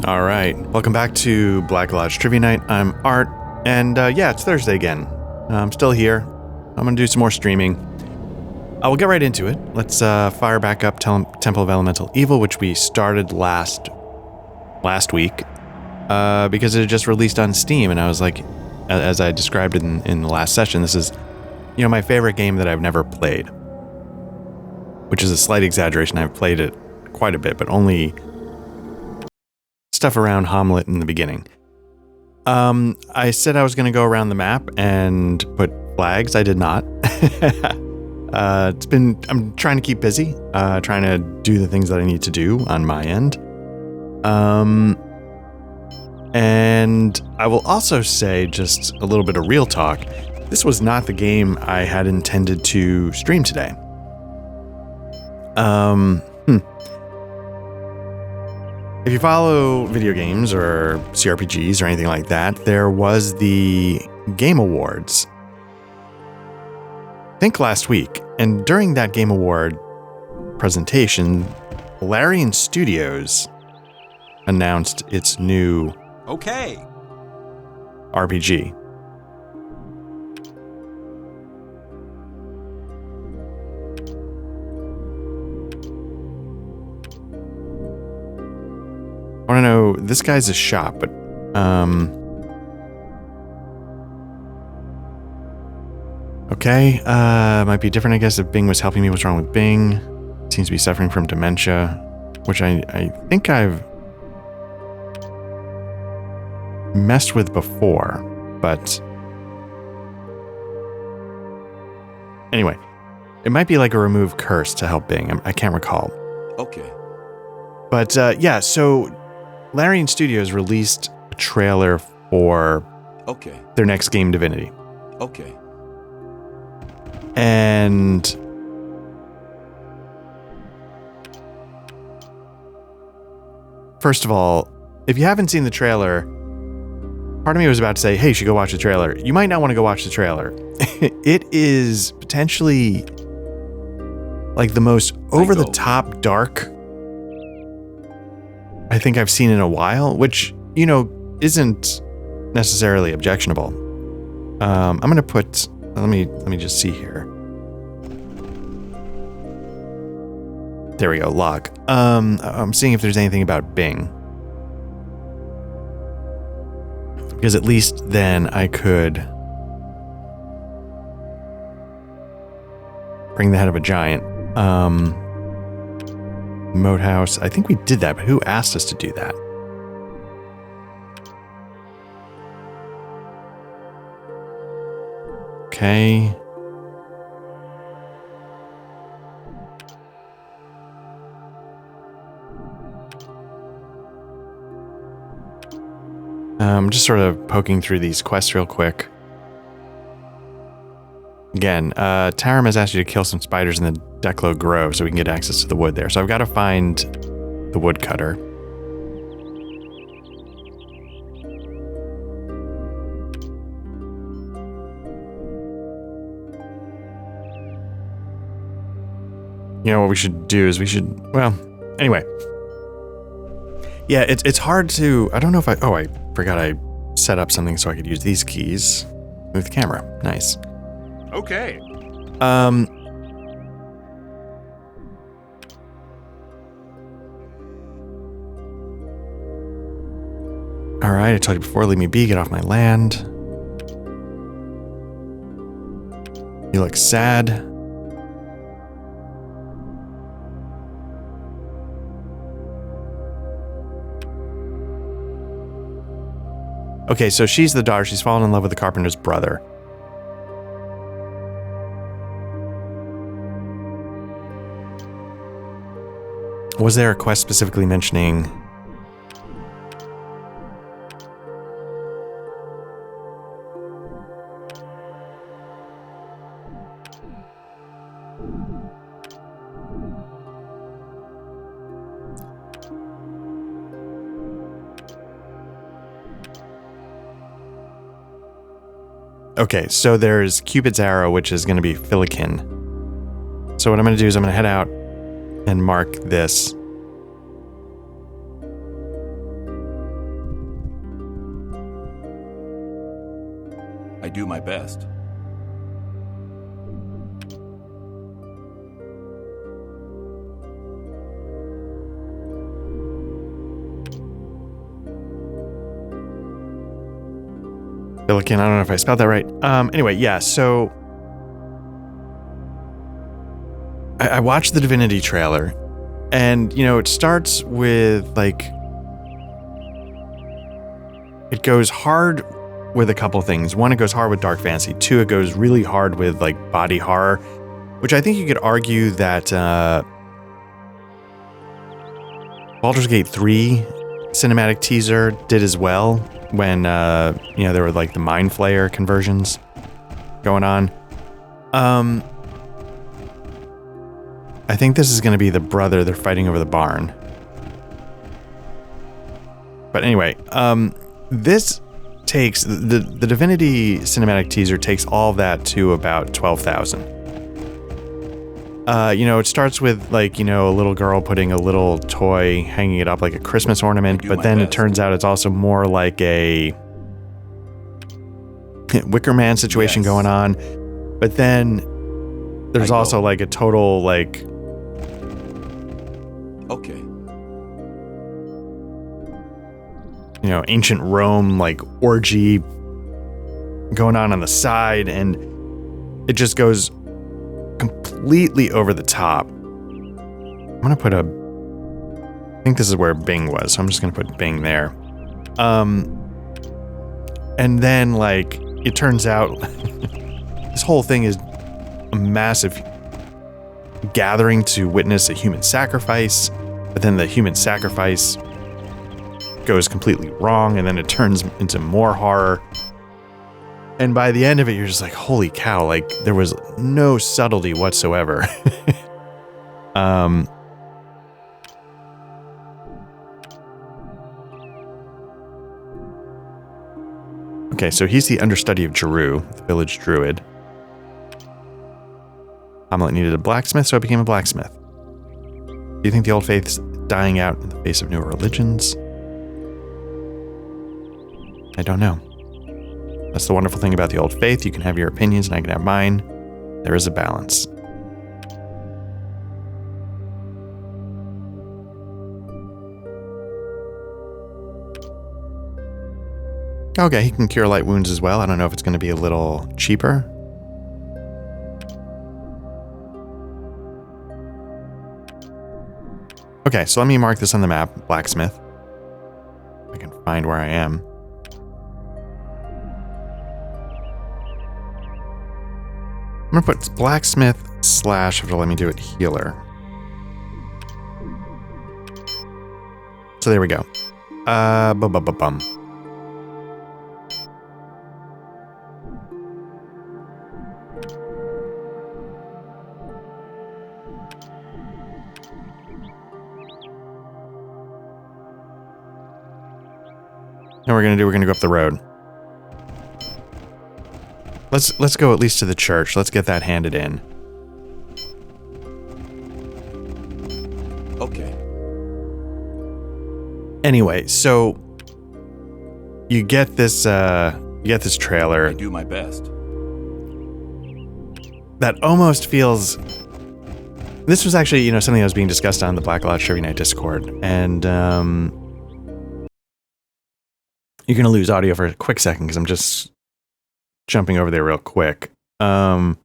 All right. Welcome back to Black Lodge Trivia Night. I'm Art, and yeah, it's Thursday again. I'm still here. I'm going to do some more streaming. I will get right into it. Let's fire back up Temple of Elemental Evil, which we started last week, because it had just released on Steam, and I was like, as I described it in the last session, this is, my favorite game that I've never played, which is a slight exaggeration. I've played it quite a bit, but only stuff around Hommlet in the beginning. I said I was going to go around the map and put flags. I did not. I'm trying to keep busy, trying to do the things that I need to do on my end. And I will also say, just a little bit of real talk, this was not the game I had intended to stream today. If you follow video games or CRPGs or anything like that, there was the Game Awards, I think last week. And during that Game Award presentation, Larian Studios announced its new RPG. I want to know, this guy's a shop, but okay, might be different, I guess, if Bing was helping me. What's wrong with Bing? Seems to be suffering from dementia, which I think I've messed with before, but anyway, it might be like a remove curse to help Bing. I can't recall. Okay. But yeah, so Larian Studios released a trailer for their next game, Divinity. Okay. And first of all, if you haven't seen the trailer, part of me was about to say, hey, you should go watch the trailer. You might not want to go watch the trailer. It is potentially like the most over-the-top dark I think I've seen in a while, which, isn't necessarily objectionable. I'm going to put, let me just see here. There we go, log. I'm seeing if there's anything about Bing. Because at least then I could bring the head of a giant. Moat house. I think we did that, but who asked us to do that? Okay. Just sort of poking through these quests real quick. Again, Taram has asked you to kill some spiders in the Declo Grove so we can get access to the wood there. So I've got to find the woodcutter. What we should do is anyway. Yeah, it's hard to, I don't know if I forgot I set up something so I could use these keys. Move the camera. Nice. Okay. All right, I told you before, leave me be, get off my land. You look sad. Okay, so she's the daughter. She's fallen in love with the carpenter's brother. Was there a quest specifically mentioning... Okay, so there's Cupid's arrow, which is going to be Filikin. So what I'm going to do is I'm going to head out and mark this. I do my best. Billiken, I don't know if I spelled that right. Anyway, yeah, so I watched the Divinity trailer, and, you know, it starts with, like, it goes hard with a couple things. One, it goes hard with dark fantasy. Two, it goes really hard with, like, body horror, which I think you could argue that Baldur's Gate 3 cinematic teaser did as well when, you know, there were, like, the Mind Flayer conversions going on. I think this is going to be the brother. They're fighting over the barn. But anyway, this takes the Divinity cinematic teaser takes all that to about 12,000. You know, it starts with, like, you know, a little girl putting a little toy, hanging it up like a Christmas ornament, but then it turns out it's also more like a Wicker Man situation going on. But then there's also like a total, like, okay, you know, ancient Rome, like, orgy going on the side, and it just goes completely over the top. I'm gonna put I think this is where Bing was, so I'm just gonna put Bing there. And then, like, it turns out this whole thing is a massive gathering to witness a human sacrifice, but then the human sacrifice goes completely wrong, and then it turns into more horror. And by the end of it, you're just like, holy cow, like, there was no subtlety whatsoever. Okay, so he's the understudy of Jeru, the village druid. Hommlet needed a blacksmith, so I became a blacksmith. Do you think the old faith's dying out in the face of newer religions? I don't know. That's the wonderful thing about the old faith. You can have your opinions and I can have mine. There is a balance. Okay, he can cure light wounds as well. I don't know if it's going to be a little cheaper. Okay, so let me mark this on the map. Blacksmith. I can find where I am. I'm going to put blacksmith / if it'll let me do it, healer. So there we go. Bum. And we're gonna go up the road. Let's go at least to the church. Let's get that handed in. okay. Anyway, so you get this trailer I do my best. that almost feels. This was actually, you know, something that was being discussed on the Black Lodge Trivia Night Discord, and you're gonna lose audio for a quick second because I'm just jumping over there real quick. One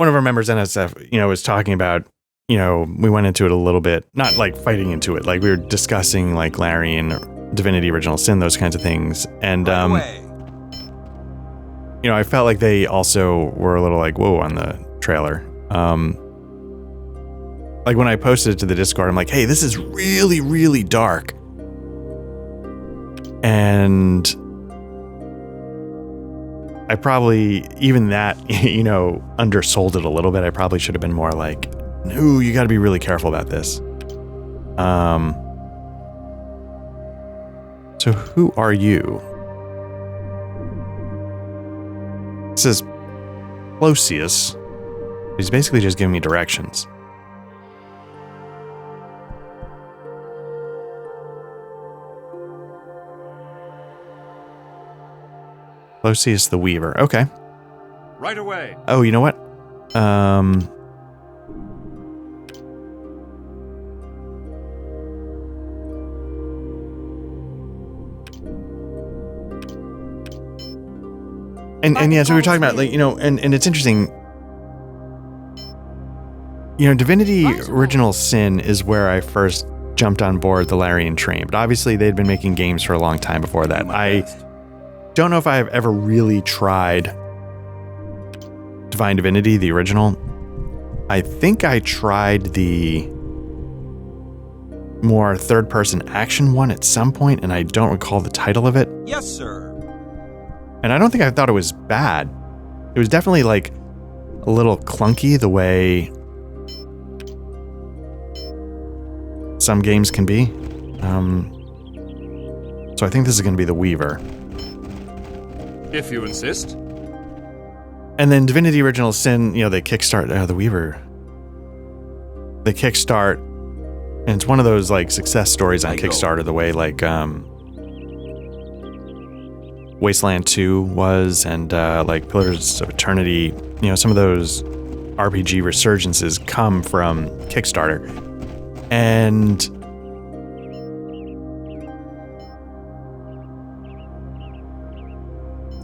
of our members, NSF, you know, was talking about, you know, we went into it a little bit, not like fighting into it, like we were discussing like Larian, Divinity Original Sin, those kinds of things. And, you know, I felt like they also were a little like, whoa, on the trailer. Like when I posted it to the Discord, I'm like, hey, this is really, really dark. And I probably, even that, you know, undersold it a little bit. I probably should have been more like, no, you got to be really careful about this. So who are you? This is Plosius. He's basically just giving me directions. Closius the Weaver. Okay. Right away. Oh, you know what? And yeah, so we were talking about, like, and it's interesting. Divinity Original Sin is where I first jumped on board the Larian train, but obviously they'd been making games for a long time before that. I don't know if I've ever really tried Divine Divinity, the original. I think I tried the more third-person action one at some point, and I don't recall the title of it. Yes, sir. And I don't think I thought it was bad. It was definitely like a little clunky the way some games can be. So I think this is going to be the Weaver. If you insist. And then Divinity Original Sin, they kickstart the Weaver. They kickstart, and it's one of those like success stories on Kickstarter, the way like Wasteland 2 was, and like Pillars of Eternity. Some of those RPG resurgences come from Kickstarter. And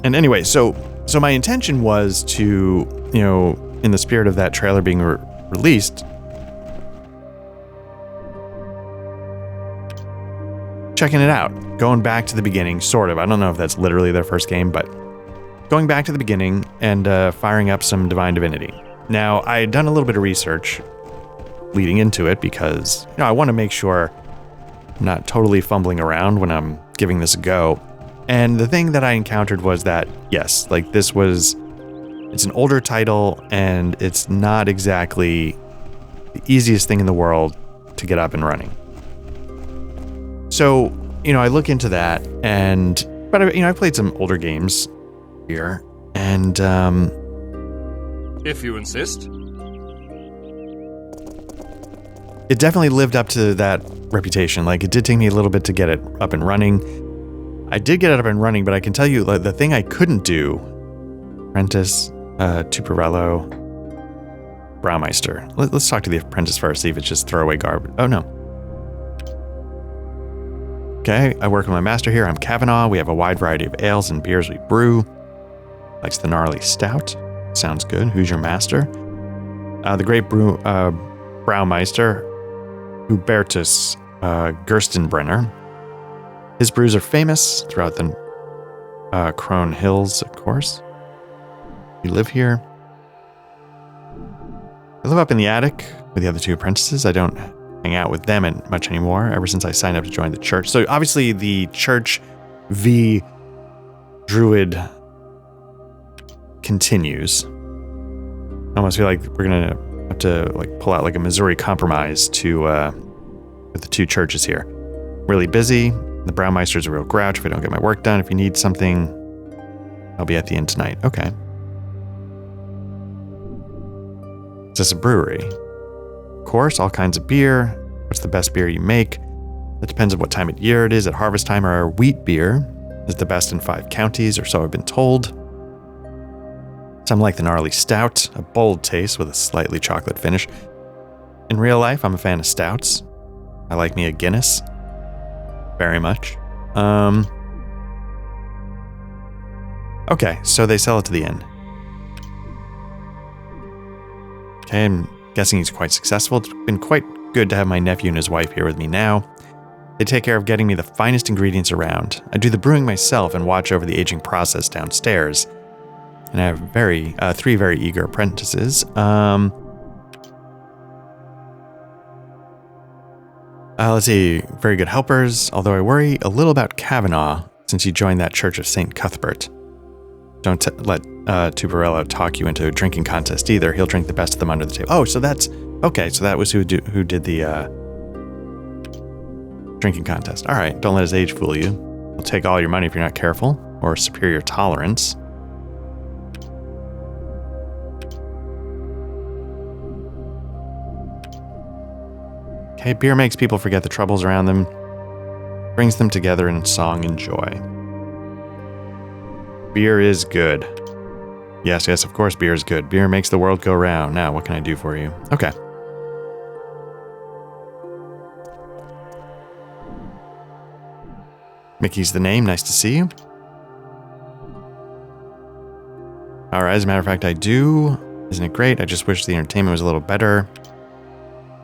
anyway, so my intention was to, in the spirit of that trailer being released, checking it out, going back to the beginning, sort of. I don't know if that's literally their first game, but going back to the beginning and firing up some Divine Divinity. Now, I had done a little bit of research leading into it because, I want to make sure I'm not totally fumbling around when I'm giving this a go. And the thing that I encountered was that, yes, like it's an older title and it's not exactly the easiest thing in the world to get up and running. So, I look into that but I played some older games here and, if you insist. It definitely lived up to that reputation. Like, it did take me a little bit to get it up and running. I did get it up and running, but I can tell you, like, the thing I couldn't do, Apprentice, Tuparello, Braumeister. Let's talk to the Apprentice first, see if it's just throwaway garbage. Oh, no. Okay, I work with my master here. I'm Kavanaugh. We have a wide variety of ales and beers we brew. Likes the gnarly stout. Sounds good. Who's your master? The great Braumeister, Hubertus Gerstenbrenner. His brews are famous throughout the Crone Hills, of course. You live here. I live up in the attic with the other two apprentices. I don't hang out with them much anymore ever since I signed up to join the church. So obviously the church v. Druid continues. I almost feel like we're going to have to like pull out like a Missouri Compromise to with the two churches here. Really busy. The Braumeister's a real grouch if I don't get my work done. If you need something, I'll be at the inn tonight. Okay. Is this a brewery? Of course, all kinds of beer. What's the best beer you make? That depends on what time of year it is. At harvest time, our wheat beer is the best in 5 counties, or so I've been told. Some like the gnarly stout, a bold taste with a slightly chocolate finish. In real life, I'm a fan of stouts. I like me a Guinness. Very much. Okay, so they sell it to the inn. Okay, I'm guessing he's quite successful. It's been quite good to have my nephew and his wife here with me now. They take care of getting me the finest ingredients around. I do the brewing myself and watch over the aging process downstairs. And I have 3 very eager apprentices. Let's see, very good helpers, although I worry a little about Kavanaugh since he joined that Church of St. Cuthbert. Don't let Tuparello talk you into a drinking contest either. He'll drink the best of them under the table. Oh, so that's... Okay, so that was who did the drinking contest. All right, don't let his age fool you. He'll take all your money if you're not careful, or superior tolerance. Okay, beer makes people forget the troubles around them, brings them together in song and joy. Beer is good. Yes, of course beer is good. Beer makes the world go round. Now, what can I do for you? Okay. Mickey's the name. Nice to see you. Alright, as a matter of fact, I do. Isn't it great? I just wish the entertainment was a little better.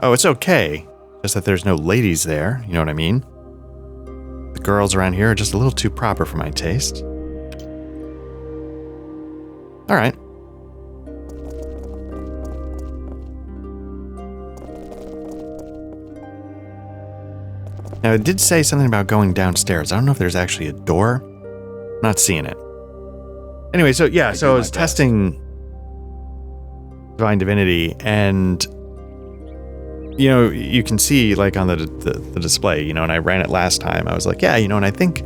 Oh, it's okay. Just that there's no ladies there. You know what I mean? The girls around here are just a little too proper for my taste. Alright. Now, it did say something about going downstairs. I don't know if there's actually a door. Not seeing it. Anyway, so yeah, I was testing Divine Divinity, and you know, you can see like on the display, you know, and I ran it last time. I was like, yeah, you know, and I think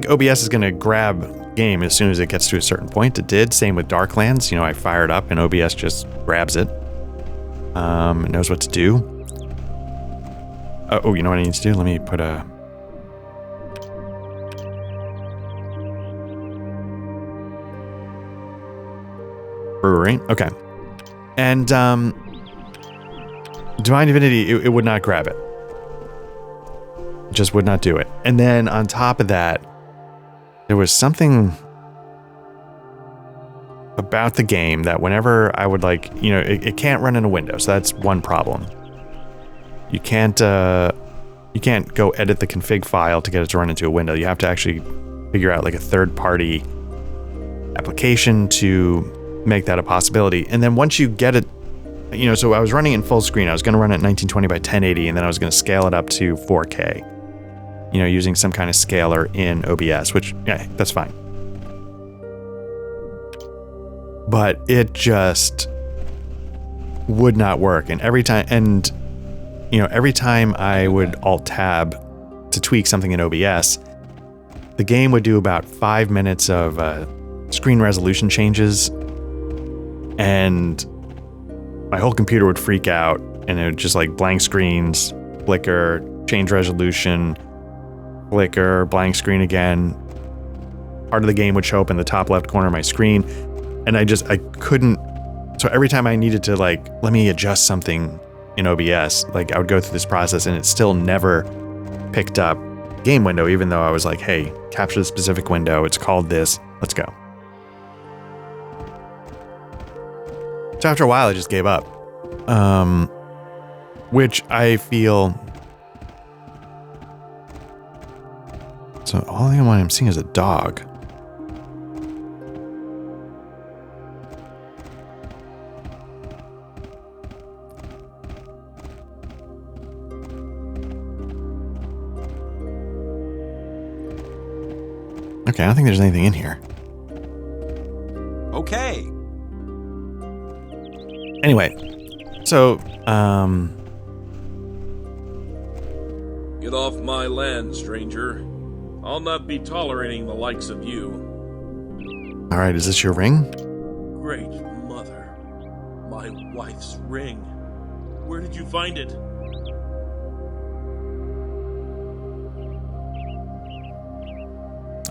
OBS is going to grab game as soon as it gets to a certain point. It did. Same with Darklands. You know, I fired up and OBS just grabs it. It knows what to do. Oh, you know what I need to do? Let me put a... brewery. Okay. And Divine Divinity, it would not grab it. It just would not do it. And then on top of that, there was something about the game that whenever I would like, you know, it can't run in a window. So that's one problem. You can't go edit the config file to get it to run into a window. You have to actually figure out like a third-party application to make that a possibility. And then once you get it, you know, so I was running in full screen. I was going to run it at 1920 by 1080, and then I was going to scale it up to 4K, you know, using some kind of scaler in OBS, which, yeah, that's fine. But it just would not work. And every time I would Alt-Tab to tweak something in OBS, the game would do about 5 minutes of screen resolution changes, and my whole computer would freak out, and it would just like blank screens, flicker, change resolution, flicker, blank screen again. Part of the game would show up in the top left corner of my screen, and I couldn't. So every time I needed to like, let me adjust something in OBS, like I would go through this process, and it still never picked up game window, even though I was like, hey, capture the specific window. It's called this. Let's go. So after a while, I just gave up, which I feel. So all I'm seeing is a dog. Okay, I don't think there's anything in here. Okay. Anyway, so, Get off my land, stranger. I'll not be tolerating the likes of you. Alright, is this your ring? Great mother. My wife's ring. Where did you find it?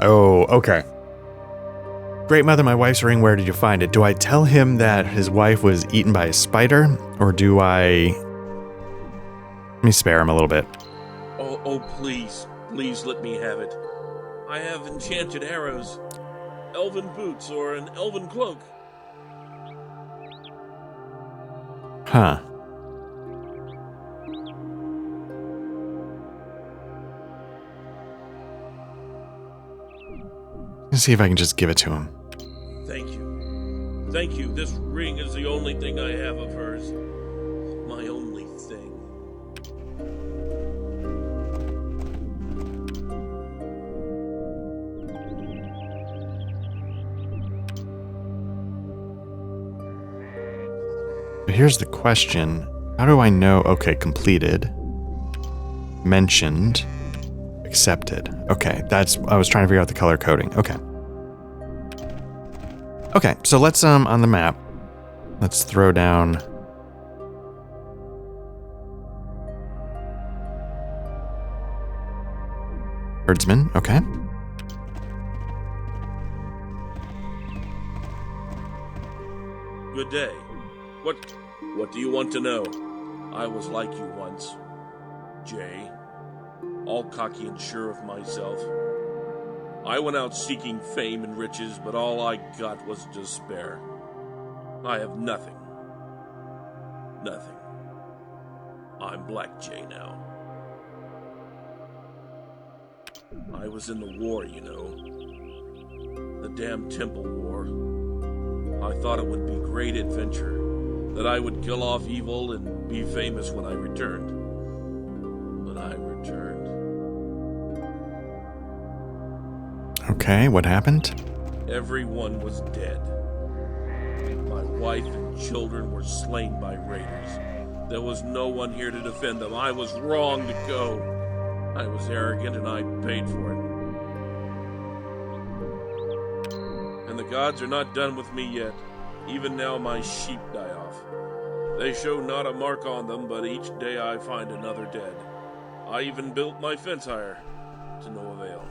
Oh, okay. Great mother, my wife's ring, where did you find it? Do I tell him that his wife was eaten by a spider? Or do I... Let me spare him a little bit. Oh, please. Please let me have it. I have enchanted arrows, elven boots, or an elven cloak. Huh. Let's see if I can just give it to him. Thank you. Thank you. This ring is the only thing I have of hers. My only thing. But here's the question. How do I know? Okay, completed. Mentioned. Accepted. Okay, I was trying to figure out the color coding. Okay. Okay, so let's, on the map, let's throw down... Herdsman, okay. Good day. What do you want to know? I was like you once, Jay. All cocky and sure of myself. I went out seeking fame and riches, but all I got was despair. I have nothing. Nothing. I'm Black Jay now. I was in the war, you know. The damn Temple War. I thought it would be great adventure, that I would kill off evil and be famous when I returned. But I returned. Okay, what happened? Everyone was dead. My wife and children were slain by raiders. There was no one here to defend them. I was wrong to go. I was arrogant and I paid for it. And the gods are not done with me yet. Even now my sheep die off. They show not a mark on them, but each day I find another dead. I even built my fence higher, to no avail.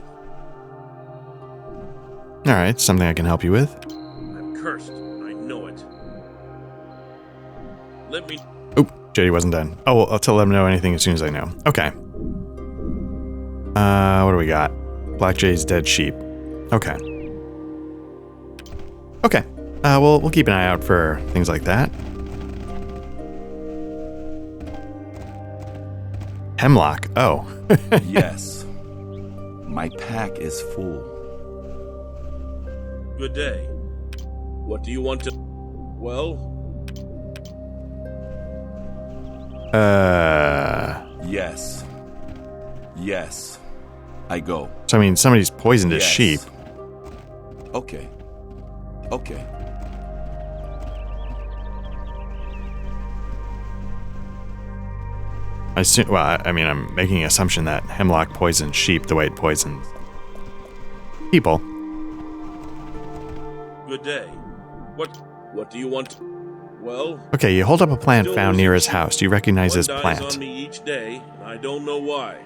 Alright, something I can help you with. I'm cursed. I know it. Let me... Oop, JD wasn't done. Oh, well, I'll tell them know anything as soon as I know. Okay. What do we got? Black Jay's dead sheep. Okay. Okay. We'll keep an eye out for things like that. Hemlock. Oh. Yes. My pack is full. Good day. What do you want to... Well... Yes. Yes. I go. So, I mean, somebody's poisoned his sheep. Okay. Okay. I'm making an assumption that hemlock poisons sheep the way it poisons people. Good day. What do you want? Well... Okay, you hold up a plant found near his house. Do you recognize this One plant? dies on me each day, and I don't know why.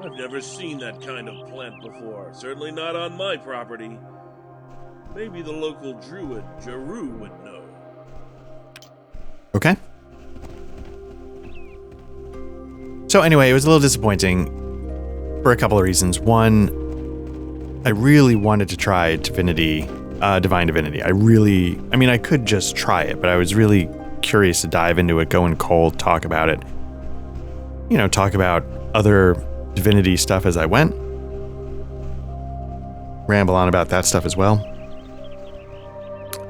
I've never seen that kind of plant before. Certainly not on my property. Maybe the local druid, Jeru, would know. Okay. So anyway, it was a little disappointing for a couple of reasons. One, I really wanted to try Divine Divinity. I could just try it, but I was really curious to dive into it, go in cold, talk about it. You know, talk about other divinity stuff as I went. Ramble on about that stuff as well.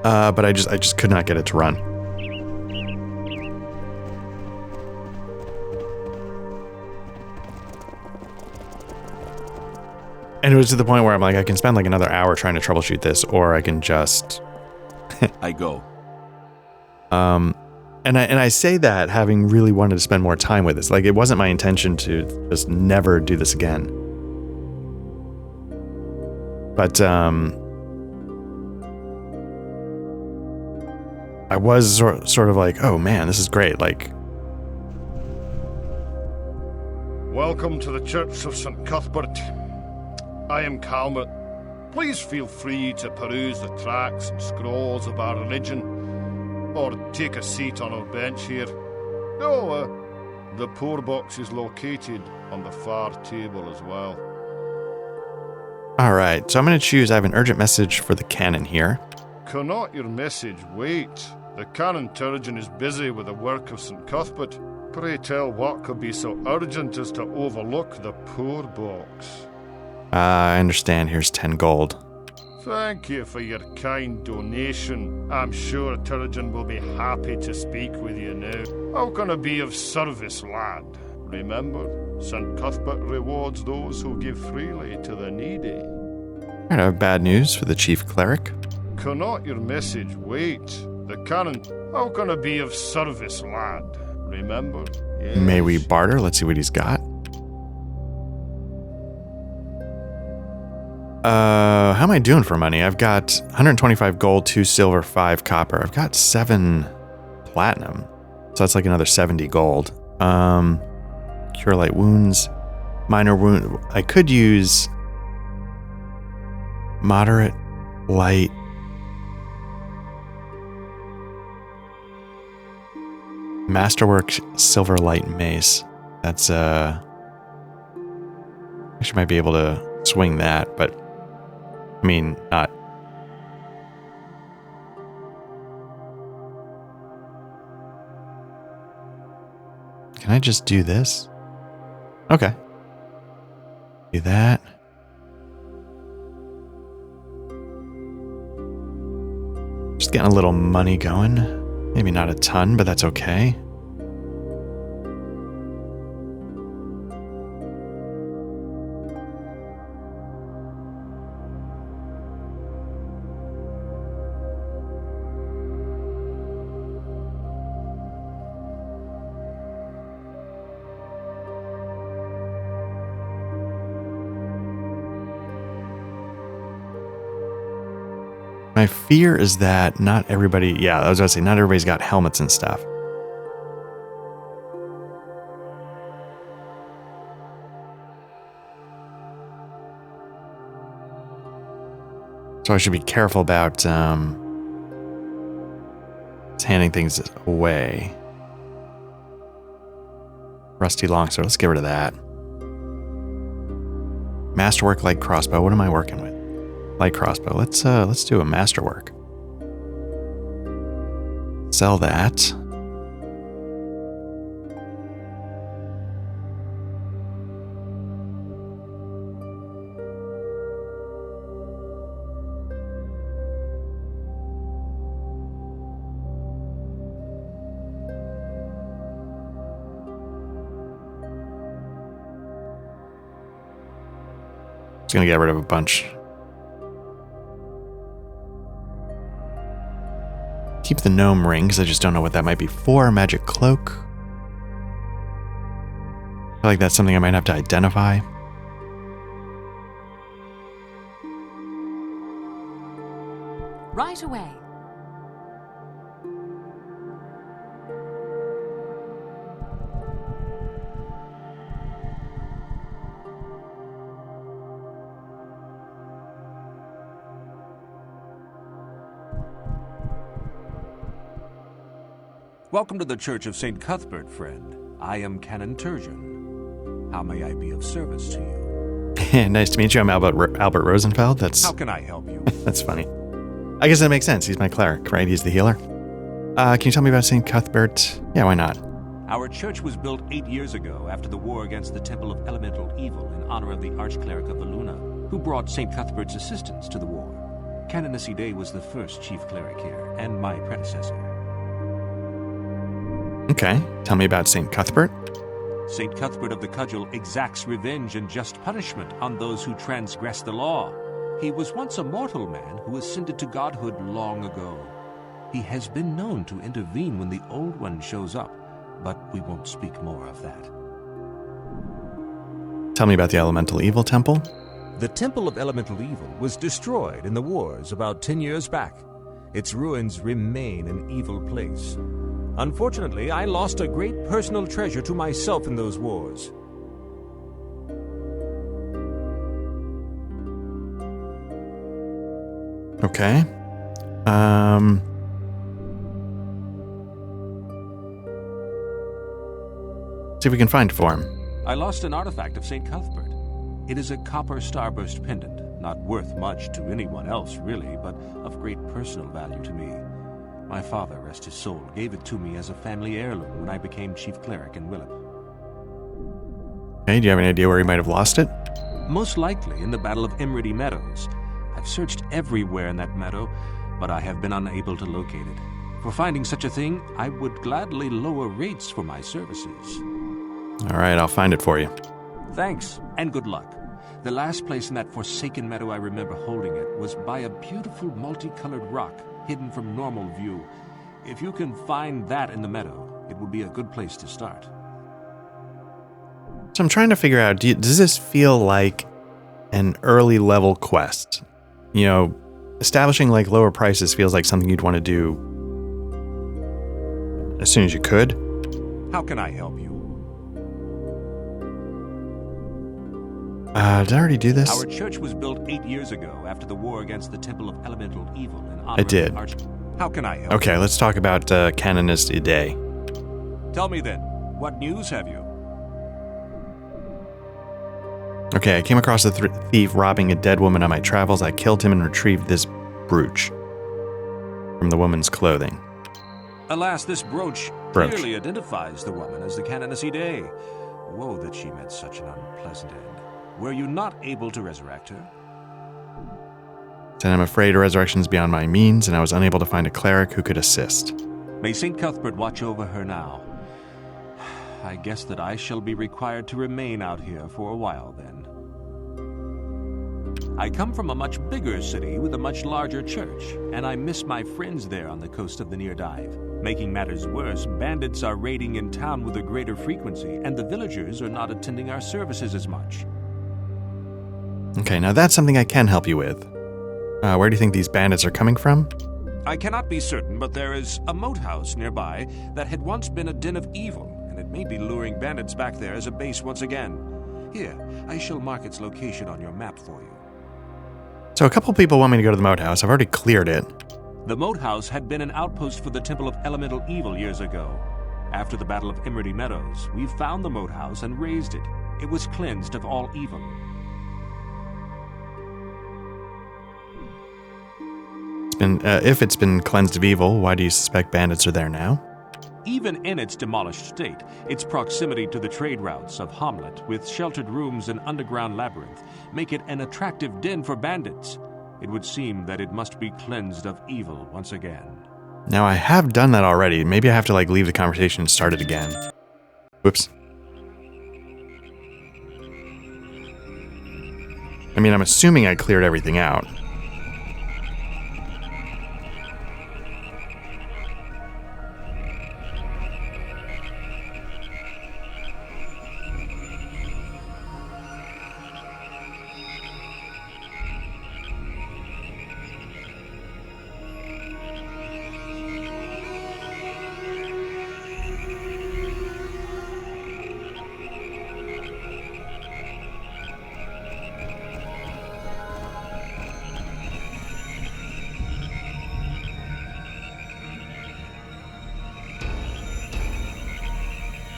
But I just could not get it to run. And it was to the point where I'm like, I can spend like another hour trying to troubleshoot this, or I can just... I go. And I say that having really wanted to spend more time with this. Like, it wasn't my intention to just never do this again. But, I was sort of like, oh man, this is great. Like, welcome to the Church of St. Cuthbert. I am Hommlet. Please feel free to peruse the tracts and scrolls of our religion, or take a seat on our bench here. The poor box is located on the far table as well. all right, so I'm going to choose, I have an urgent message for the canon here. Cannot your message wait? The Canon Turgeon is busy with the work of St. Cuthbert. Pray tell what could be so urgent as to overlook the poor box. I understand, here's 10 gold. Thank you for your kind donation. I'm sure Turgeon will be happy to speak with you now. How can I be of service, lad? Remember, St. Cuthbert rewards those who give freely to the needy. All right, I have bad news for the chief cleric. Cannot your message wait? The canon... How can I be of service, lad? Remember? Yes. May we barter? Let's see what he's got. How am I doing for money? I've got 125 gold, 2 silver, 5 copper. I've got 7 platinum. So that's like another 70 gold. Cure light wounds. Minor wound. I could use moderate, light. Masterwork Silver Light Mace. That's, I actually might be able to swing that, but, I mean, not. Can I just do this? Okay. Do that. Just getting a little money going. Maybe not a ton, but that's okay. My fear is that not everybody, yeah, I was going to say, not everybody's got helmets and stuff. So I should be careful about handing things away. Rusty longsword, let's get rid of that. Masterwork light crossbow, what am I working with? Light crossbow. Let's do a masterwork. Sell that. Just gonna get rid of a bunch. Keep the gnome ring, because I just don't know what that might be for. Magic cloak. I feel like that's something I might have to identify. Right away. Welcome to the Church of St. Cuthbert, friend. I am Canon Turgeon. How may I be of service to you? Nice to meet you. I'm Albert Rosenfeld. How can I help you? That's funny. I guess that makes sense. He's my cleric, right? He's the healer. Can you tell me about St. Cuthbert? Yeah, why not? Our church was built 8 years ago after the war against the Temple of Elemental Evil in honor of the Archcleric of Valuna, who brought St. Cuthbert's assistance to the war. Canon Day was the first chief cleric here, and my predecessor. Okay, tell me about St. Cuthbert. St. Cuthbert of the Cudgel exacts revenge and just punishment on those who transgress the law. He was once a mortal man who ascended to godhood long ago. He has been known to intervene when the Old One shows up, but we won't speak more of that. Tell me about the Elemental Evil Temple. The Temple of Elemental Evil was destroyed in the wars about 10 years back. Its ruins remain an evil place. Unfortunately, I lost a great personal treasure to myself in those wars. Okay. See if we can find it for him. I lost an artifact of St. Cuthbert. It is a copper starburst pendant, not worth much to anyone else, really, but of great personal value to me. My father, rest his soul, gave it to me as a family heirloom when I became chief cleric in Willip. Okay, do you have any idea where he might have lost it? Most likely in the Battle of Emerity Meadows. I've searched everywhere in that meadow, but I have been unable to locate it. For finding such a thing, I would gladly lower rates for my services. All right, I'll find it for you. Thanks, and good luck. The last place in that forsaken meadow I remember holding it was by a beautiful multicolored rock hidden from normal view. If you can find that in the meadow, it would be a good place to start. So I'm trying to figure out, does this feel like an early level quest? You know, establishing like lower prices feels like something you'd want to do as soon as you could. How can I help you? Did I already do this? Our church was built 8 years ago after the war against the Temple of Elemental Evil in honor I did. of the How can I help Okay, let's talk about Canonist Day. Tell me then, what news have you? Okay, I came across a thief robbing a dead woman on my travels. I killed him and retrieved this brooch from the woman's clothing. Alas, this brooch clearly identifies the woman as the Canoness Day. Woe that she met such an unpleasant end. Were you not able to resurrect her? And I'm afraid a resurrection is beyond my means, and I was unable to find a cleric who could assist. May St. Cuthbert watch over her now. I guess that I shall be required to remain out here for a while then. I come from a much bigger city with a much larger church, and I miss my friends there on the coast of the Near Dive. Making matters worse, bandits are raiding in town with a greater frequency, and the villagers are not attending our services as much. Okay, now that's something I can help you with. Where do you think these bandits are coming from? I cannot be certain, but there is a moat house nearby that had once been a den of evil, and it may be luring bandits back there as a base once again. Here, I shall mark its location on your map for you. So a couple people want me to go to the moat house. I've already cleared it. The moat house had been an outpost for the Temple of Elemental Evil years ago. After the Battle of Emerald Meadows, we found the moat house and razed it. It was cleansed of all evil. If it's been cleansed of evil, why do you suspect bandits are there now? Even in its demolished state, its proximity to the trade routes of Hommlet, with sheltered rooms and underground labyrinth, make it an attractive den for bandits. It would seem that it must be cleansed of evil once again. Now, I have done that already. Maybe I have to, leave the conversation and start it again. Whoops. I mean, I'm assuming I cleared everything out.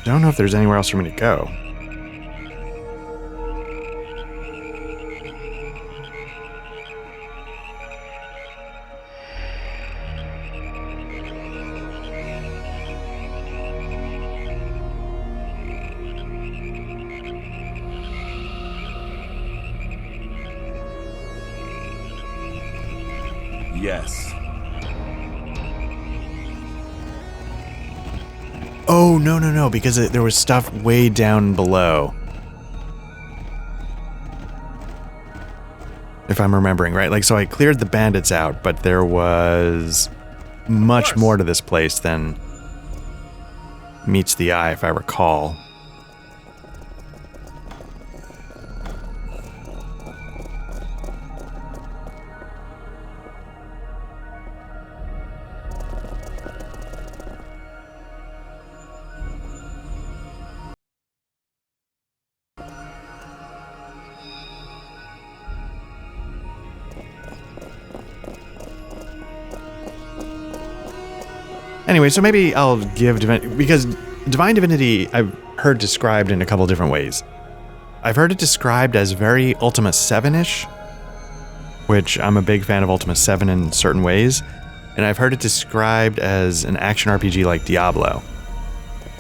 I don't know if there's anywhere else for me to go. Yes. Oh, no, because there was stuff way down below. If I'm remembering right. So I cleared the bandits out, but there was much more to this place than meets the eye, if I recall. Anyway, so maybe I'll give because Divine Divinity I've heard described in a couple different ways. I've heard it described as very Ultima 7-ish, which I'm a big fan of Ultima 7 in certain ways, and I've heard it described as an action RPG like Diablo.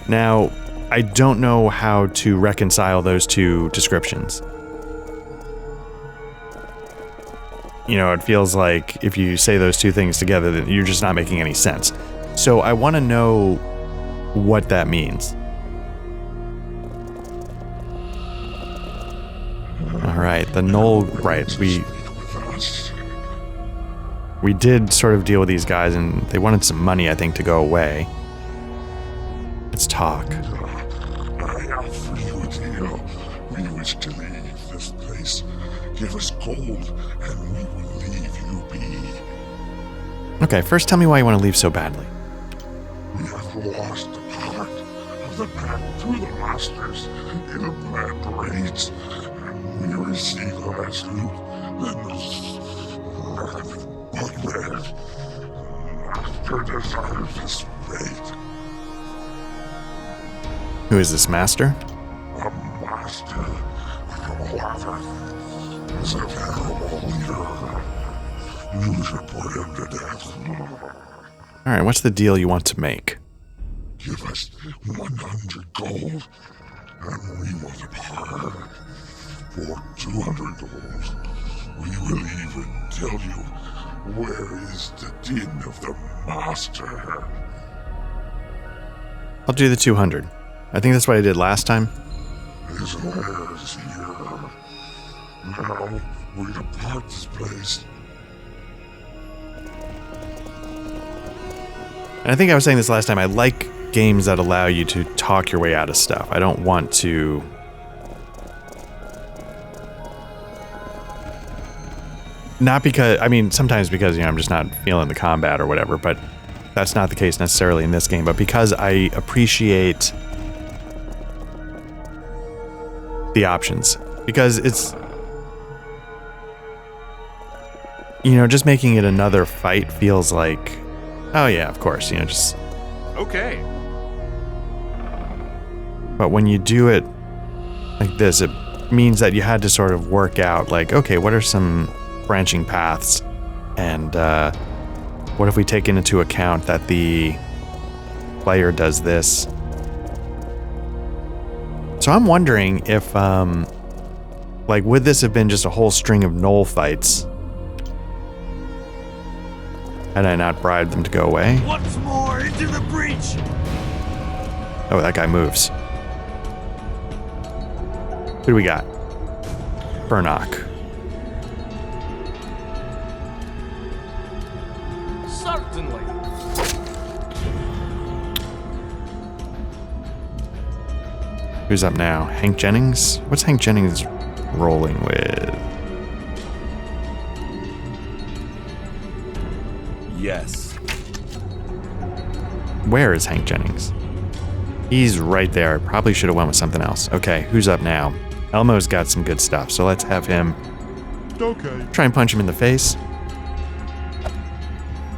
Now, I don't know how to reconcile those two descriptions. You know, it feels like if you say those two things together, then you're just not making any sense. So I want to know what that means. All right, the Knoll, right, we did sort of deal with these guys, and they wanted some money, I think, to go away. Let's talk. I offer you a deal. We wish to leave this place. Give us gold, and we will leave you be. Okay, first tell me why you want to leave so badly. We have lost part of the path to the masters in a planned raids, and we receive the last loot. Then the bugbear master deserves his fate. Who is this master? A master of Lava is a terrible leader. You should put him to death. All right, what's the deal you want to make? Give us 100 gold, and we will depart. For 200 gold, we will even tell you where is the den of the master. I'll do the 200. I think that's what I did last time. His lair is here. Now we depart this place. And I think I was saying this last time. I like games that allow you to talk your way out of stuff. I don't want to... Not because... I mean, sometimes because, I'm just not feeling the combat or whatever, but that's not the case necessarily in this game. But because I appreciate the options. Because it's... just making it another fight feels like... Oh yeah, of course, just... Okay. But when you do it like this, it means that you had to sort of work out, like, okay, what are some branching paths? And what if we take into account that the player does this? So I'm wondering if, would this have been just a whole string of knoll fights? Had I not bribed them to go away? Once more into the breach! Oh, that guy moves. Who do we got? Burnock. Certainly. Who's up now? Hank Jennings? What's Hank Jennings rolling with? Yes. Where is Hank Jennings? He's right there. Probably should have went with something else. Okay, who's up now? Elmo's got some good stuff, so let's have him try and punch him in the face.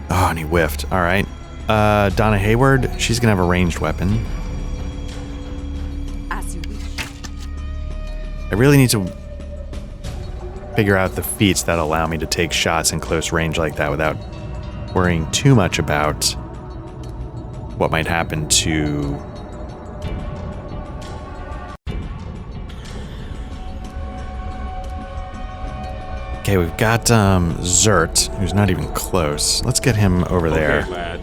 Oh, and he whiffed. All right. Donna Hayward, she's going to have a ranged weapon. As you wish. I really need to figure out the feats that allow me to take shots in close range like that without worrying too much about what might happen to... Okay, we've got Zert, who's not even close. Let's get him over there. Okay, lad.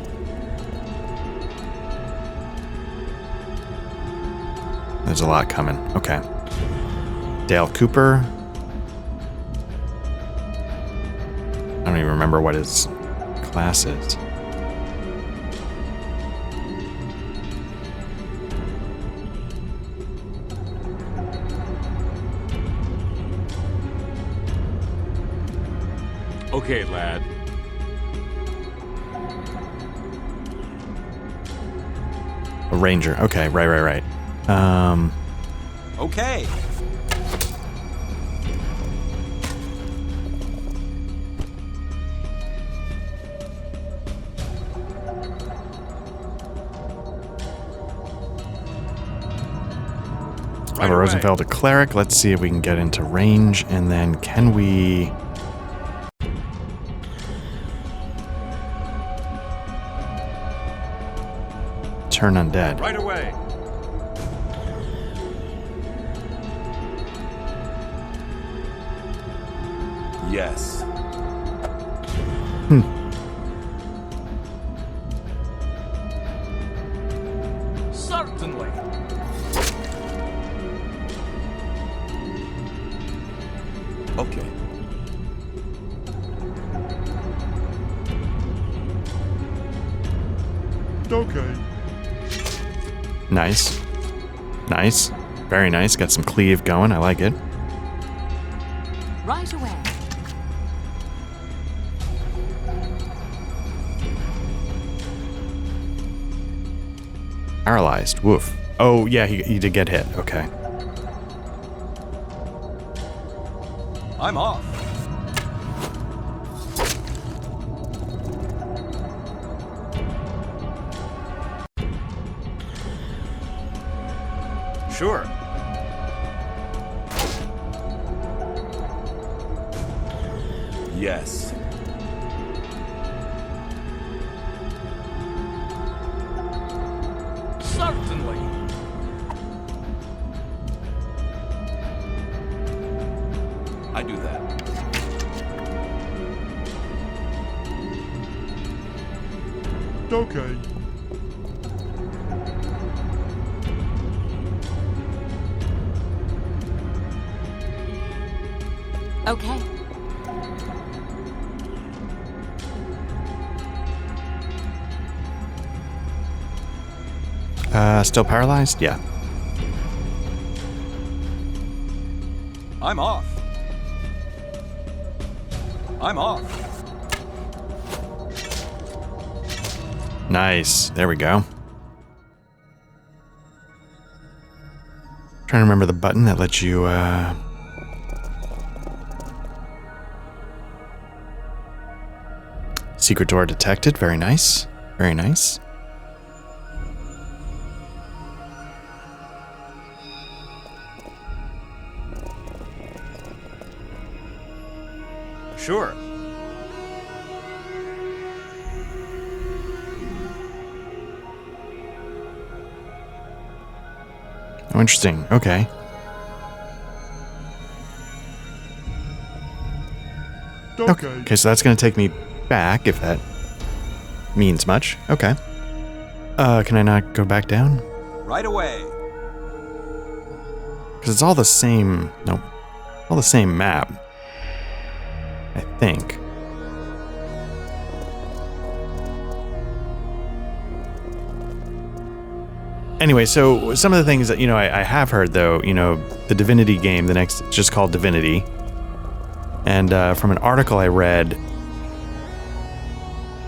There's a lot coming. Okay. Dale Cooper. I don't even remember what his class is. Okay, lad. A ranger. Okay, right. Okay. I have a Rosenfeld, a cleric. Let's see if we can get into range, and then can we... turn undead? Right away. Yes. Certainly. Okay. Okay. Nice. Nice. Very nice. Got some cleave going. I like it. Right away. Paralyzed. Woof. Oh, yeah, he did get hit. Okay. I'm off. Sure. Yes. Certainly. I do that. Okay. Okay. Still paralyzed? Yeah. I'm off. I'm off. Nice. There we go. Trying to remember the button that lets you, Secret door detected. Very nice. Very nice. Sure. Oh, interesting. Okay. Okay, so that's going to take me back, if that means much. Okay. Can I not go back down? Right away. Because it's all the same... Nope. All the same map. I think. Anyway, so some of the things that, I have heard, though, the Divinity game, the next, it's just called Divinity. And from an article I read...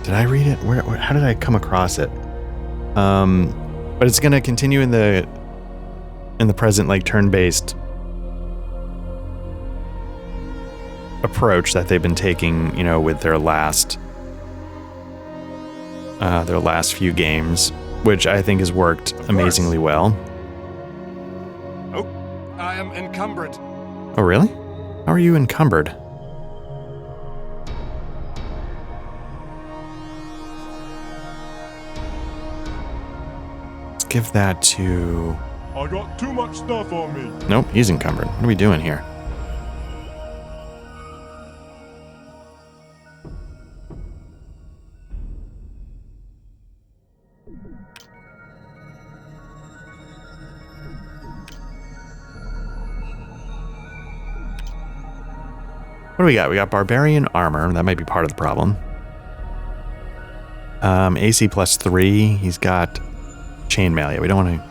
Did I read it? How did I come across it? But it's going to continue in the present, like, turn-based approach that they've been taking, with their last few games, which I think has worked amazingly well. Oh, I am encumbered. Oh, really? How are you encumbered? Let's give that to... I got too much stuff on me. Nope, he's encumbered. What are we doing here? What do we got? We got Barbarian Armor. That might be part of the problem. AC +3. He's got Chainmail. Yeah, we don't want to...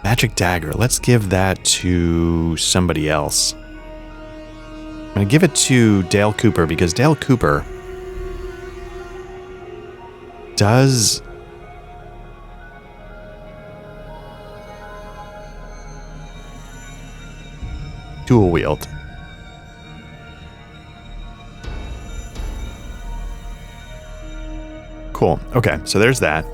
Magic Dagger. Let's give that to somebody else. I'm going to give it to Dale Cooper, because Dale Cooper does... dual wield. Cool. Okay, so there's that.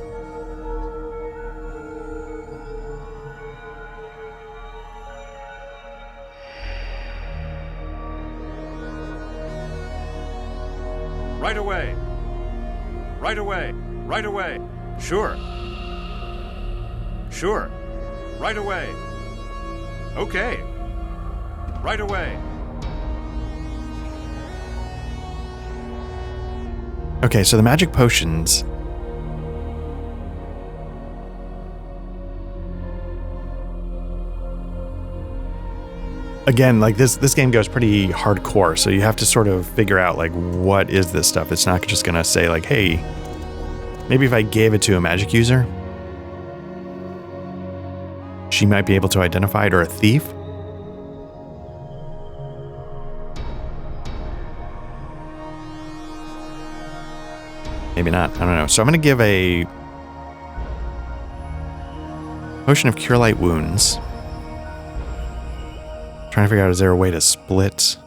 Right away. Right away. Right away. Sure. Sure. Right away. Okay. Right away. Okay, so the magic potions... Again, like this game goes pretty hardcore, so you have to sort of figure out, like, what is this stuff? It's not just gonna say, like, hey, maybe if I gave it to a magic user, she might be able to identify it, or a thief. Maybe not. I don't know. So I'm going to give a potion of Cure Light Wounds. Trying to figure out, is there a way to split?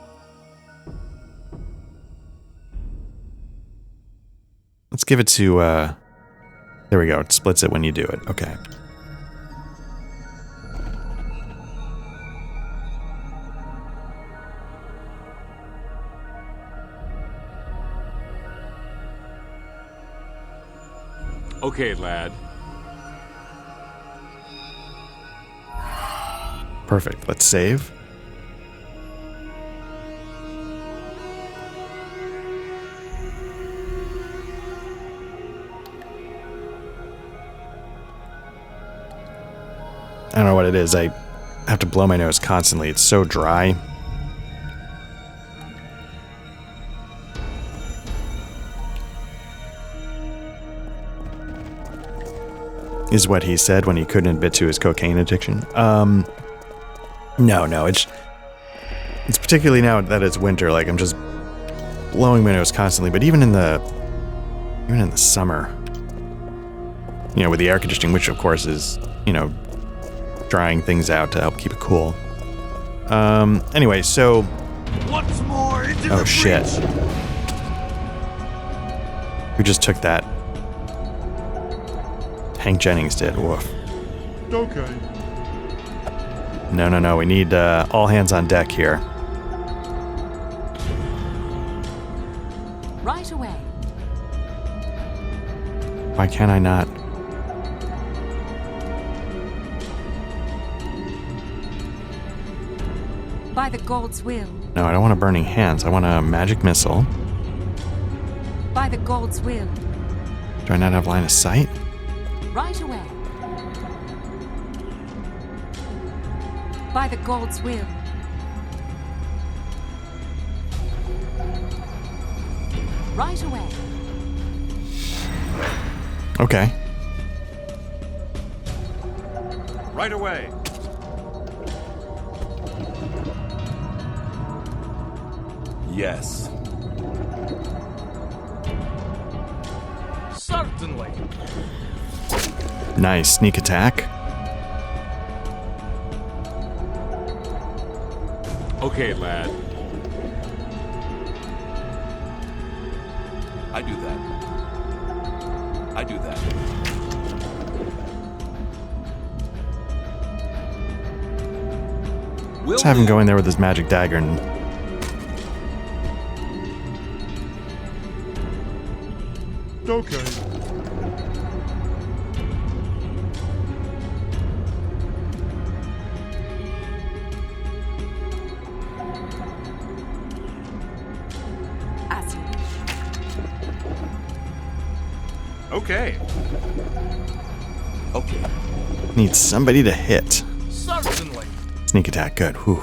Let's give it to, there we go. It splits it when you do it. Okay. Okay, lad. Perfect. Let's save. I don't know what it is. I have to blow my nose constantly. It's so dry. Is what he said when he couldn't admit to his cocaine addiction. No, it's particularly now that it's winter, like I'm just blowing my nose constantly, but even in the summer, you know, with the air conditioning, which of course is, you know, drying things out to help keep it cool. Anyway, so Once more into oh the shit. breach. Who just took that? Hank Jennings did. Woof. Okay. No. We need all hands on deck here. Right away. Why can't I not? By the God's will. No, I don't want a burning hands. I want a magic missile. By the God's will. Do I not have line of sight? Right away. By the God's will. Right away. Okay. Right away. Yes. Certainly. Nice. Sneak attack. Okay, lad. I do that. I do that. Let's have him go in there with his magic dagger and Okay. As you wish. Okay. Okay. need somebody to hit. Certainly. Sneak attack. Good. Whew.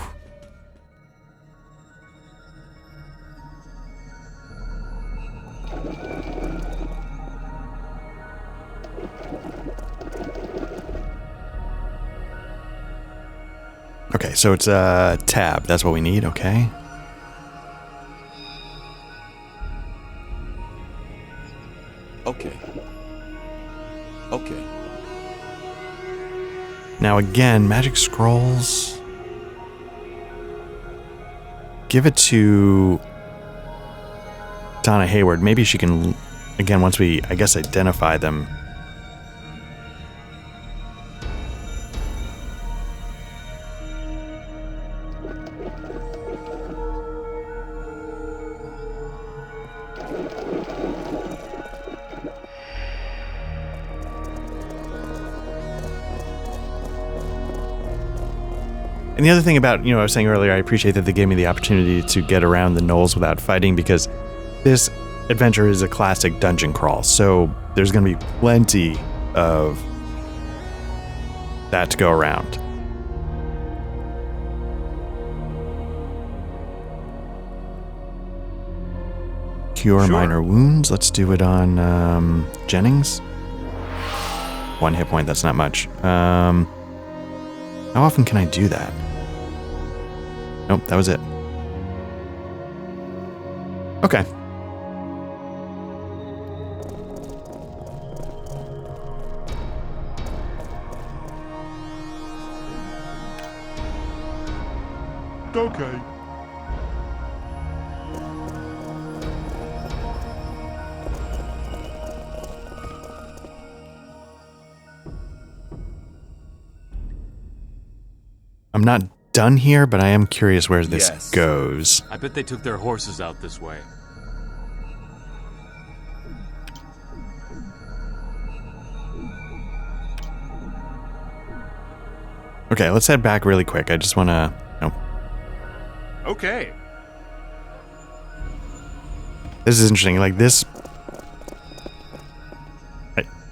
Okay, so it's a tab. That's what we need, okay? Okay. Okay. Now again, magic scrolls. Give it to Donna Hayward. Maybe she can, again, once we, I guess, identify them. And the other thing about, I was saying earlier, I appreciate that they gave me the opportunity to get around the knolls without fighting, because this adventure is a classic dungeon crawl, so there's going to be plenty of that to go around. Cure Sure. minor wounds. Let's do it on Jennings. 1 hit point, that's not much. How often can I do that? Nope, that was it. Okay. Okay. I'm not done here, but I am curious where this Yes. goes. I bet they took their horses out this way. Okay, let's head back really quick. I just want to... Oh, Okay. this is interesting. Like, this...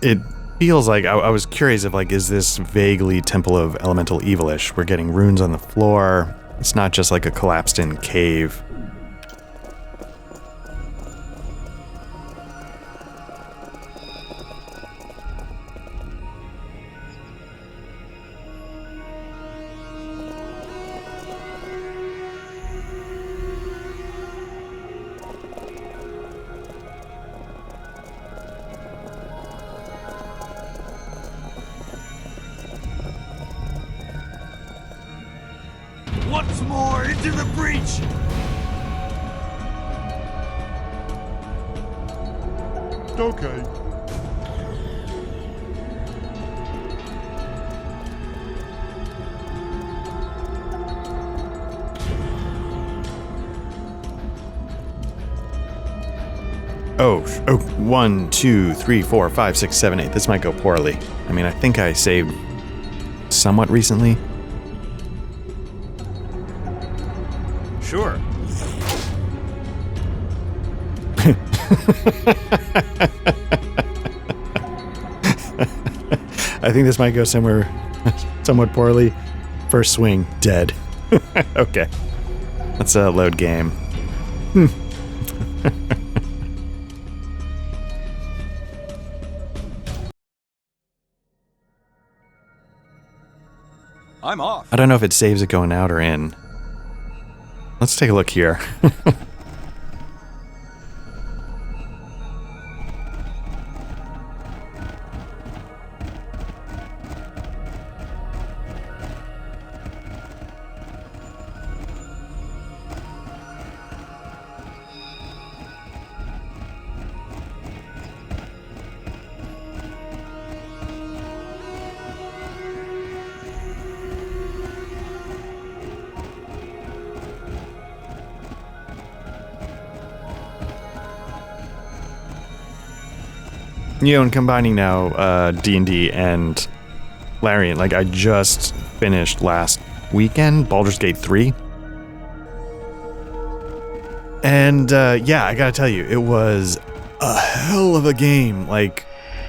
It feels like... I was curious if, like, is this vaguely Temple of Elemental Evilish? We're getting runes on the floor. It's not just, like, a collapsed-in cave. Once more into the breach! Okay. Oh, 1, 2, 3, 4, 5, 6, 7, 8. This might go poorly. I mean, I think I saved somewhat recently. Sure. I think this might go somewhere somewhat poorly. First swing, dead. Okay. Let's load game. I'm off. I don't know if it saves it going out or in. Let's take a look here. You know, and combining now D&D and Larian, like I just finished last weekend, Baldur's Gate 3. And yeah, I gotta tell you, it was a hell of a game. Like,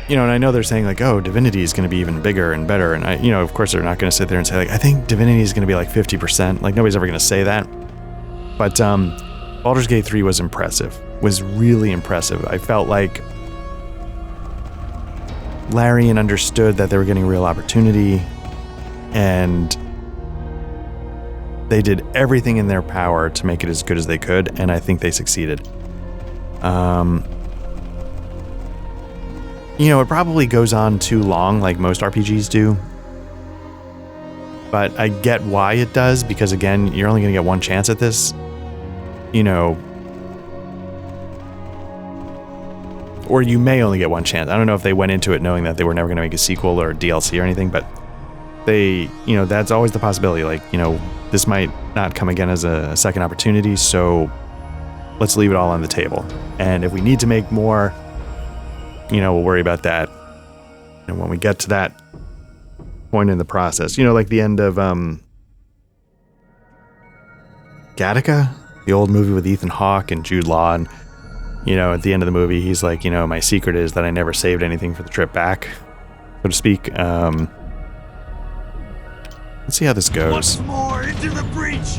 you know, and I know they're saying like, oh, Divinity is gonna be even bigger and better. And I, you know, of course they're not gonna sit there and say like, I think Divinity is gonna be like 50%. Like nobody's ever gonna say that. But Baldur's Gate 3 was impressive, was really impressive. I felt like Larian understood that they were getting real opportunity, and they did everything in their power to make it as good as they could, and I think they succeeded. You know, it probably goes on too long, like most RPGs do, but I get why it does, because again, you're only going to get one chance at this, you know, or you may only get one chance. I don't know if they went into it knowing that they were never going to make a sequel or a DLC or anything, but they, you know, that's always the possibility. Like, you know, this might not come again as a second opportunity, so let's leave it all on the table. And if we need to make more, you know, we'll worry about that. And when we get to that point in the process, you know, like the end of Gattaca, the old movie with Ethan Hawke and Jude Law, and you know, at the end of the movie, he's like, you know, my secret is that I never saved anything for the trip back, so to speak. Let's see how this goes. Once more into the breach.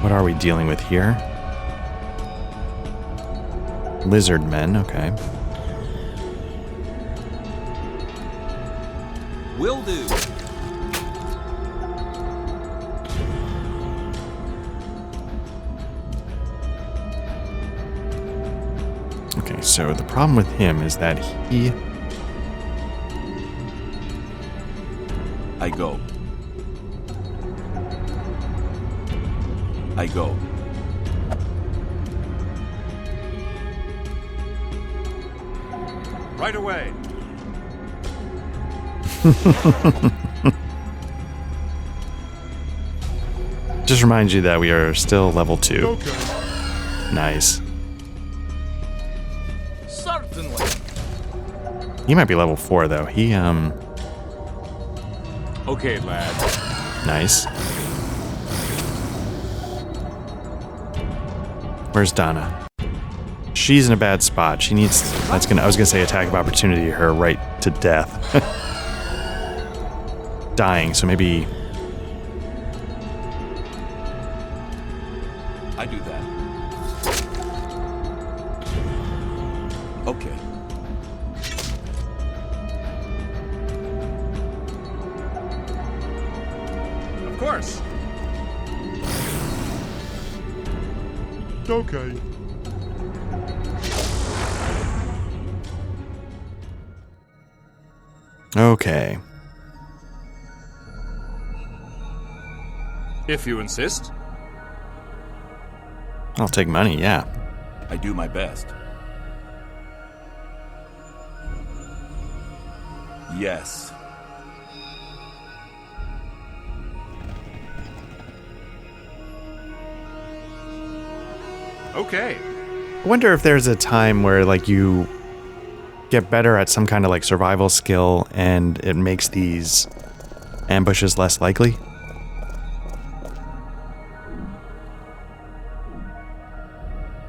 What are we dealing with here? Lizard men, okay. Will do. Okay, so the problem with him is that he... I go. I go. Right away. Just reminds you that we are still level 2. Okay. Nice. Certainly. He might be level 4 though. He Okay, lad. Nice. Where's Donna? She's in a bad spot. She needs... I was gonna say attack of opportunity her right to death. Dying, so maybe... I do that. Okay. Of course. Okay. Okay. If you insist. I'll take money, yeah. I do my best. Yes. Okay. I wonder if there's a time where, like, you get better at some kind of, like, survival skill and it makes these ambushes less likely.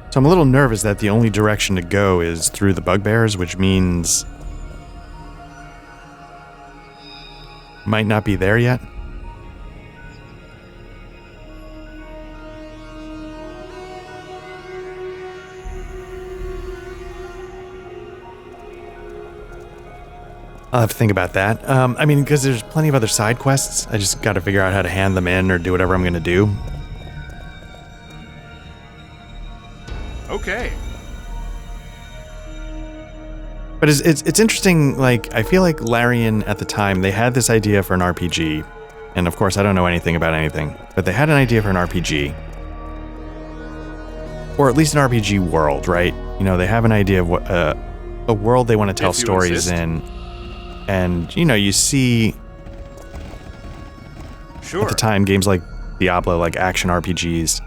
So I'm a little nervous that the only direction to go is through the bugbears, which means might not be there yet. I'll have to think about that. I mean, because there's plenty of other side quests. I just got to figure out how to hand them in or do whatever I'm going to do. Okay. But it's interesting, like, I feel like Larian at the time, they had this idea for an RPG. And of course, I don't know anything about anything. But they had an idea for an RPG. Or at least an RPG world, right? You know, they have an idea of what a world they want to tell stories in. And, you know, you see... Sure. At the time, games like Diablo, like action RPGs.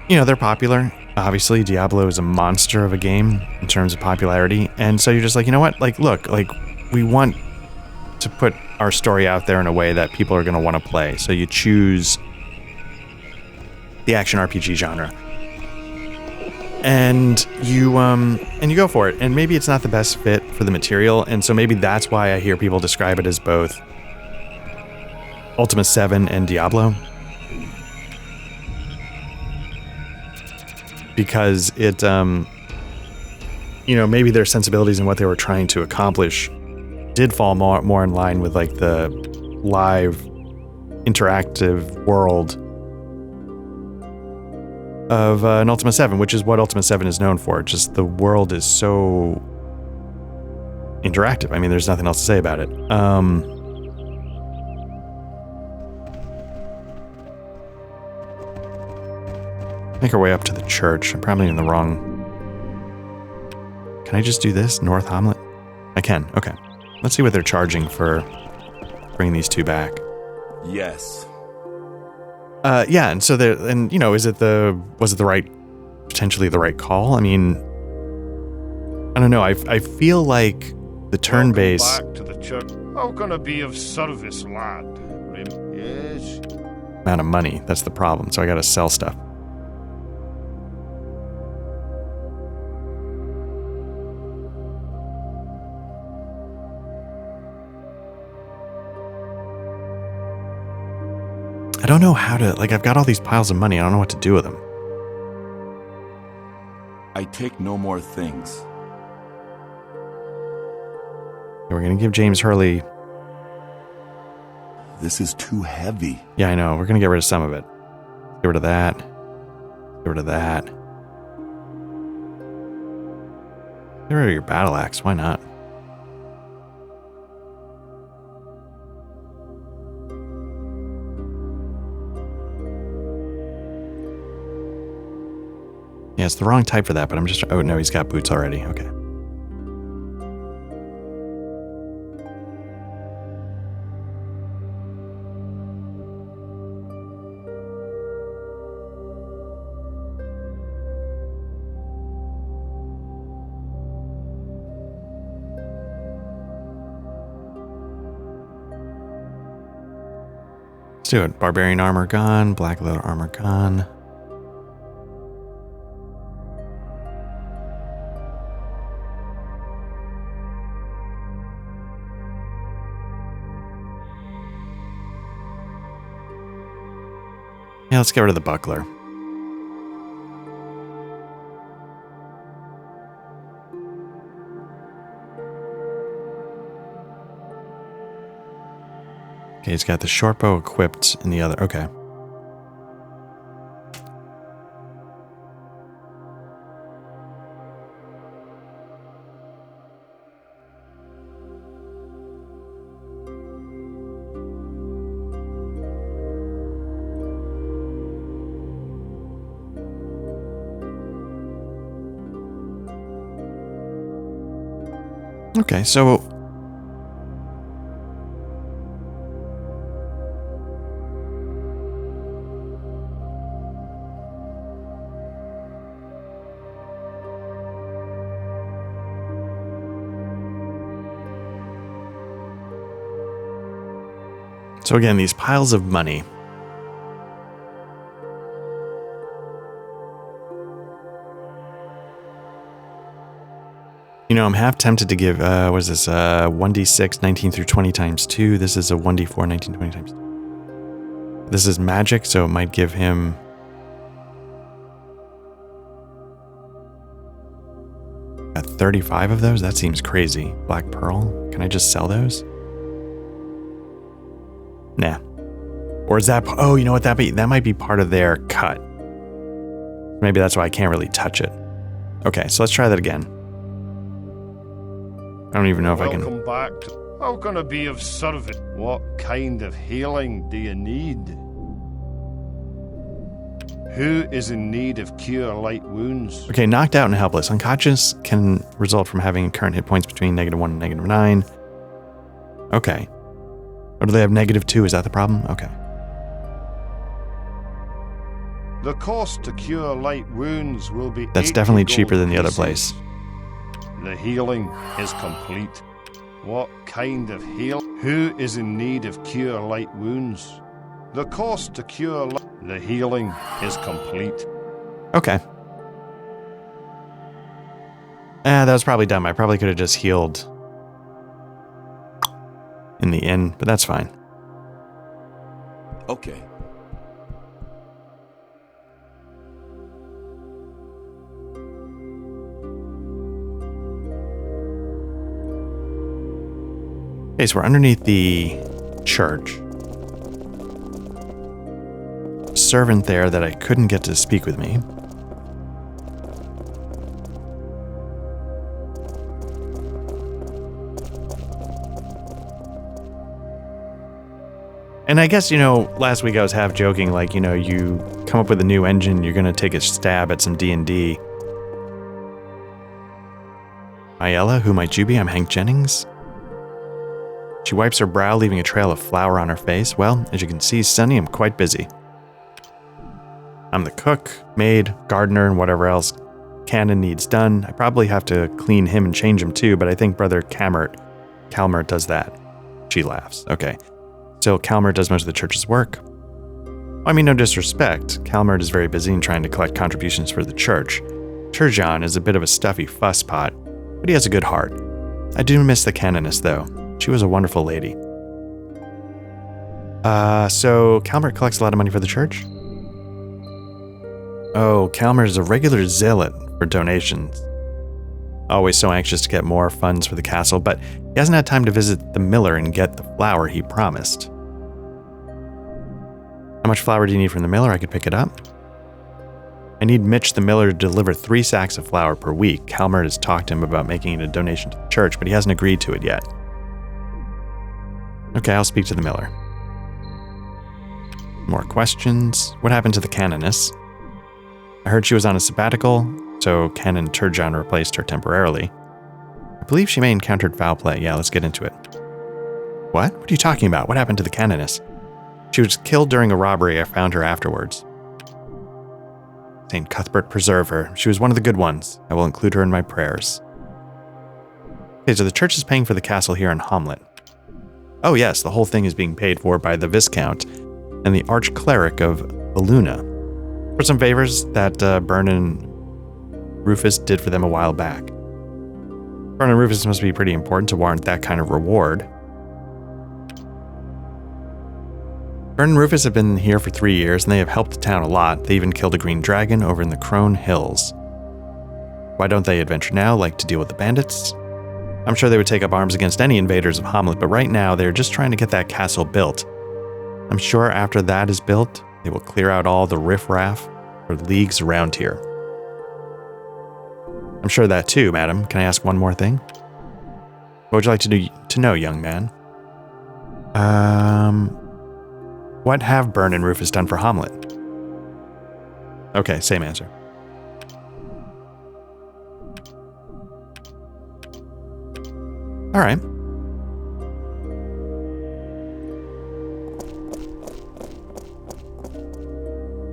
You know, they're popular. Obviously, Diablo is a monster of a game in terms of popularity. And so you're just like, you know what? Like, look, like, we want to put our story out there in a way that people are going to want to play. So you choose the action RPG genre. And you go for it. And maybe it's not the best fit for the material. And so maybe that's why I hear people describe it as both Ultima 7 and Diablo. Because it, you know, maybe their sensibilities and what they were trying to accomplish did fall more in line with, like, the live, interactive world of an Ultima 7, which is what Ultima 7 is known for. Just the world is so interactive. I mean, there's nothing else to say about it. Make our way up to the church. I'm probably in the wrong... Can I just do this? North Hommlet? I can. Okay. Let's see what they're charging for bringing these two back. Yes. Yeah, and so there, and you know, was it the right, potentially the right call? I mean, I don't know. I feel like the turn-based... Back to the church. How can I be of service, lad? Yes. Amount of money. That's the problem. So I got to sell stuff. I don't know how to, like, I've got all these piles of money. I don't know what to do with them. I take no more things. We're going to give James Hurley... This is too heavy. Yeah, I know. We're going to get rid of some of it. Get rid of that. Get rid of that. Get rid of your battle axe. Why not? Yeah, it's the wrong type for that, but I'm just... Oh, no, he's got boots already. Okay. Let's do it. Barbarian armor gone. Black leather armor gone. Yeah, let's get rid of the buckler. Okay, he's got the short bow equipped in the other. Okay. Okay, so again, these piles of money. You know, I'm half tempted to give, what is this, 1d6, 19 through 20 times 2. This is a 1d4, 19, 20 times 2. This is magic, so it might give him... Got 35 of those? That seems crazy. Black Pearl? Can I just sell those? Nah. Or is that... Oh, you know what? That might be part of their cut. Maybe that's why I can't really touch it. Okay, so let's try that again. I don't even know if I can... Welcome back. How can I be of service? What kind of healing do you need? Who is in need of cure light wounds? Okay, knocked out and helpless. Unconscious can result from having current hit points between -1 and -9. Okay. Or do they have -2? Is that the problem? Okay. The cost to cure light wounds will be... That's definitely cheaper than the other place. The healing is complete. What kind of heal? Who is in need of cure light wounds? The cost to cure the healing is complete. Okay. That was probably dumb. I probably could have just healed in the inn, but that's fine. Okay. Okay, so we're underneath the church. Servant there that I couldn't get to speak with me. And I guess, you know, last week I was half joking, like, you know, you come up with a new engine, you're going to take a stab at some D&D. Ayala, who might you be? I'm Hank Jennings. She wipes her brow, leaving a trail of flour on her face. Well, as you can see, Sonny, I'm quite busy. I'm the cook, maid, gardener, and whatever else Cannon needs done. I probably have to clean him and change him too, but I think Brother Calmer does that. She laughs. Okay. Still, Calmer does most of the church's work. I mean, no disrespect. Calmer is very busy in trying to collect contributions for the church. Turjan is a bit of a stuffy fusspot, but he has a good heart. I do miss the canoness, though. She was a wonderful lady. So Calmer collects a lot of money for the church? Oh, Calmer is a regular zealot for donations. Always so anxious to get more funds for the castle, but he hasn't had time to visit the miller and get the flour he promised. How much flour do you need from the miller? I could pick it up. I need Mitch the miller to deliver 3 sacks of flour per week. Calmer has talked to him about making it a donation to the church, but he hasn't agreed to it yet. Okay, I'll speak to the miller. More questions. What happened to the canoness? I heard she was on a sabbatical, so Canon Turjan replaced her temporarily. I believe she may have encountered foul play. Yeah, let's get into it. What? What are you talking about? What happened to the canoness? She was killed during a robbery. I found her afterwards. St. Cuthbert preserve her. She was one of the good ones. I will include her in my prayers. Okay, so the church is paying for the castle here in Hommlet. Oh yes, the whole thing is being paid for by the Viscount. and the Arch-Cleric of Baluna for some favors that Bern and Rufus did for them a while back. Bern and Rufus must be pretty important to warrant that kind of reward. Bern and Rufus have been here for 3 years, and they have helped the town a lot. They even killed a green dragon over in the Crone Hills. Why don't they adventure now, like to deal with the bandits? I'm sure they would take up arms against any invaders of Hommlet, but right now they're just trying to get that castle built. I'm sure after that is built, they will clear out all the riffraff for leagues around here. I'm sure that too, madam. Can I ask one more thing? What would you like to know, young man? What have Bern and Rufus done for Hommlet? Okay, same answer. All right.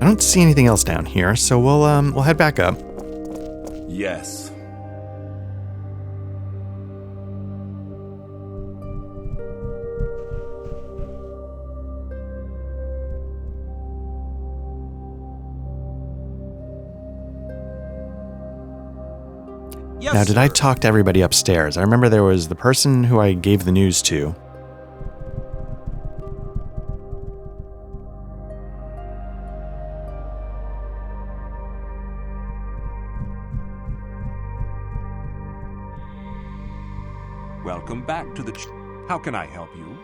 I don't see anything else down here, so we'll head back up. Yes. Yes, Now, did I sir. talk to everybody upstairs? I remember there was the person who I gave the news to. Welcome back to the... How can I help you?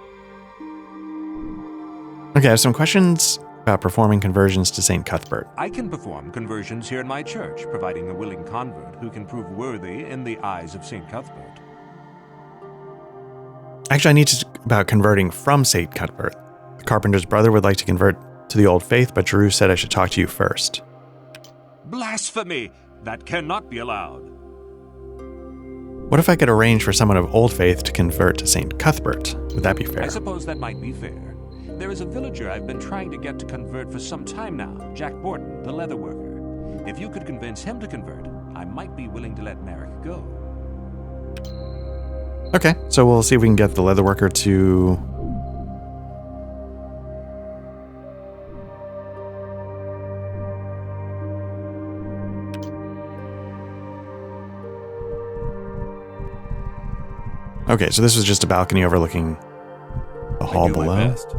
Okay, I have some questions about performing conversions to St. Cuthbert. I can perform conversions here in my church, providing a willing convert who can prove worthy in the eyes of St. Cuthbert. Actually, I need to talk about converting from St. Cuthbert. The carpenter's brother would like to convert to the old faith, but Drew said I should talk to you first. Blasphemy! That cannot be allowed. What if I could arrange for someone of old faith to convert to St. Cuthbert? Would that be fair? I suppose that might be fair. There is a villager I've been trying to get to convert for some time now, Jack Borton, the leather worker. If you could convince him to convert, I might be willing to let Merrick go. Okay, so we'll see if we can get the leather worker to... Okay, so this was just a balcony overlooking the hall I do my below. best.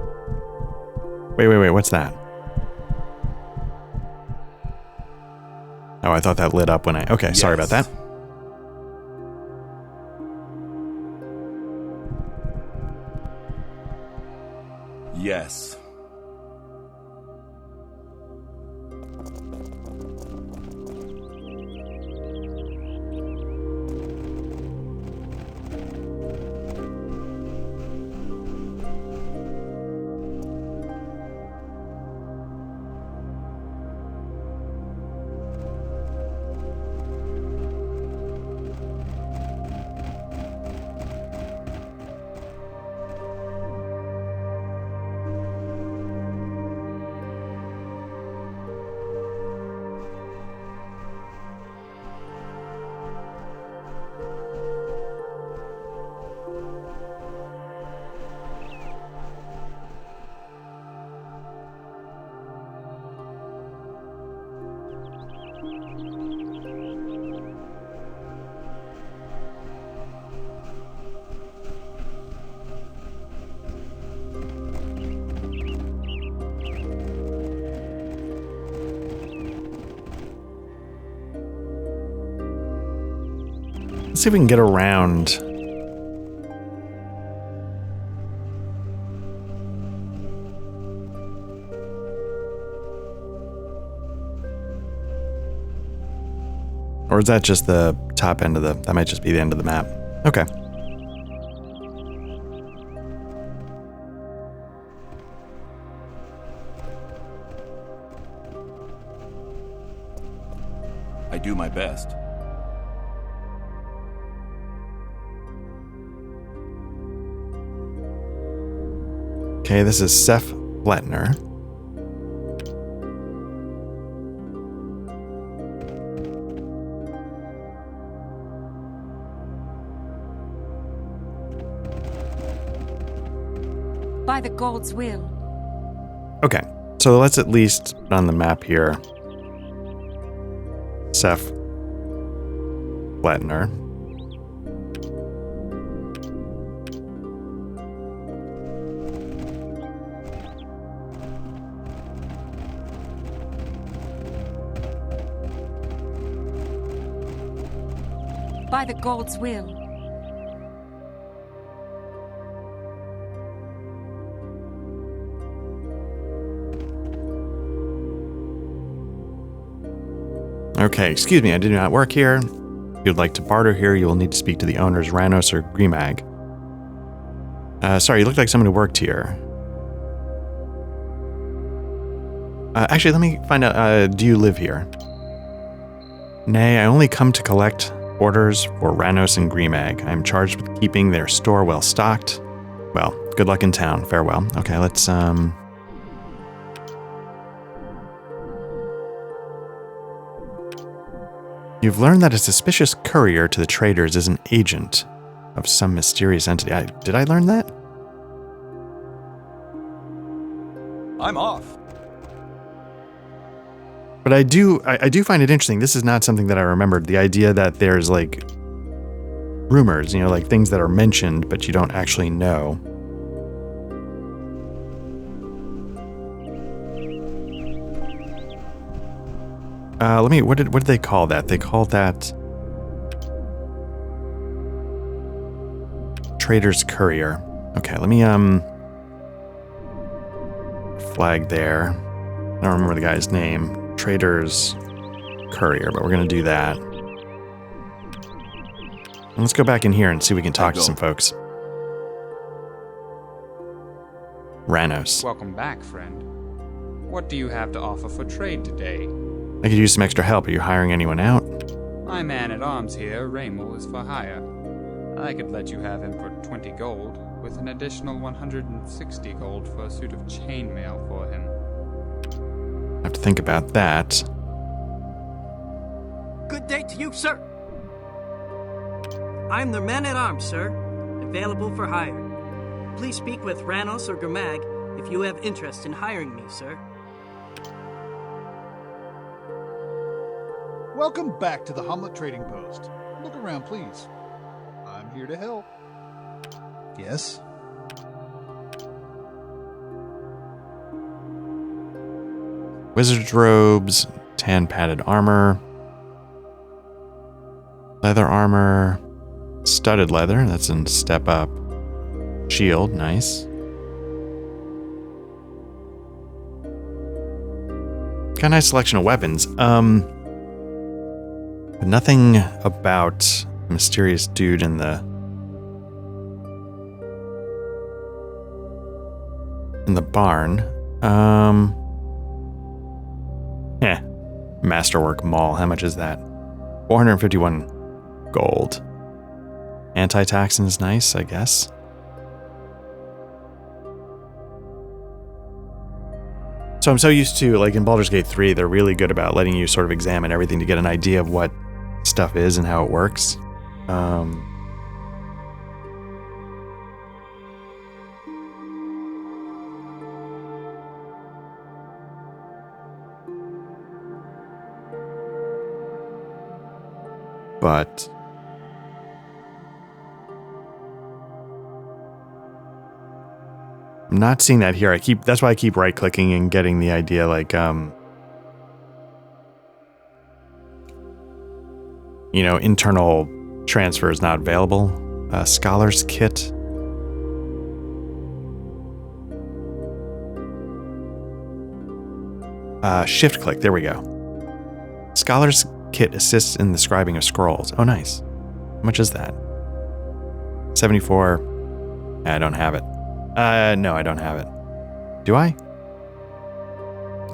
Wait, what's that? Oh, I thought that lit up when I... Okay, sorry about that. Yes. Let's see if we can get around. Or is that just the top end of the... That might just be the end of the map. Okay. I do my best. Okay, this is Seth Bletner. By the God's will. Okay, so let's at least put on the map here. Seth Flattener. By the God's will. Okay, excuse me, I do not work here. If you'd like to barter here, you will need to speak to the owners, Ranos or Grimag. Sorry, you look like someone who worked here. Actually, let me find out, do you live here? Nay, I only come to collect orders for Ranos and Grimag. I am charged with keeping their store well stocked. Well, good luck in town. Farewell. Okay, let's, You've learned that a suspicious courier to the traders is an agent of some mysterious entity. Did I learn that? I'm off. But I do find it interesting. This is not something that I remembered. The idea that there's like rumors, you know, like things that are mentioned, but you don't actually know. What did they call that? They called that Trader's Courier. Okay, let me flag there. I don't remember the guy's name. Trader's Courier, but we're gonna do that. And let's go back in here and see if we can talk to some folks. Ranos. Welcome back, friend. What do you have to offer for trade today? I could use some extra help. Are you hiring anyone out? My man-at-arms here, Raymel, is for hire. I could let you have him for 20 gold, with an additional 160 gold for a suit of chainmail for him. I have to think about that. Good day to you, sir. I'm the man-at-arms, sir. Available for hire. Please speak with Ranos or Grimag if you have interest in hiring me, sir. Welcome back to the Hommlet Trading Post. Look around, please. I'm here to help. Yes? Wizard's robes, tan padded armor, leather armor, studded leather, that's in step up. Shield, nice. Got a nice selection of weapons. But nothing about a mysterious dude in the barn. Masterwork Mall. How much is that? 451 gold. Anti-taxing is nice, I guess. So I'm so used to, like in Baldur's Gate 3, they're really good about letting you sort of examine everything to get an idea of what stuff is and how it works. But I'm not seeing that here. That's why I keep right clicking and getting the idea like you know, internal transfer is not available. Scholar's kit. Shift click, there we go. Scholar's kit assists in the scribing of scrolls. Oh, nice. How much is that? 74. I don't have it. No, I don't have it. Do I?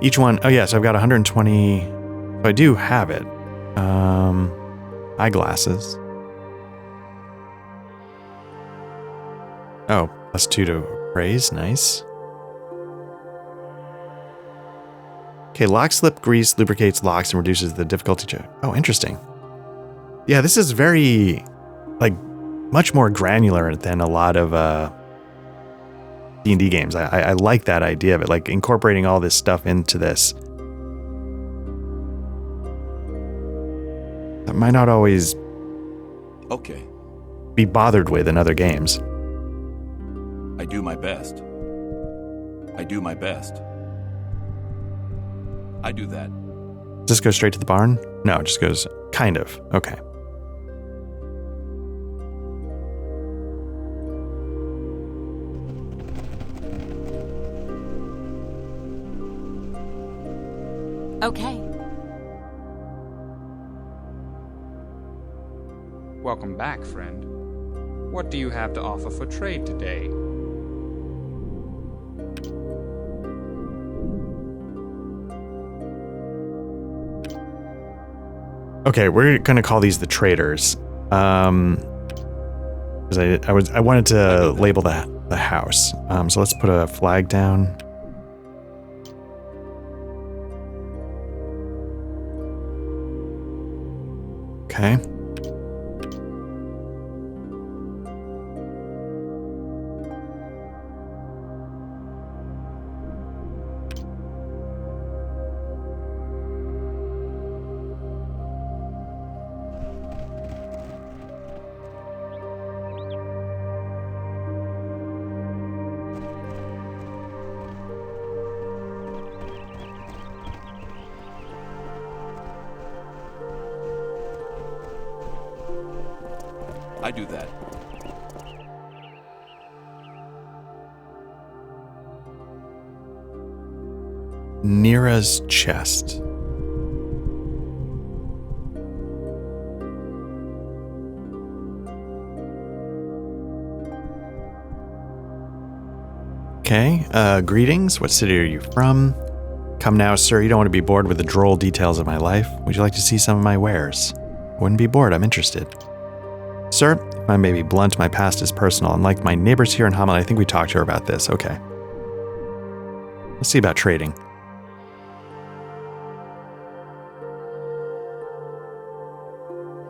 Each one, oh yes, I've got 120. So I do have it. Eyeglasses. Oh, +2 to appraise, nice. Okay, lock slip grease lubricates locks and reduces the difficulty check. Oh, interesting. Yeah, this is very, like, much more granular than a lot of D&D games. I like that idea of it, like incorporating all this stuff into this. That might not always Okay. be bothered with in other games. I do my best. I do my best. I do that. Does this go straight to the barn? No, it just goes kind of. Okay. Okay. Welcome back, friend. What do you have to offer for trade today? Okay, we're gonna call these the traders. Because I wanted to label that the house. So let's put a flag down. Okay. I do that. Nira's chest. Okay, greetings. What city are you from? Come now, sir. You don't want to be bored with the droll details of my life. Would you like to see some of my wares? I wouldn't be bored. I'm interested. Sir, if I may be blunt, my past is personal. Unlike my neighbors here in Hommlet, I think we talked to her about this. Okay. Let's see about trading.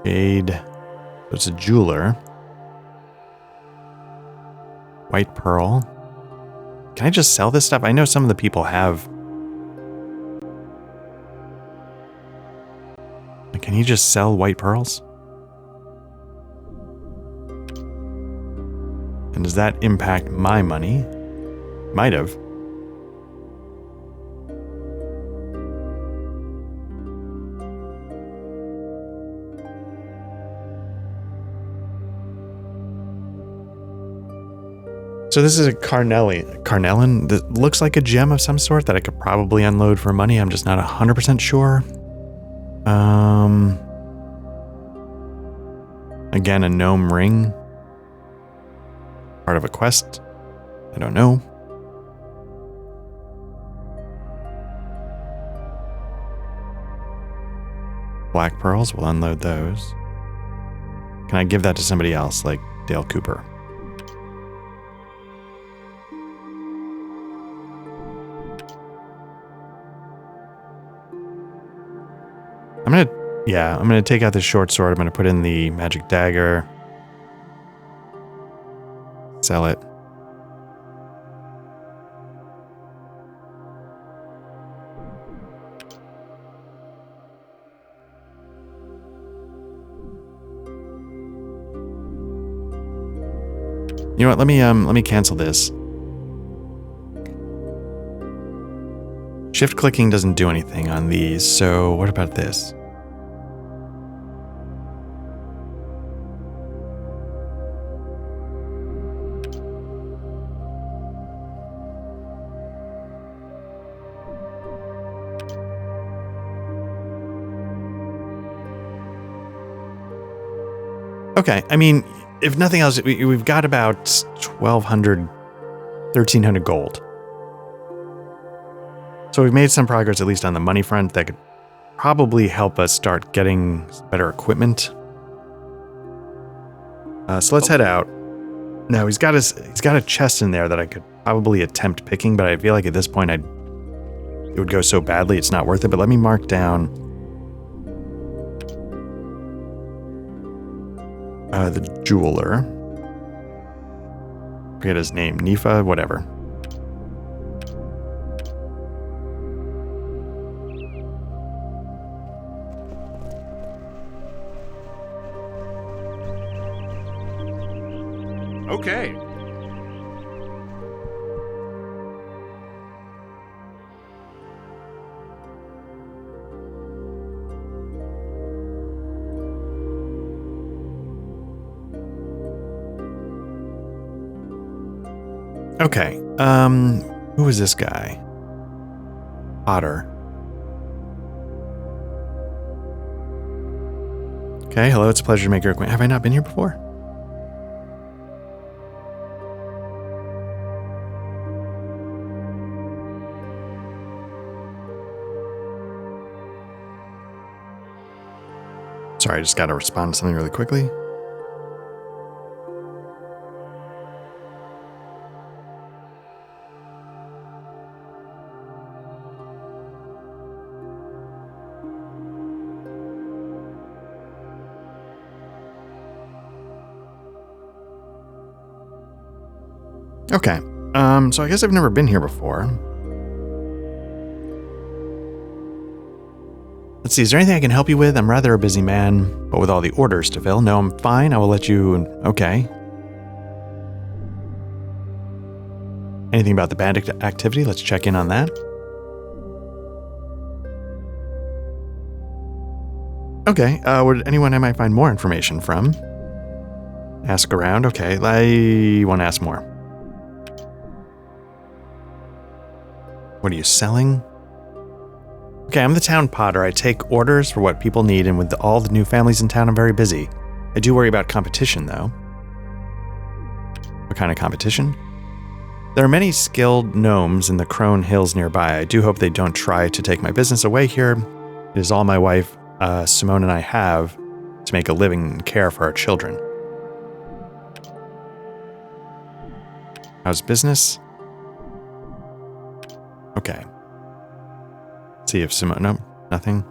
Jade. So it's a jeweler. White pearl. Can I just sell this stuff? I know some of the people have. Can you just sell white pearls? And does that impact my money? Might have. So this is a carnelian that looks like a gem of some sort that I could probably unload for money. I'm just not 100% sure. Again, a gnome ring. Part of a quest. I don't know. Black pearls, we'll unload those. Can I give that to somebody else, like Dale Cooper? I'm gonna take out this short sword. I'm gonna put in the magic dagger. Sell it. You know what? Let me cancel this. Shift clicking doesn't do anything on these, so what about this? Okay, I mean, if nothing else, we've got about 1,200, 1,300 gold. So we've made some progress, at least on the money front, that could probably help us start getting better equipment. So let's head out. Now he's got a chest in there that I could probably attempt picking, but I feel like at this point it would go so badly it's not worth it. But let me mark down the jeweler. Forget his name, Nifa, whatever. Okay. Okay. Who is this guy? Otter. Okay, hello, it's a pleasure to make your acquaintance. Have I not been here before? Sorry, I just got to respond to something really quickly. Okay, so I guess I've never been here before. Let's see, is there anything I can help you with? I'm rather a busy man, but with all the orders to fill. No, I'm fine. I will let you... Okay. Anything about the band activity? Let's check in on that. Okay, would anyone I might find more information from? Ask around? Okay, I want to ask more. What are you selling? Okay, I'm the town potter. I take orders for what people need, and with all the new families in town, I'm very busy. I do worry about competition, though. What kind of competition? There are many skilled gnomes in the Crone Hills nearby. I do hope they don't try to take my business away here. It is all my wife, Simone, and I have to make a living and care for our children. How's business? Okay. See if Simone... No, nothing.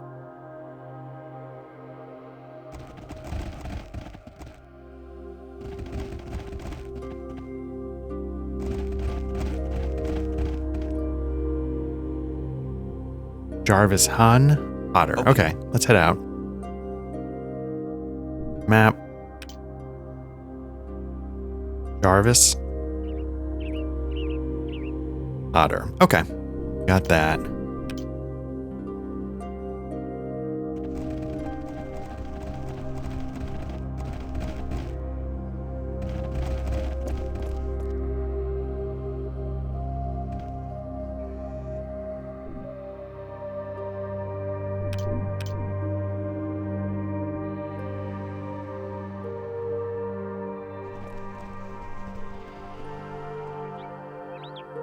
Jarvis Han Potter. Okay, let's head out. Map. Jarvis Otter. Okay, got that.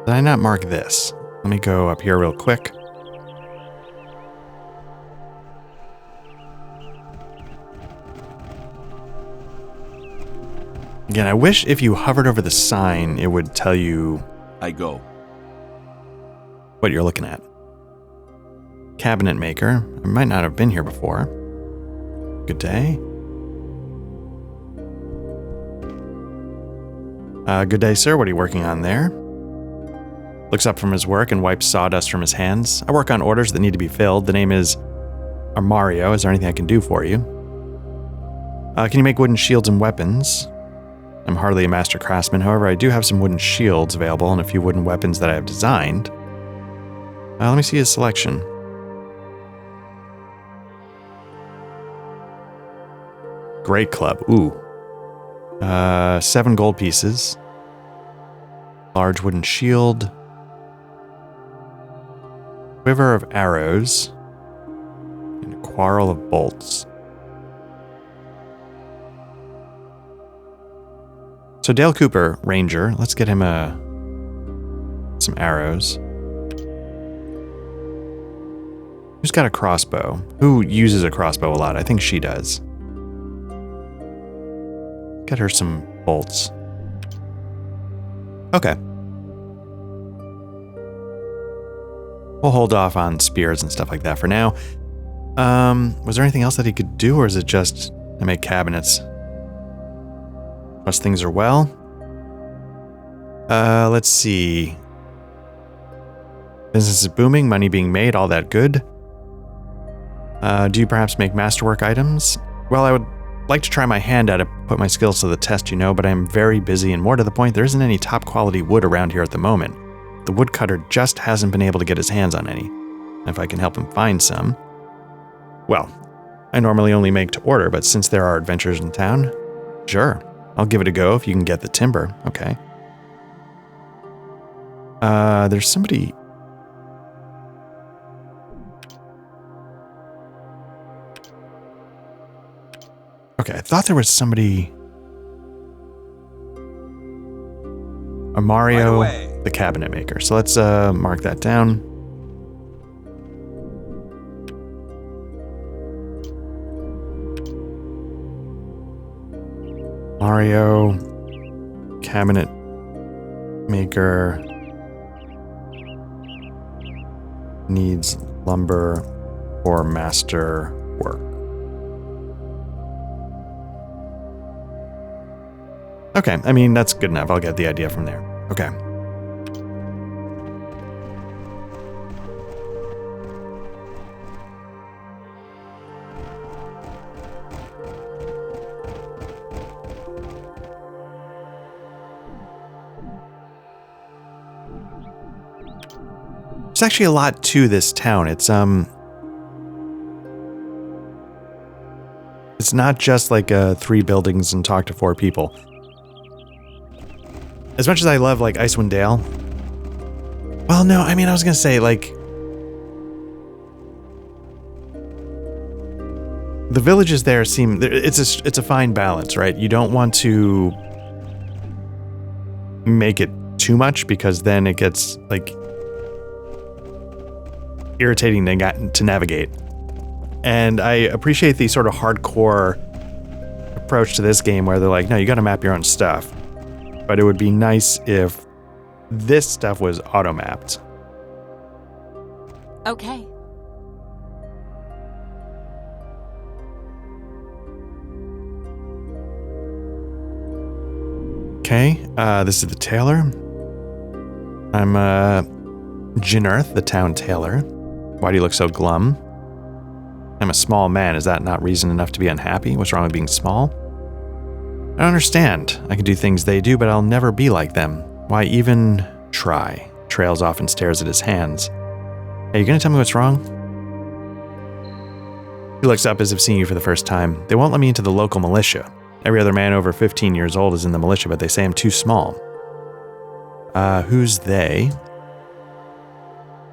Did I not mark this? Let me go up here real quick. Again, I wish if you hovered over the sign, it would tell you... I go. What you're looking at. Cabinet maker. I might not have been here before. Good day. Good day, sir. What are you working on there? Looks up from his work and wipes sawdust from his hands. I work on orders that need to be filled. The name is Armario. Is there anything I can do for you? Can you make wooden shields and weapons? I'm hardly a master craftsman. However, I do have some wooden shields available and a few wooden weapons that I have designed. Let me see his selection. Great club. Ooh. 7 gold pieces. Large wooden shield. Quiver of arrows. And a quarrel of bolts. So Dale Cooper, ranger. Let's get him some arrows. Who's got a crossbow? Who uses a crossbow a lot? I think she does. Get her some bolts. Okay. We'll hold off on spears and stuff like that for now. Was there anything else that he could do, or is it just I make cabinets? Trust things are well. Let's see. Business is booming, money being made, all that good. Do you perhaps make masterwork items? Well, I would like to try my hand at it, put my skills to the test, but I'm very busy, and more to the point, there isn't any top quality wood around here at the moment. The woodcutter just hasn't been able to get his hands on any. If I can help him find some. Well, I normally only make to order, but since there are adventures in town, sure, I'll give it a go if you can get the timber. Okay. There's somebody... Okay, I thought there was somebody... A Mario, Right the cabinet maker. So let's mark that down. Mario, cabinet maker, needs lumber for master work. Okay, I mean, that's good enough. I'll get the idea from there. Okay. There's actually a lot to this town. It's not just like 3 buildings and talk to 4 people. As much as I love like Icewind Dale. Well, no, I mean, I was gonna say like the villages there seem it's a fine balance, right? You don't want to make it too much because then it gets like irritating to navigate. And I appreciate the sort of hardcore approach to this game where they're like, no, you got to map your own stuff. But it would be nice if this stuff was auto-mapped. Okay. Okay, this is the tailor. I'm Jinnerth, the town tailor. Why do you look so glum? I'm a small man. Is that not reason enough to be unhappy? What's wrong with being small? I don't understand. I can do things they do, but I'll never be like them. Why even try? Trails off and stares at his hands. Hey, you gonna tell me what's wrong? He looks up as if seeing you for the first time. They won't let me into the local militia. Every other man over 15 years old is in the militia, but they say I'm too small. Who's they?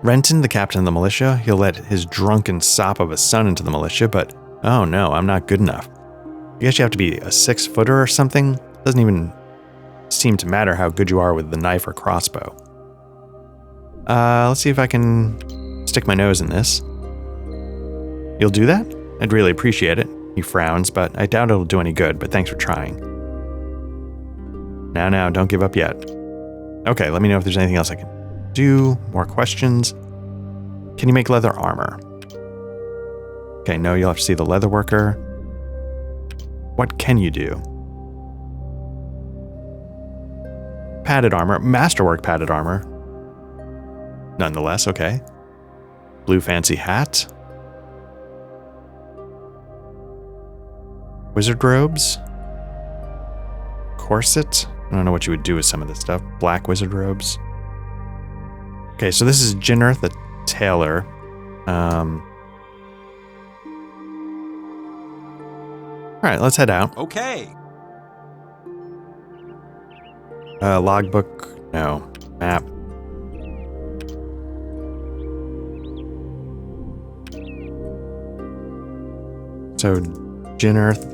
Renton, the captain of the militia. He'll let his drunken sop of a son into the militia, but oh no, I'm not good enough. I guess you have to be a 6-footer or something. Doesn't even seem to matter how good you are with the knife or crossbow. Let's see if I can stick my nose in this. You'll do that? I'd really appreciate it. He frowns, but I doubt it'll do any good, but thanks for trying. Now, don't give up yet. Okay, let me know if there's anything else I can do. More questions. Can you make leather armor? Okay, no, you'll have to see the leather worker. What can you do? Padded armor. Masterwork padded armor. Nonetheless, okay. Blue fancy hat. Wizard robes. Corset. I don't know what you would do with some of this stuff. Black wizard robes. Okay, so this is Jinnerth, the tailor. Alright, let's head out. Okay. Logbook. No. Map. So, Jinnerth,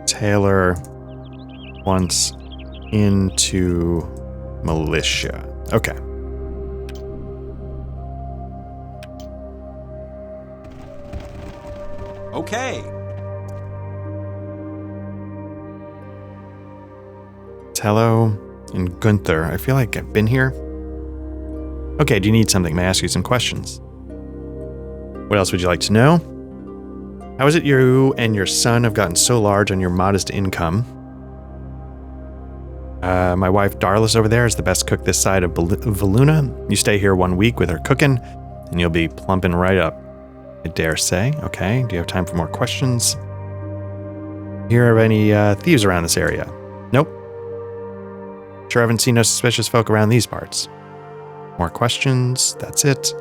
tailor, wants into militia. Okay. Okay. Tello and Gunther. I feel like I've been here. Okay, do you need something? May I ask you some questions? What else would you like to know? How is it you and your son have gotten so large on your modest income? My wife Darlis over there is the best cook this side of Valuna. You stay here 1 week with her cooking, and you'll be plumping right up. I dare say. Okay, do you have time for more questions? Hear of any thieves around this area? Nope. Sure haven't seen no suspicious folk around these parts. More questions? That's it.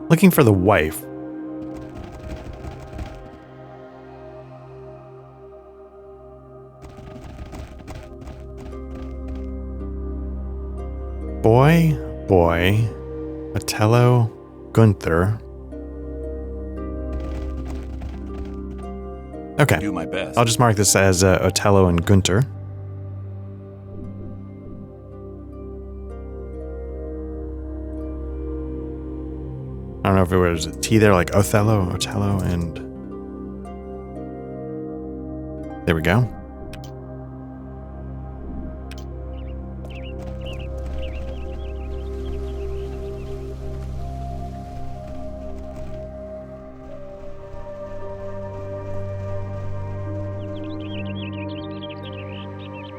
Looking for the wife. Boy, Otello, Gunther. Okay. Do my best. I'll just mark this as Otello and Gunther. I don't know if it was a T there, like Othello, Otello, and... There we go.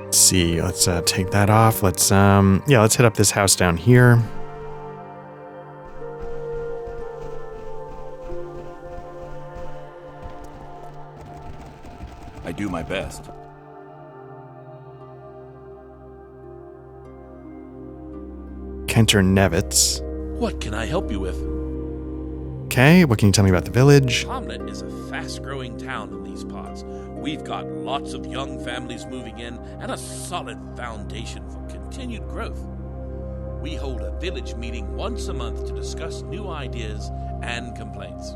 Let's see, let's take that off. Let's hit up this house down here. I do my best. Kenter Nevitz. What can I help you with? Okay, what can you tell me about the village? Hommlet is a fast-growing town in these parts. We've got lots of young families moving in and a solid foundation for continued growth. We hold a village meeting once a month to discuss new ideas and complaints.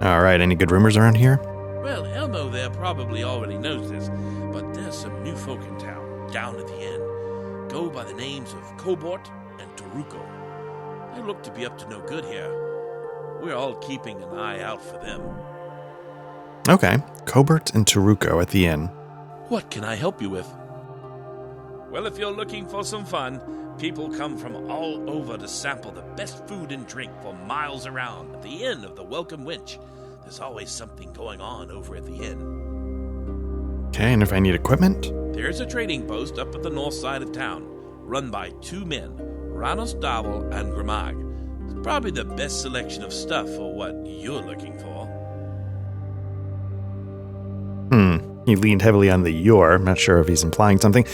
All right, any good rumors around here? Well, Elmo there probably already knows this, but there's some new folk in town, down at the inn. Go by the names of Cobort and Toruko. They look to be up to no good here. We're all keeping an eye out for them. Okay, Cobort and Toruko at the inn. What can I help you with? Well, if you're looking for some fun, people come from all over to sample the best food and drink for miles around at the inn of the Welcome Winch. There's always something going on over at the inn. Okay, and if I need equipment? There's a trading post up at the north side of town, run by two men, Ranos Davel and Gramag. It's probably the best selection of stuff for what you're looking for. He leaned heavily on the "you're." I'm not sure if he's implying something.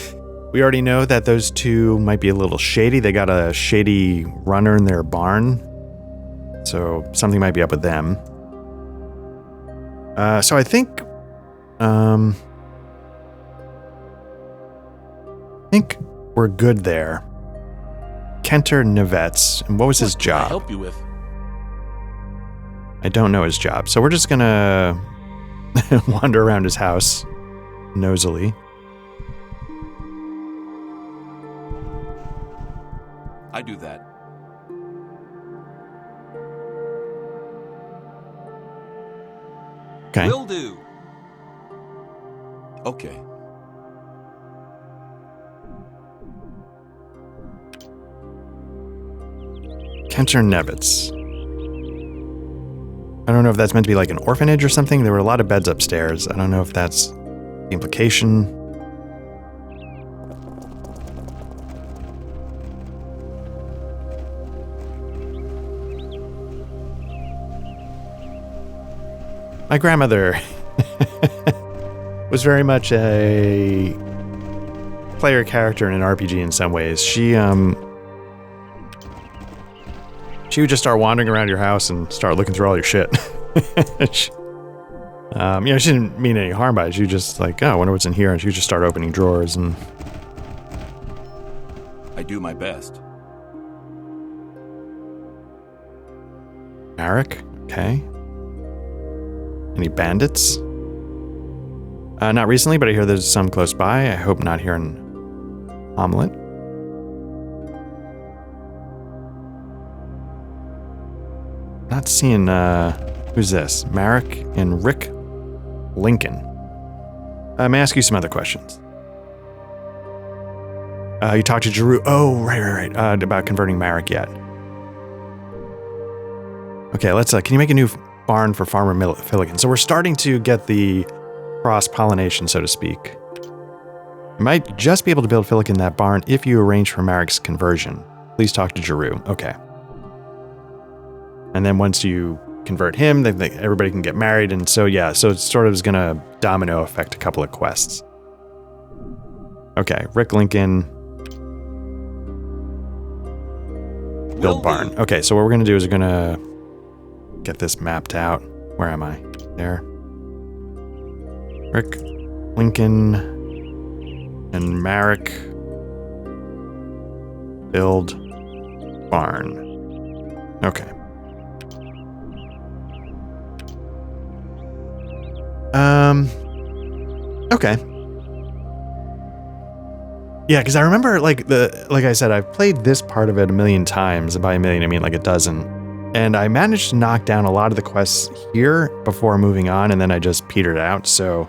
We already know that those two might be a little shady. They got a shady runner in their barn. So something might be up with them. So I think we're good there. Kenter Nevets. And what was his job? What can I help you with? I don't know his job. So we're just gonna wander around his house nosily. I do that. Okay. Will do. Okay. Kenter Nevitz. I don't know if that's meant to be like an orphanage or something. There were a lot of beds upstairs. I don't know if that's the implication. My grandmother was very much a player character in an RPG in some ways. She would just start wandering around your house and start looking through all your shit. she didn't mean any harm by it. She was just like, oh, I wonder what's in here. And she would just start opening drawers and... I do my best. Marek? Okay. Any bandits? Not recently, but I hear there's some close by. I hope not here in Hommlet. Not seeing, who's this? Marek and Rick Lincoln. May I ask you some other questions? You talked to Jeru. Oh, right. About converting Marek yet. Okay, let's, can you make a new barn for Farmer Filligan? So we're starting to get the cross-pollination, so to speak. You might just be able to build Philic in that barn if you arrange for Marek's conversion. Please talk to Jeru. Okay. And then once you convert him, then everybody can get married. And so, yeah, so it sort of is going to domino affect a couple of quests. Okay, Rick Lincoln. Build barn. Okay, so what we're going to do is we're going to get this mapped out. Where am I? There. Rick, Lincoln, and Marek. Build barn. Okay. Okay. Yeah, because I remember, like I said, I've played this part of it a million times. And by a million, I mean like a dozen. And I managed to knock down a lot of the quests here before moving on, and then I just petered out. So,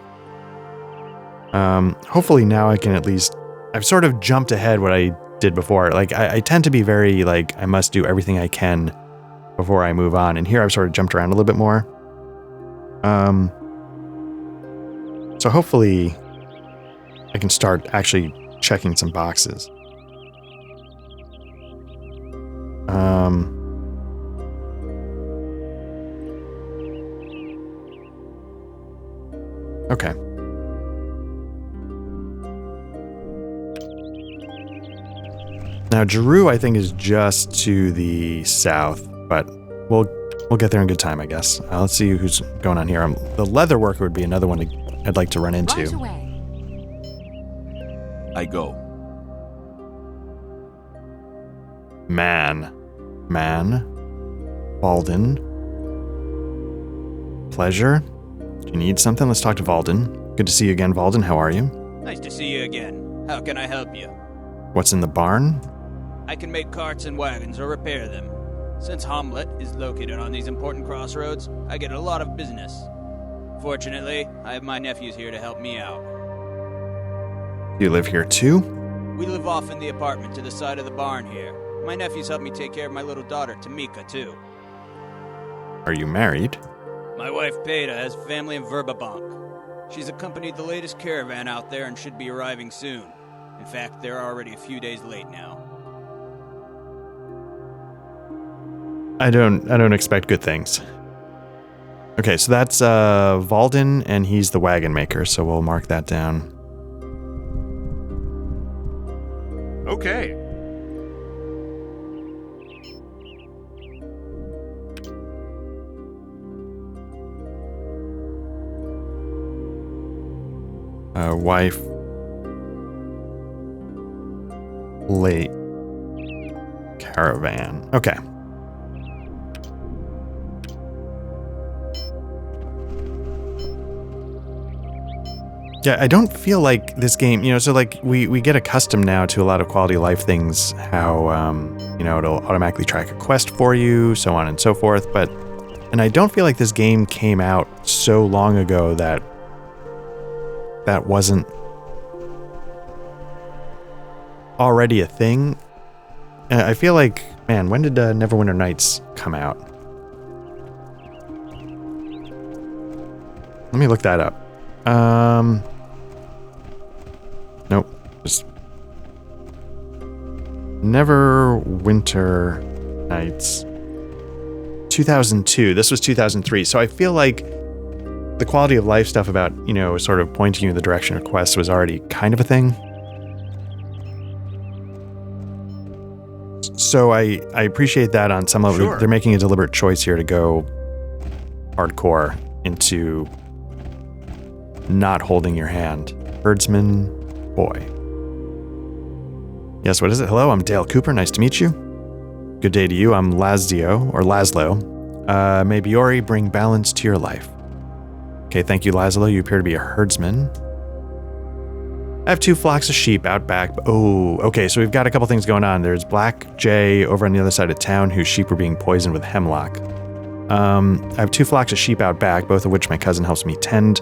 hopefully now I can at least. I've sort of jumped ahead what I did before. Like I tend to be very like I must do everything I can before I move on, and here I've sort of jumped around a little bit more. So hopefully I can start actually checking some boxes. Okay. Now Jeru, I think, is just to the south, but we'll get there in good time, I guess. Let's see who's going on here. The leather worker would be another one I'd like to run into. Right away. I go. Man. Valden. Pleasure. Do you need something? Let's talk to Valden. Good to see you again, Valden. How are you? Nice to see you again. How can I help you? What's in the barn? I can make carts and wagons or repair them. Since Hommlet is located on these important crossroads, I get a lot of business. Fortunately, I have my nephews here to help me out. You live here too? We live off in the apartment to the side of the barn here. My nephews help me take care of my little daughter, Tamika, too. Are you married? My wife, Peta, has family in Verbabank. She's accompanied the latest caravan out there and should be arriving soon. In fact, they're already a few days late now. I don't expect good things. Okay, so that's Valden, and he's the wagon maker, so we'll mark that down. Okay. Wife. Late. Caravan. Okay. Yeah, I don't feel like this game, so like we get accustomed now to a lot of quality of life things, how, it'll automatically track a quest for you, so on and so forth, and I don't feel like this game came out so long ago that wasn't already a thing. I feel like, man, when did Neverwinter Nights come out? Let me look that up. Nope. Just Neverwinter Nights. 2002. This was 2003. So I feel like the quality of life stuff about, sort of pointing you in the direction of quests was already kind of a thing. So I appreciate that on some level. Sure. They're making a deliberate choice here to go hardcore into not holding your hand. Herdsman boy. Yes, what is it? Hello, I'm Dale Cooper. Nice to meet you. Good day to you. I'm Laszlo. May Biori bring balance to your life. Okay, thank you, Laszlo. You appear to be a herdsman. I have 2 flocks of sheep out back. Oh, okay, so we've got a couple things going on. There's Black Jay over on the other side of town whose sheep were being poisoned with hemlock. I have 2 flocks of sheep out back, both of which my cousin helps me tend.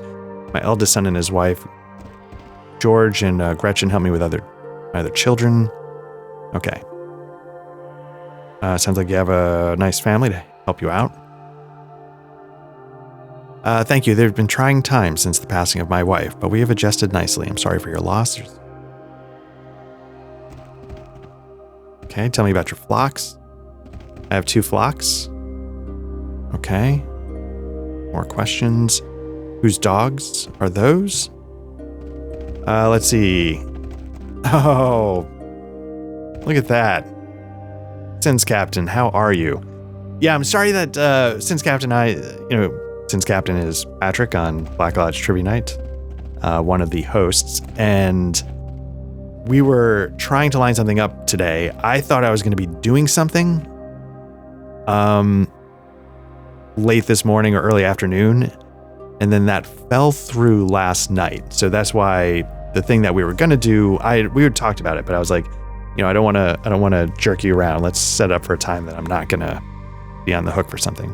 My eldest son and his wife, George and Gretchen, help me with my other children. Okay. Sounds like you have a nice family to help you out. Thank you. There have been trying times since the passing of my wife, but we have adjusted nicely. I'm sorry for your loss. There's Okay, tell me about your flocks. I have 2 flocks. Okay. More questions. Whose dogs are those? Let's see. Oh, look at that. Sins Captain, how are you? Yeah, I'm sorry that Sins Captain Sins Captain is Patrick on Black Lodge Trivia Night, one of the hosts, and we were trying to line something up today. I thought I was going to be doing something late this morning or early afternoon, and then that fell through last night. So that's why the thing that we were going to do, we had talked about it, but I was like, I don't want to jerk you around. Let's set up for a time that I'm not going to be on the hook for something.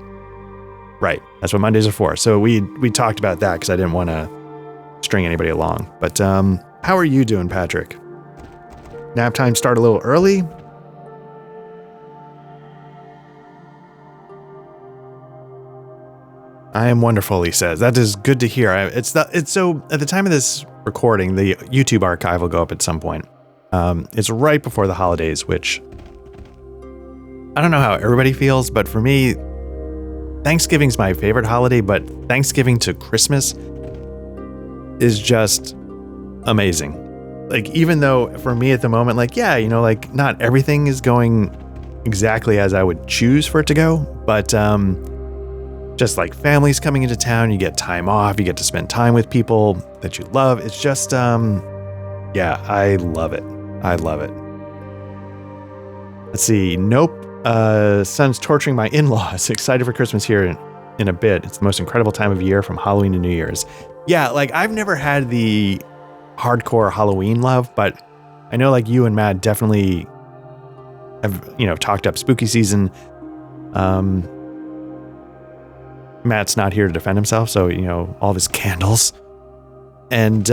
Right. That's what Mondays are for. So we talked about that because I didn't want to string anybody along. But how are you doing, Patrick? Nap time start a little early? I am wonderful, he says. That is good to hear. It's so at the time of this recording, the YouTube archive will go up at some point. It's right before the holidays, which I don't know how everybody feels, but for me, Thanksgiving's my favorite holiday, but Thanksgiving to Christmas is just amazing. Like, even though for me at the moment, like, yeah, like not everything is going exactly as I would choose for it to go, but just like families coming into town, you get time off, you get to spend time with people that you love. It's just, yeah, I love it. I love it. Let's see. Nope. Son's torturing my in-laws. Excited for Christmas here in a bit. It's the most incredible time of year from Halloween to New Year's. Yeah, like I've never had the hardcore Halloween love, but I know like you and Matt definitely have, talked up spooky season. Matt's not here to defend himself, so, all of his candles. And,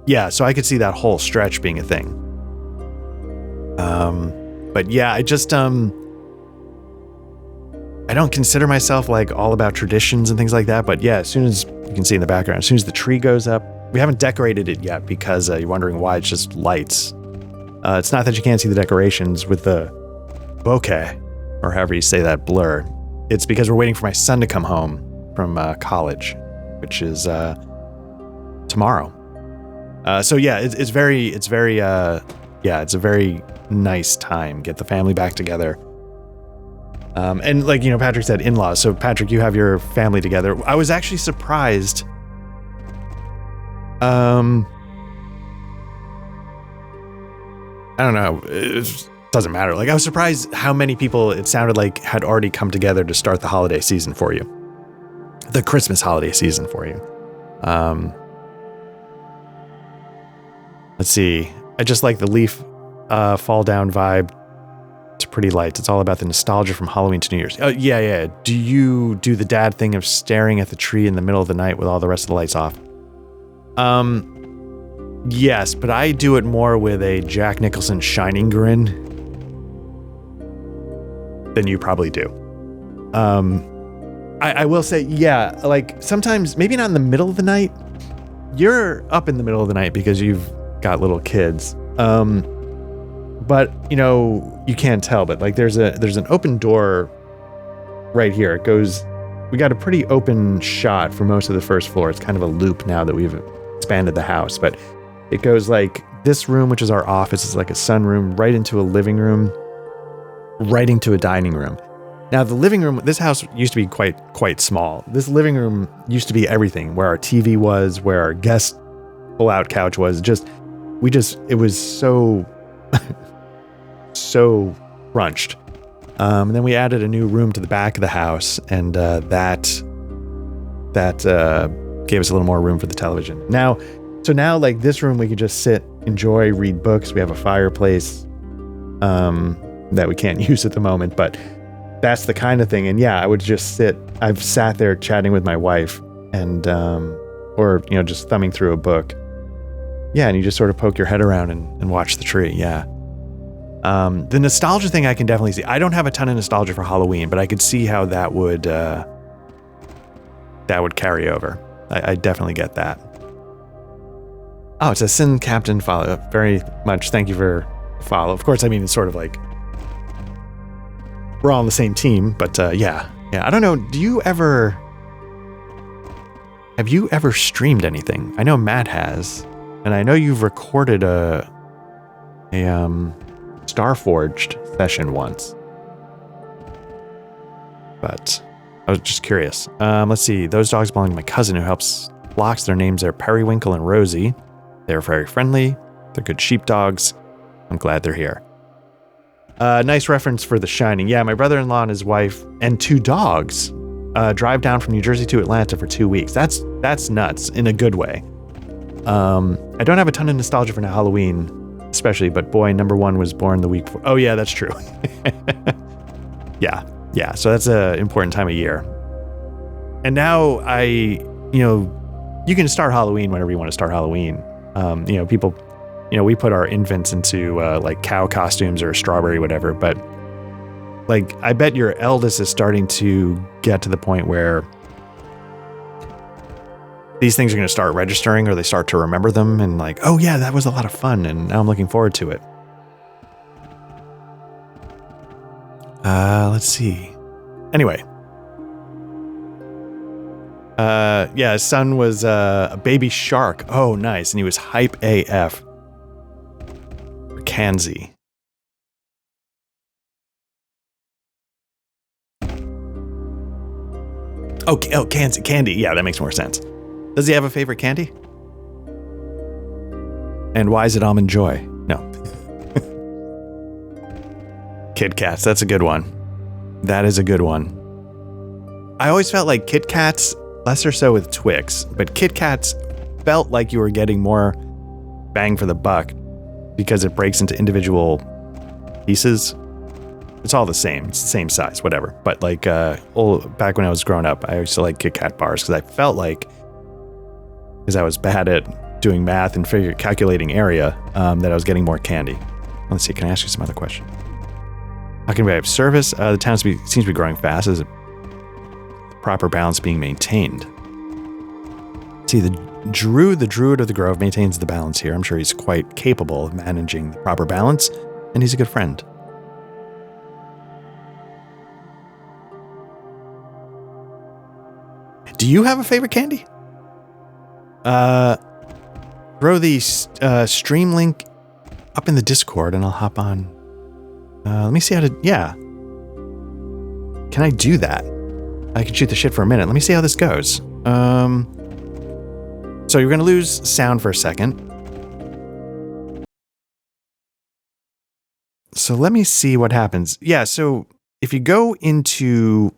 yeah, so I could see that whole stretch being a thing. But yeah, I just, I don't consider myself like all about traditions and things like that. But yeah, as soon as you can see in the background, as soon as the tree goes up, we haven't decorated it yet because you're wondering why it's just lights. It's not that you can't see the decorations with the bokeh, or however you say that, blur. It's because we're waiting for my son to come home from college, which is tomorrow. So yeah, it's a very nice time. Get the family back together. And like, Patrick said, in-laws. So Patrick, you have your family together. I was actually surprised. I don't know. It doesn't matter. Like, I was surprised how many people it sounded like had already come together to start the holiday season for you. The Christmas holiday season for you. Let's see. I just like the leaf fall down vibe to pretty lights. It's all about the nostalgia from Halloween to New Year's. Oh, yeah. Do you do the dad thing of staring at the tree in the middle of the night with all the rest of the lights off? Yes, but I do it more with a Jack Nicholson shining grin than you probably do. I will say, yeah, like sometimes, maybe not in the middle of the night. You're up in the middle of the night because you've got little kids. But you can't tell, but like there's an open door right here. We got a pretty open shot for most of the first floor. It's kind of a loop now that we've expanded the house, but it goes like this room, which is our office, is like a sunroom, right into a living room, right into a dining room. Now the living room, this house used to be quite small. This living room used to be everything, where our TV was, where our guest pull-out couch was. It was so so crunched. And then we added a new room to the back of the house, and that gave us a little more room for the television. Now like this room, we can just sit, enjoy, read books. We have a fireplace that we can't use at the moment, but that's the kind of thing. And yeah, I would just sit. I've sat there chatting with my wife, and or just thumbing through a book. Yeah, and you just sort of poke your head around and watch the tree. Yeah. The nostalgia thing I can definitely see. I don't have a ton of nostalgia for Halloween, but I could see how that would carry over. I definitely get that. Oh, it's a Sin Captain follow. Very much. Thank you for follow. Of course, I mean, it's sort of like we're all on the same team. But yeah. I don't know. Have you ever streamed anything? I know Matt has, and I know you've recorded a Starforged session once. But I was just curious. Let's see. Those dogs belong to my cousin who helps flocks. Their names are Periwinkle and Rosie. They're very friendly. They're good sheepdogs. I'm glad they're here. Nice reference for The Shining. Yeah, my brother-in-law and his wife and 2 dogs drive down from New Jersey to Atlanta for 2 weeks. That's nuts in a good way. I don't have a ton of nostalgia for Halloween, especially, but boy, number 1 was born the week before. Oh yeah, that's true. Yeah. So that's an important time of year. And now you can start Halloween whenever you want to start Halloween. People, we put our infants into like cow costumes or strawberry, whatever. But like, I bet your eldest is starting to get to the point where these things are going to start registering, or they start to remember them and like, oh yeah, that was a lot of fun. And now I'm looking forward to it. Let's see. Anyway. His son was a baby shark. Oh, nice. And he was hype AF. For Kanzi. Oh, Kanzi. Candy. Yeah, that makes more sense. Does he have a favorite candy? And why is it Almond Joy? No. Kit Kats. That's a good one. That is a good one. I always felt like Kit Kats, lesser so with Twix, but Kit Kats felt like you were getting more bang for the buck because it breaks into individual pieces. It's all the same. It's the same size, whatever. But like back when I was growing up, I used to like Kit Kat bars because I felt like, because I was bad at doing math and calculating area, that I was getting more candy. Let's see, can I ask you some other question? How can we have service? The town seems to be growing fast. Is the proper balance being maintained? See, the druid of the grove maintains the balance here. I'm sure he's quite capable of managing the proper balance, and he's a good friend. Do you have a favorite candy? Throw the stream link up in the Discord, and I'll hop on. Let me see how to. Yeah. Can I do that? I can shoot the shit for a minute. Let me see how this goes. So you're going to lose sound for a second. So let me see what happens. Yeah, so if you go into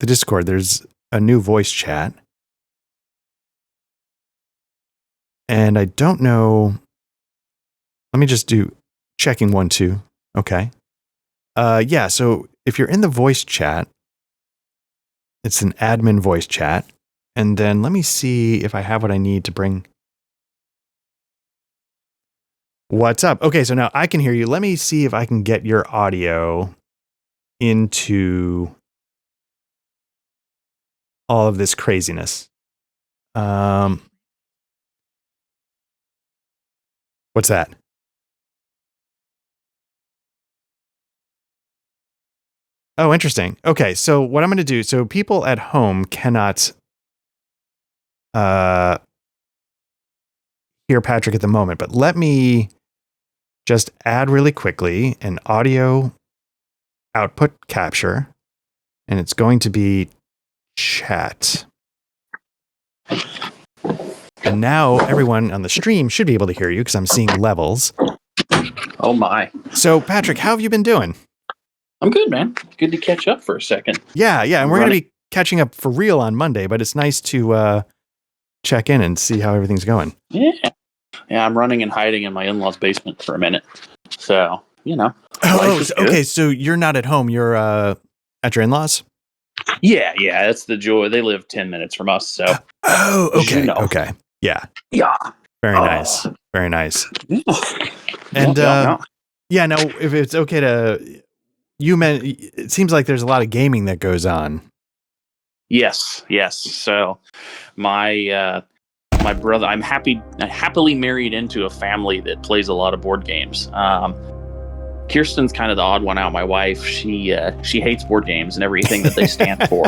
the Discord, there's a new voice chat. And I don't know. Let me just do checking 1, 2. Okay. Yeah, so if you're in the voice chat, it's an admin voice chat. And then let me see if I have what I need to bring. What's up? Okay, so now I can hear you. Let me see if I can get your audio into all of this craziness. What's that? Oh, interesting. Okay, so what I'm going to do, so people at home cannot hear Patrick at the moment, but let me just add really quickly an audio output capture, and it's going to be chat. And now everyone on the stream should be able to hear you because I'm seeing levels. Oh my. So Patrick, how have you been doing? I'm good, man. Good to catch up for a second. Yeah, and we're going to be catching up for real on Monday, but it's nice to check in and see how everything's going. Yeah, I'm running and hiding in my in-laws' basement for a minute. So, okay, so you're not at home. You're at your in-laws? Yeah, that's the joy. They live 10 minutes from us, so. Oh, okay, okay. Yeah. Very nice. Very nice. And, yeah, now, if it's okay to... it seems like there's a lot of gaming that goes on. Yes. So my brother, I'm happily married into a family that plays a lot of board games. Kirsten's kind of the odd one out. My wife, she hates board games and everything that they stand for.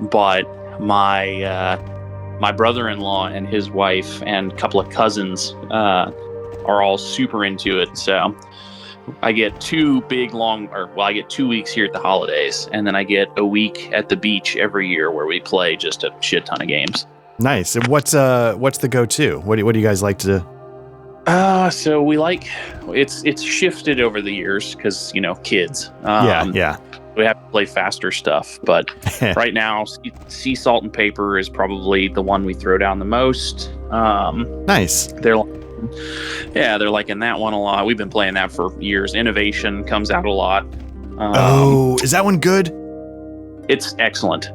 But my brother-in-law and his wife and a couple of cousins are all super into it. So I get 2 weeks here at the holidays, and then I get a week at the beach every year where we play just a shit ton of games. Nice. And what's the go-to? What do you guys like to do? So we like it's shifted over the years because kids. Yeah. We have to play faster stuff, but right now, Sea Salt and Paper is probably the one we throw down the most. Nice. They're liking that one a lot. We've been playing that for years. Innovation comes out a lot. Is that one good? It's excellent.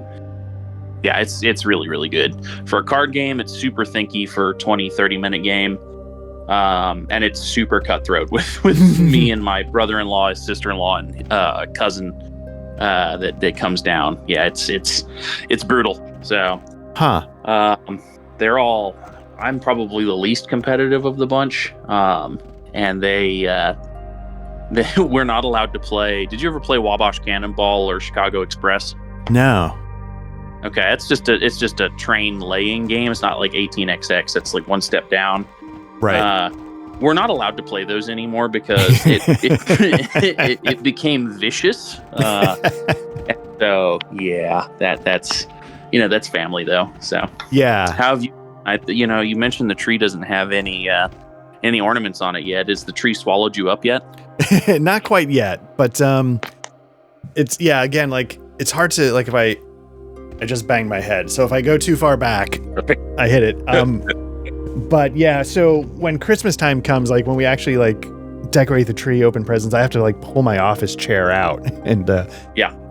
Yeah, it's really, really good. For a card game, it's super thinky for a 20-30 minute game. And it's super cutthroat with me and my brother-in-law, his sister-in-law, and cousin that comes down. Yeah, it's brutal. So, I'm probably the least competitive of the bunch. And we're not allowed to play. Did you ever play Wabash Cannonball or Chicago Express? No. Okay, it's just a train laying game. It's not like 18XX. It's like one step down. Right. We're not allowed to play those anymore because it became vicious. So yeah, that's family though. So yeah. How have you? You mentioned the tree doesn't have any ornaments on it yet. Has the tree swallowed you up yet? Not quite yet, but it's again, like it's hard to, like, if I just banged my head, so if I go too far back, I hit it. But yeah, so when Christmas time comes, like when we actually like decorate the tree, open presents, I have to like pull my office chair out and get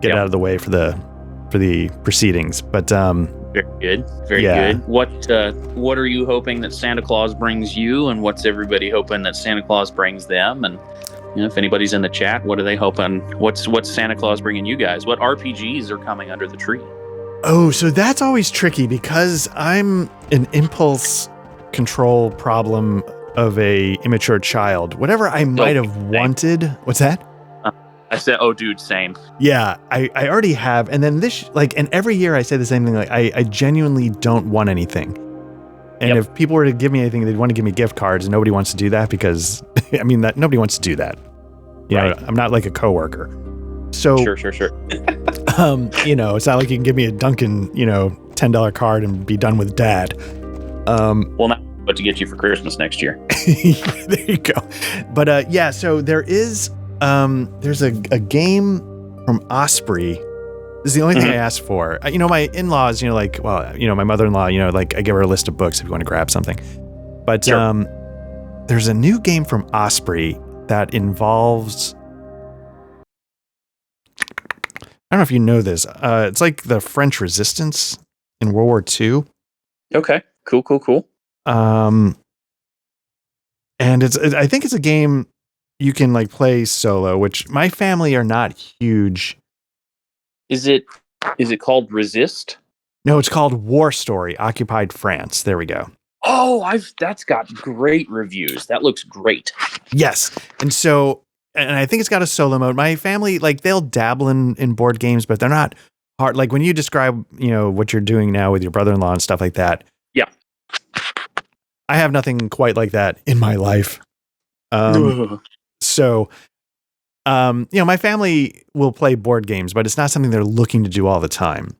it out of the way for the proceedings. But very good, very good. What are you hoping that Santa Claus brings you, and what's everybody hoping that Santa Claus brings them? And if anybody's in the chat, what are they hoping? What's Santa Claus bringing you guys? What RPGs are coming under the tree? Oh, so that's always tricky because I'm an impulse control problem of a immature child. Whatever I might have wanted. What's that? I said, oh dude, same. Yeah, I already have. And then and every year I say the same thing. Like I genuinely don't want anything. And if people were to give me anything, they'd want to give me gift cards, and nobody wants to do that because nobody wants to do that. You know, I'm not like a coworker. So sure. It's not like you can give me a Dunkin', $10 card and be done with dad. Well, not what to get you for Christmas next year. There you go. But so there's a game from Osprey. This is the only thing I asked for. My in-laws, my mother-in-law, like I give her a list of books if you want to grab something. But there's a new game from Osprey that involves, I don't know if you know this. It's like the French Resistance in World War II. Okay. Cool. And I think it's a game you can like play solo, which my family are not huge. Is it called Resist? No, it's called War Story, Occupied France. There we go. Oh, that's got great reviews. That looks great. Yes. And I think it's got a solo mode. My family, like, they'll dabble in board games, but they're not hard. Like when you describe, what you're doing now with your brother-in-law and stuff like that. Yeah. I have nothing quite like that in my life. So, my family will play board games, but it's not something they're looking to do all the time.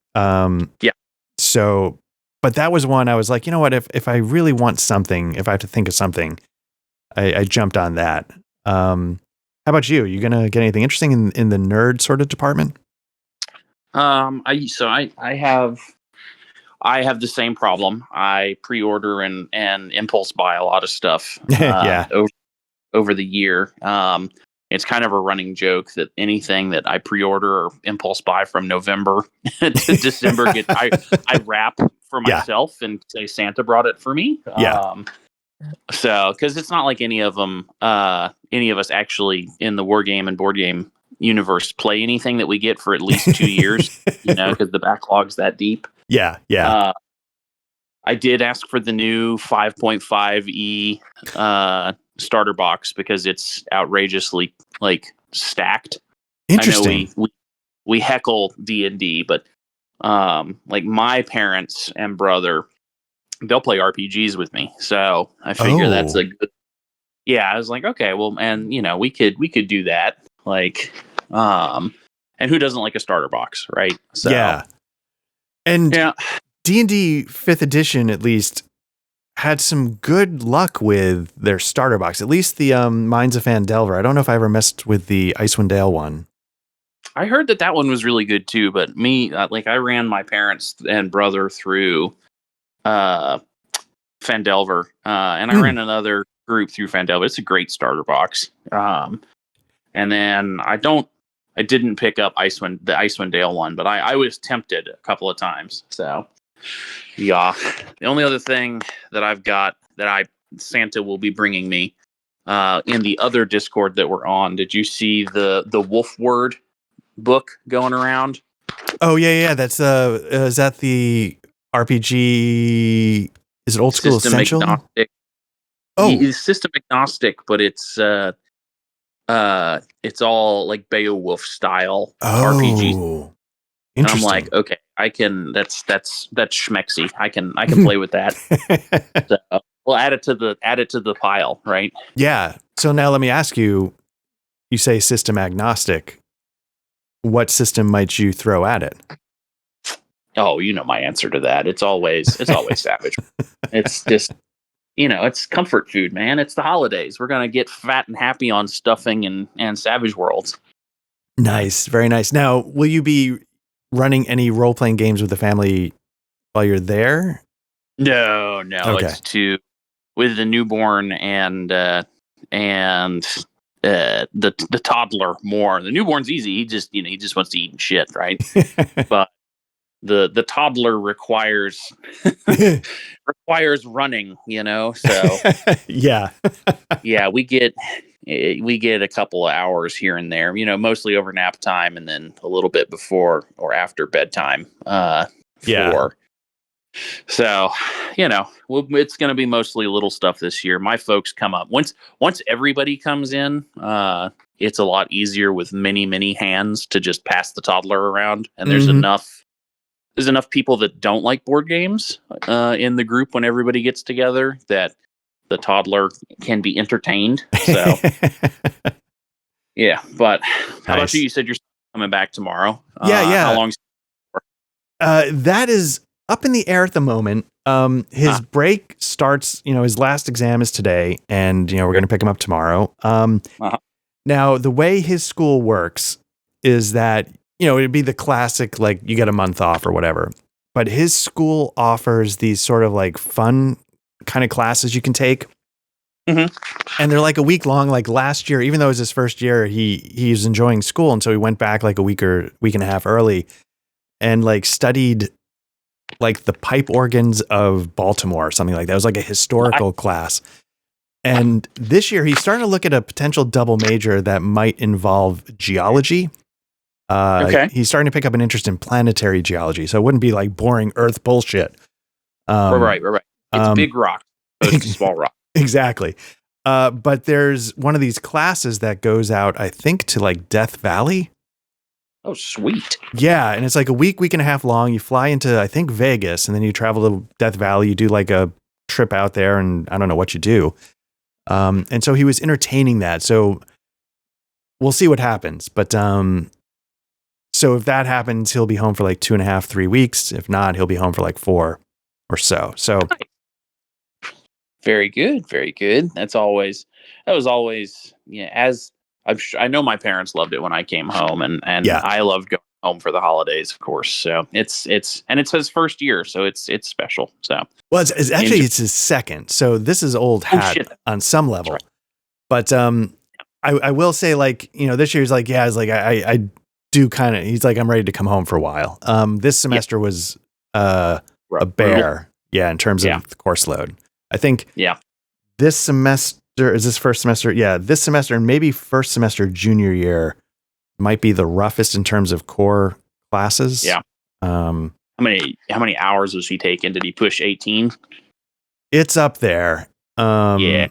So, but that was one I was like, you know what, if I really want something, if I have to think of something, I jumped on that. How about you? You going to get anything interesting in the nerd sort of department? I have the same problem. I pre-order and impulse buy a lot of stuff over the year. It's kind of a running joke that anything that I pre-order or impulse buy from November to December, I wrap for myself and say Santa brought it for me. So, because it's not like any of us actually in the war game and board game universe play anything that we get for at least 2 years, because the backlog's that deep. Yeah. I did ask for the new 5.5e starter box because it's outrageously like stacked. Interesting. I know we heckle D&D, but like my parents and brother, they'll play RPGs with me. So I figure that's a good. Yeah, I was like, okay, well, and we could do that. Like, and who doesn't like a starter box, right? So yeah. And D&D 5th edition, at least, had some good luck with their starter box. At least the Mines of Phandelver. I don't know if I ever messed with the Icewind Dale one. I heard that one was really good too, but me, like I ran my parents and brother through Phandelver, and I ran another group through Phandelver. It's a great starter box. And then I didn't pick up the Icewind Dale one, but I was tempted a couple of times. So yeah, the only other thing that I've got that Santa will be bringing me in the other Discord that we're on. Did you see the Wolf Word book going around? Oh yeah. That's is that the RPG? Is it Old School System Essential? Agnostic. It's system agnostic, but it's all like Beowulf style RPG. And I'm like, okay, I can. That's schmexy. I can play with that. So we'll add it to the pile, right? Yeah. So now let me ask you. You say system agnostic. What system might you throw at it? Oh, you know my answer to that. It's always Savage. It's just, it's comfort food, man. It's the holidays. We're gonna get fat and happy on stuffing and Savage Worlds. Nice, very nice. Now, will you be running any role playing games with the family while you're there? No. Okay. It's with the newborn and the toddler more. The newborn's easy. He just wants to eat and shit, right? But the toddler requires running, so yeah. Yeah, we get a couple of hours here and there, mostly over nap time and then a little bit before or after bedtime. So, it's going to be mostly little stuff this year. My folks come up once everybody comes in. It's a lot easier with many hands to just pass the toddler around, and there's enough people that don't like board games in the group when everybody gets together that the toddler can be entertained. So, yeah. But how about you? You said you're coming back tomorrow. Yeah. How long? That is up in the air at the moment. His break starts, his last exam is today, and we're going to pick him up tomorrow. Now the way his school works is that, it'd be the classic, like you get a month off or whatever, but his school offers these sort of like fun kind of classes you can take. And they're like a week long. Like last year, even though it was his first year, he was enjoying school. And so he went back like a week and a half early and like studied like the pipe organs of Baltimore or something like that. It was like a historical class. And this year he's starting to look at a potential double major that might involve geology. He's starting to pick up an interest in planetary geology. So it wouldn't be like boring Earth bullshit. Right. It's big rock, small rock. Exactly. But there's one of these classes that goes out, I think, to like Death Valley. Oh, sweet. Yeah. And it's like a week and a half long. You fly into, I think, Vegas, and then you travel to Death Valley. You do like a trip out there, and I don't know what you do. And so he was entertaining that. So we'll see what happens. But so if that happens, he'll be home for like 2.5, 3 weeks. If not, he'll be home for like 4 or so. So very good. Very good. That was always, as I know my parents loved it when I came home, and I loved going home for the holidays, of course. So it's his first year, so it's special. So it's actually his second. So this is old hat on some level. Right. But I will say, like, this year's like, I do kind of. He's like, I'm ready to come home for a while. This semester was a bear, in terms of the course load. I think this semester is this first semester. Yeah, this semester and maybe first semester junior year might be the roughest in terms of core classes. Yeah. How many hours was he taking? Did he push 18? It's up there. That's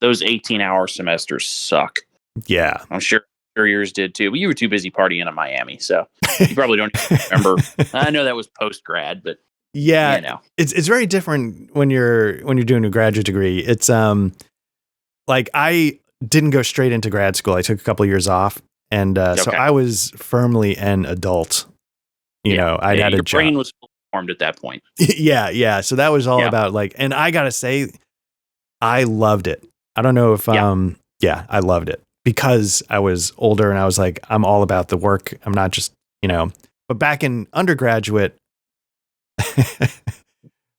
those 18-hour semesters suck. Yeah. I'm sure yours did too, but you were too busy partying in Miami, so you probably don't even remember. I know that was post-grad, but yeah, you know. It's very different when you're doing a graduate degree. It's like I didn't go straight into grad school. I took a couple of years off, and so I was firmly an adult. You know, I'd had a your job. brain was formed at that point. yeah. So that was all about like, and I gotta say, I loved it. I don't know if I loved it because I was older and I was like, I'm all about the work. I'm not just, but back in undergraduate.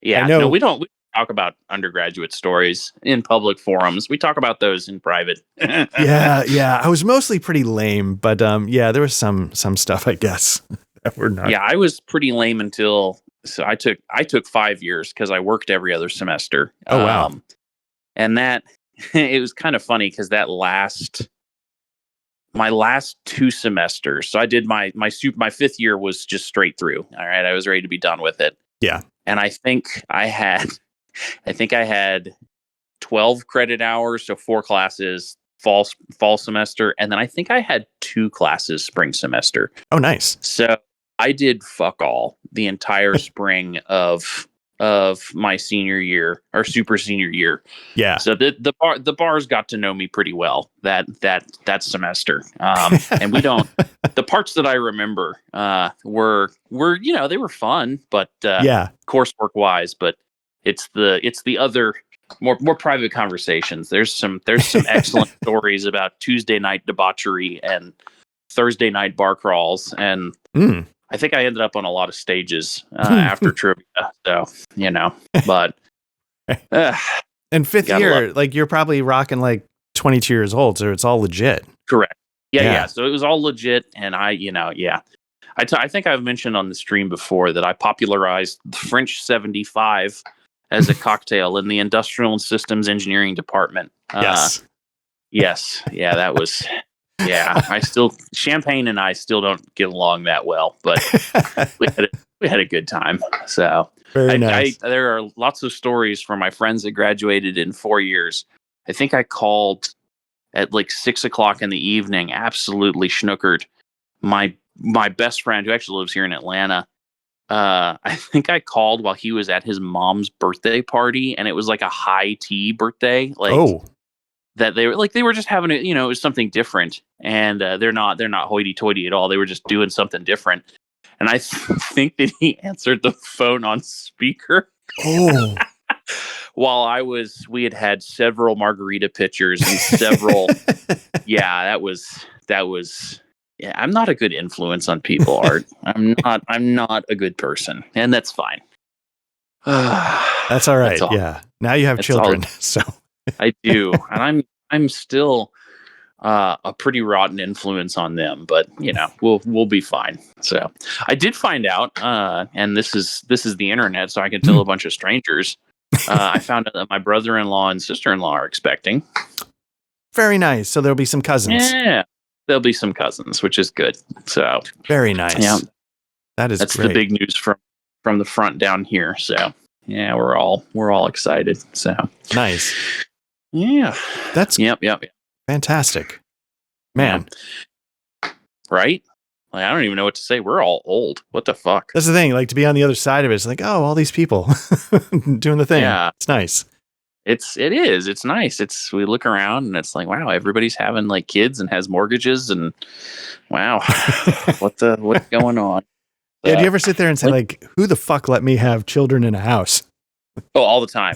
Yeah, no, we don't talk about undergraduate stories in public forums. We talk about those in private. yeah. I was mostly pretty lame, but there was some stuff, I guess, that were not. Yeah, I was pretty lame until I took 5 years because I worked every other semester. Oh wow. And that it was kind of funny because my last 2 semesters. So I did my fifth year was just straight through. All right, I was ready to be done with it. Yeah. And I think I had 12 credit hours, so 4 classes fall semester, and then I think I had 2 classes spring semester. Oh, nice. So I did fuck all the entire spring of my senior year or super senior year. Yeah. So the bars got to know me pretty well that semester. And we don't. The parts that I remember were they were fun, but coursework wise. But it's the other more private conversations. There's some excellent stories about Tuesday night debauchery and Thursday night bar crawls, and I think I ended up on a lot of stages after trivia. So but and fifth year, like you're probably rocking like 22 years old, so it's all legit. Correct. Yeah. So it was all legit, and I think I've mentioned on the stream before that I popularized the French 75 as a cocktail in the Industrial and Systems Engineering department. Yes. Yeah, that was. Yeah, Champagne and I still don't get along that well, but we had a good time. So very nice. There are lots of stories from my friends that graduated in 4 years. I think I called at like 6:00 in the evening, absolutely schnookered. My best friend, who actually lives here in Atlanta, I think I called while he was at his mom's birthday party, and it was like a high tea birthday. That they were just having it was something different, and they're not hoity-toity at all. They were just doing something different, and I think that he answered the phone on speaker. Oh, while we had several margarita pitchers and several. that was. Yeah, I'm not a good influence on people, Art. I'm not a good person, and that's fine. That's all right. Yeah. Now you have children, so. I do, and I'm still a pretty rotten influence on them, but we'll be fine. So I did find out, and this is the internet, so I can tell a bunch of strangers. I found out that my brother-in-law and sister-in-law are expecting. Very nice. So there'll be some cousins. Yeah, there'll be some cousins, which is good. So very nice. Yeah, that's great. The big news from the front down here. So yeah, we're all excited. So nice. Yeah. That's yep. Fantastic. Man. Right? Like, I don't even know what to say. We're all old. What the fuck? That's the thing. Like, to be on the other side of it, it's like, oh, all these people doing the thing. Yeah. It's nice. It is. It's nice. We look around and it's like, wow, everybody's having like kids and has mortgages, and wow, what's going on? Yeah. Do you ever sit there and say like, who the fuck let me have children in a house? Oh, all the time,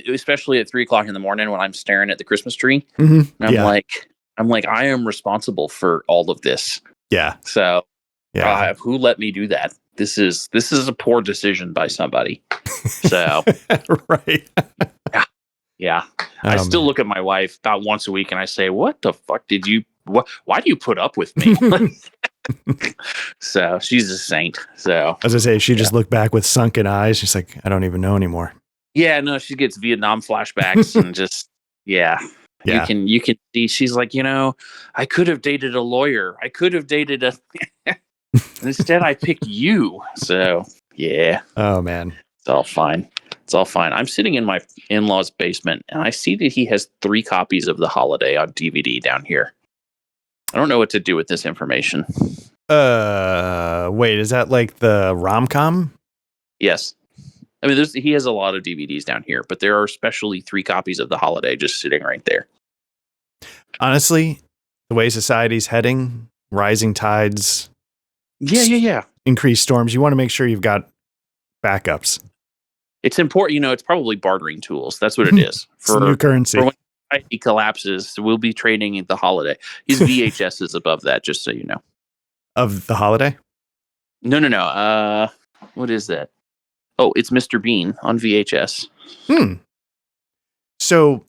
especially at 3:00 in the morning when I'm staring at the Christmas tree. Mm-hmm. And I'm like, I am responsible for all of this. Yeah. So, who let me do that? This is a poor decision by somebody. So, right. Yeah. I still look at my wife about once a week and I say, "What the fuck did you? Why do you put up with me?" So she's a saint. So as I say, she just looked back with sunken eyes. She's like, I don't even know anymore. Yeah, no, she gets Vietnam flashbacks and just you can see she's like, I could have dated a lawyer. I could have dated a instead I picked you. So yeah. Oh man. It's all fine. It's all fine. I'm sitting in my in-laws' basement, and I see that he has 3 copies of The Holiday on DVD down here. I don't know what to do with this information. Wait, is that like the rom-com? Yes. I mean, he has a lot of DVDs down here, but there are especially 3 copies of The Holiday just sitting right there. Honestly, the way society's heading, rising tides. Yeah. Increased storms. You want to make sure you've got backups. It's important, it's probably bartering tools. That's what it is. For new currency. For when society collapses, we'll be trading The Holiday. His VHS is above that, just so you know. Of The Holiday? No. What is that? Oh, it's Mr. Bean on VHS. So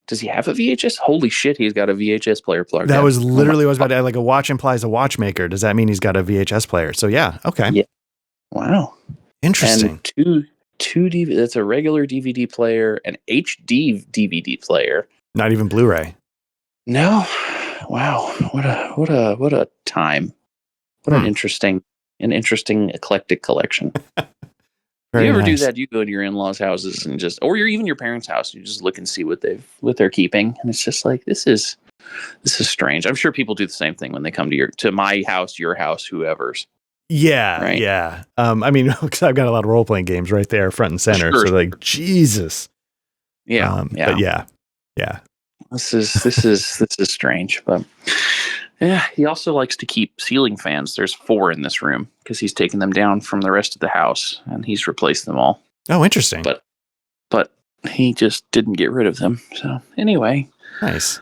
does he have a VHS? Holy shit, he's got a VHS player plugged in. That was literally what I was about to add. Like, a watch implies a watchmaker. Does that mean he's got a VHS player? So yeah, okay. Yeah. Wow. Interesting. And two DVD. That's a regular DVD player, an HD DVD player. Not even Blu-ray. No. Wow. What a time. What an interesting eclectic collection. Do you ever do that? You go to your in-laws' houses and or even your parents' house. You just look and see what they're keeping, and it's just like this is strange. I'm sure people do the same thing when they come to my house, your house, whoever's. Yeah, right? Yeah. I mean, because I've got a lot of role-playing games right there, front and center. Sure. So like, Jesus. Yeah. But yeah. This is strange, but. Yeah, he also likes to keep ceiling fans. There's 4 in this room because he's taken them down from the rest of the house and he's replaced them all. Oh, interesting. But he just didn't get rid of them. So anyway. Nice.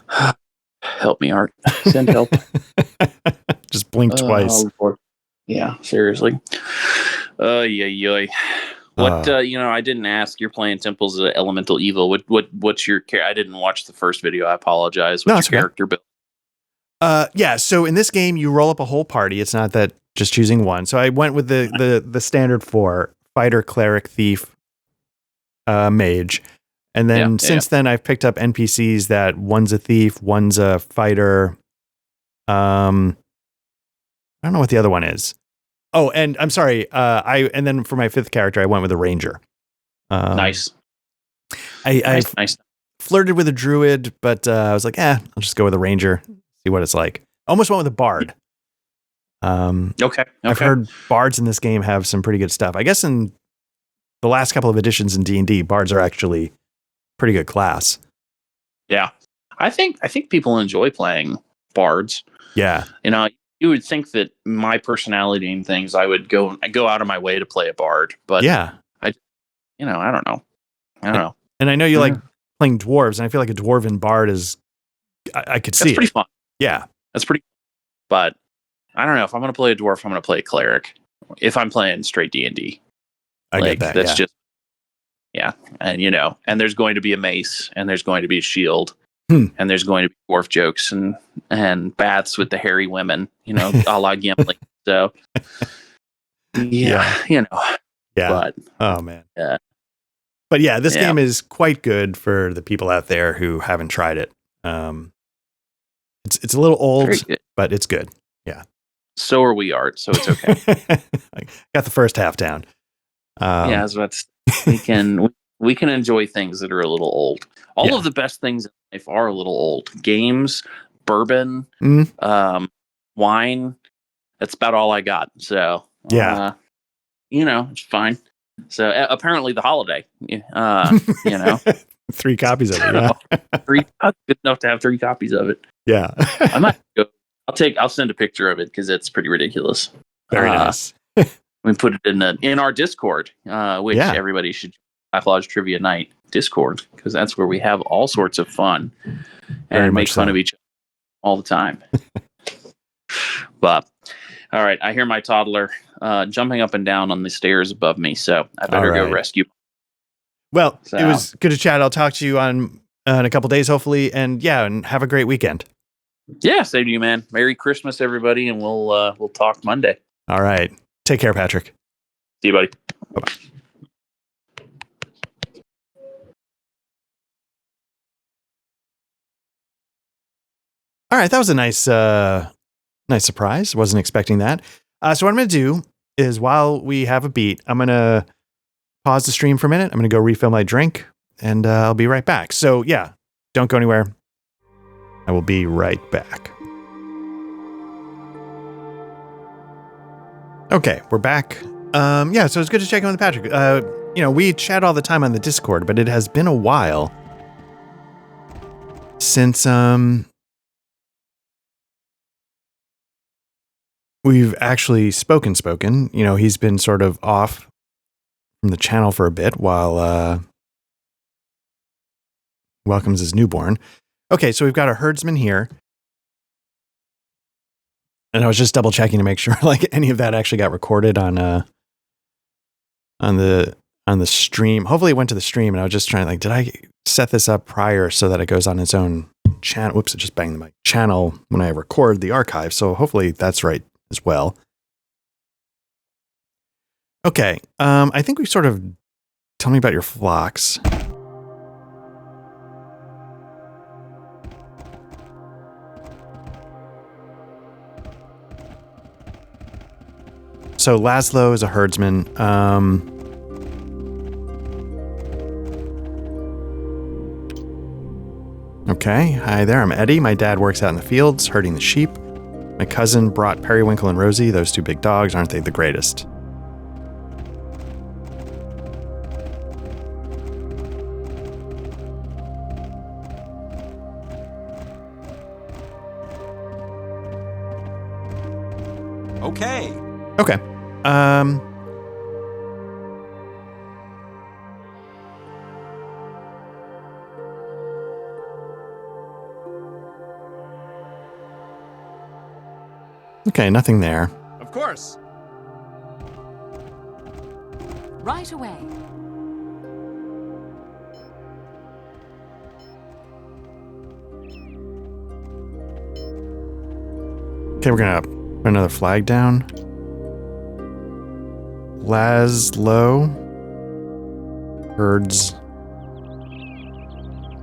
Help me, Art. Send help. Just blink twice. Yeah, seriously. Yeah. What I didn't ask. You're playing Temples of Elemental Evil. What's your character? I didn't watch the first video. I apologize. What's your character build? Yeah, so in this game you roll up a whole party. It's not that just choosing one. So I went with the standard 4: fighter, cleric, thief, mage. And then since then I've picked up NPCs that one's a thief, one's a fighter. I don't know what the other one is. Oh, and I'm sorry. And then for my 5th character I went with a ranger. Nice. I flirted with a druid, but I was like, I'll just go with a ranger. See what it's like. Almost went with a bard. Okay. I've heard bards in this game have some pretty good stuff. I guess in the last couple of editions in D&D, bards are actually pretty good class. Yeah. I think people enjoy playing bards. Yeah. You would think that my personality and things, I would go out of my way to play a bard, but yeah. I don't know. And I know you like playing dwarves, and I feel like a dwarven bard is I could see That's pretty fun. Yeah. That's pretty, but I don't know if I'm going to play a dwarf, I'm going to play a cleric. If I'm playing straight D&D, I get that. That's just, and and there's going to be a mace, and there's going to be a shield, and there's going to be dwarf jokes and baths with the hairy women, a la Gimli. So, Yeah. But oh man. Yeah. But yeah, this game is quite good for the people out there who haven't tried it. It's a little old, but it's good. Yeah. So are we, Art. So it's okay. I got the first half down. We can enjoy things that are a little old. All of the best things in life are a little old. Games, bourbon, wine. That's about all I got. So it's fine. So apparently the holiday. 3 copies of it. Yeah. 3 good enough to have 3 copies of it. Yeah. I might go. I'll send a picture of it because it's pretty ridiculous. Very nice. We put it in our Discord, which everybody should. Black Lodge Trivia Night Discord, because that's where we have all sorts of fun and make fun of each other all the time. But all right, I hear my toddler jumping up and down on the stairs above me, so I better go rescue. Well, it was good to chat. I'll talk to you in a couple days, hopefully, and have a great weekend. Yeah, same to you, man. Merry Christmas, everybody, and we'll talk Monday. All right, take care, Patrick. See you, buddy. Bye-bye. All right, that was a nice surprise. Wasn't expecting that. So what I'm going to do is while we have a beat, I'm going to pause the stream for a minute. I'm going to go refill my drink, and I'll be right back. So, yeah, don't go anywhere. I will be right back. Okay, we're back. Yeah, so it's good to check in with Patrick. We chat all the time on the Discord, but it has been a while since we've actually spoken. He's been sort of off from the channel for a bit while welcomes his newborn. Okay, so we've got a herdsman here. And I was just double checking to make sure like any of that actually got recorded on the stream. Hopefully it went to the stream, and I was just trying did I set this up prior so that it goes on its own channel? Whoops, I just banged my channel when I record the archive. So hopefully that's right as well. Okay. I think we sort of tell me about your flocks. So Laszlo is a herdsman. Okay, hi there, I'm Eddie. My dad works out in the fields, herding the sheep. My cousin brought Periwinkle and Rosie, those two big dogs. Aren't they the greatest? Okay. Okay. Okay, nothing there. Of course. Right away. Okay, we're gonna put another flag down. Laszlo herds.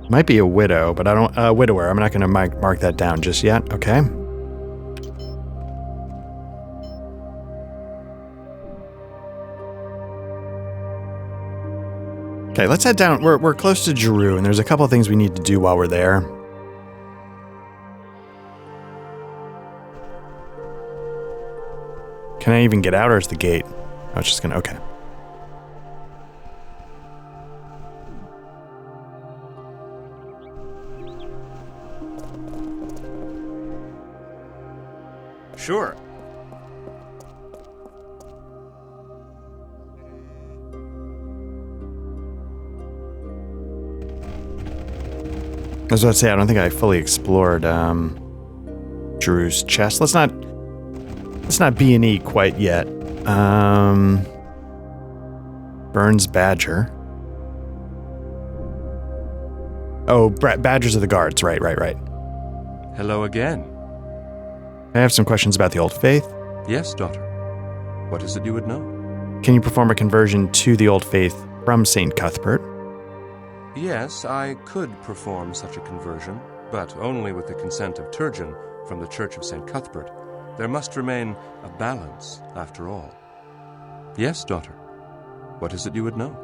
Might be a widow, but I don't. Widower. I'm not gonna mark that down just yet. Okay. Okay, let's head down. We're close to Giroux, and there's a couple of things we need to do while we're there. Can I even get out, or is the gate? I was just gonna. Okay. Sure. I was about to say, I don't think I fully explored Giroux's chest. Let's not B&E quite yet. Burns Badger. Oh, Badgers are the guards. Right. Hello again. I have some questions about the Old Faith. Yes, daughter. What is it you would know? Can you perform a conversion to the Old Faith from St. Cuthbert? Yes, I could perform such a conversion, but only with the consent of Turgeon from the Church of St. Cuthbert. There must remain a balance, after all. Yes, daughter. What is it you would know?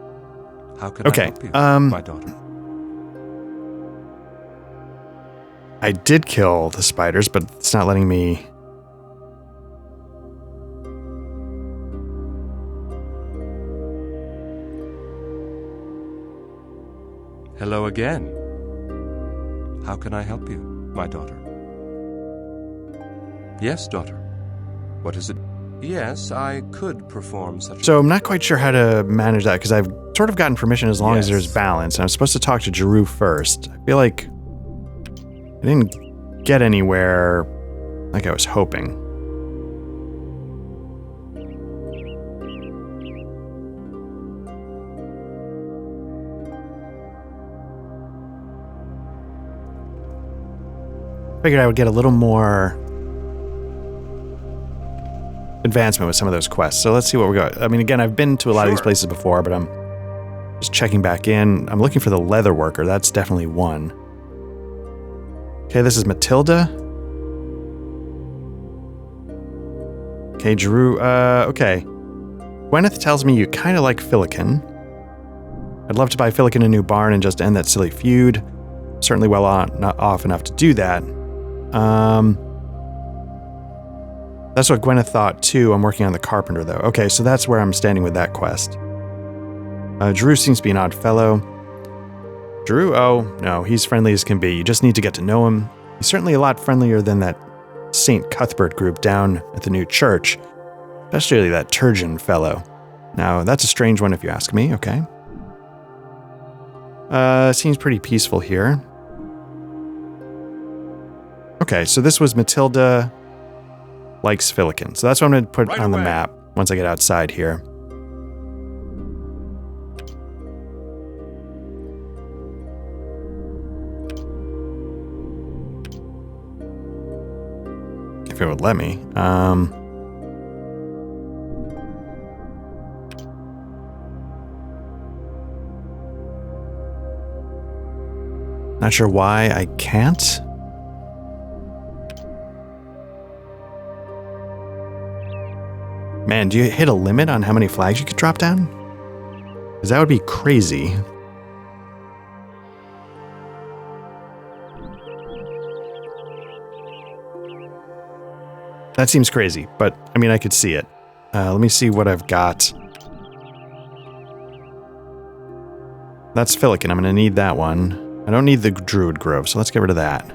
How can I help you, my daughter? I did kill the spiders, but it's not letting me... Hello again. How can I help you, my daughter? Yes, daughter. What is it? Yes, I could perform such. So I'm not quite sure how to manage that, because I've sort of gotten permission as long as there's balance, and I'm supposed to talk to Giroux first. I feel like I didn't get anywhere like I was hoping. Figured I would get a little more advancement with some of those quests. So let's see what we got. I mean, again, I've been to a lot of these places before, but I'm just checking back in. I'm looking for the leather worker. That's definitely one. Okay, this is Matilda. Okay, Giroux. Okay. Gwyneth tells me you kind of like Filikin. I'd love to buy Filikin a new barn and just end that silly feud. Certainly well not off enough to do that. That's what Gwyneth thought too. I'm working on the carpenter though. Okay, so that's where I'm standing with that quest. Drew seems to be an odd fellow. Drew? Oh, no, he's friendly as can be. You just need to get to know him. He's certainly a lot friendlier than that St. Cuthbert group down at the new church. Especially that Turgeon fellow. Now, that's a strange one if you ask me, okay? Seems pretty peaceful here. Okay, so this was Matilda likes Filikin. So that's what I'm going to put Right on the away. map once I get outside here. If it would let me. Not sure why I can't. Man, do you hit a limit on how many flags you could drop down? Because that would be crazy. That seems crazy, but I mean, I could see it. Let me see what I've got. That's Filikin. I'm going to need that one. I don't need the Druid Grove, so let's get rid of that.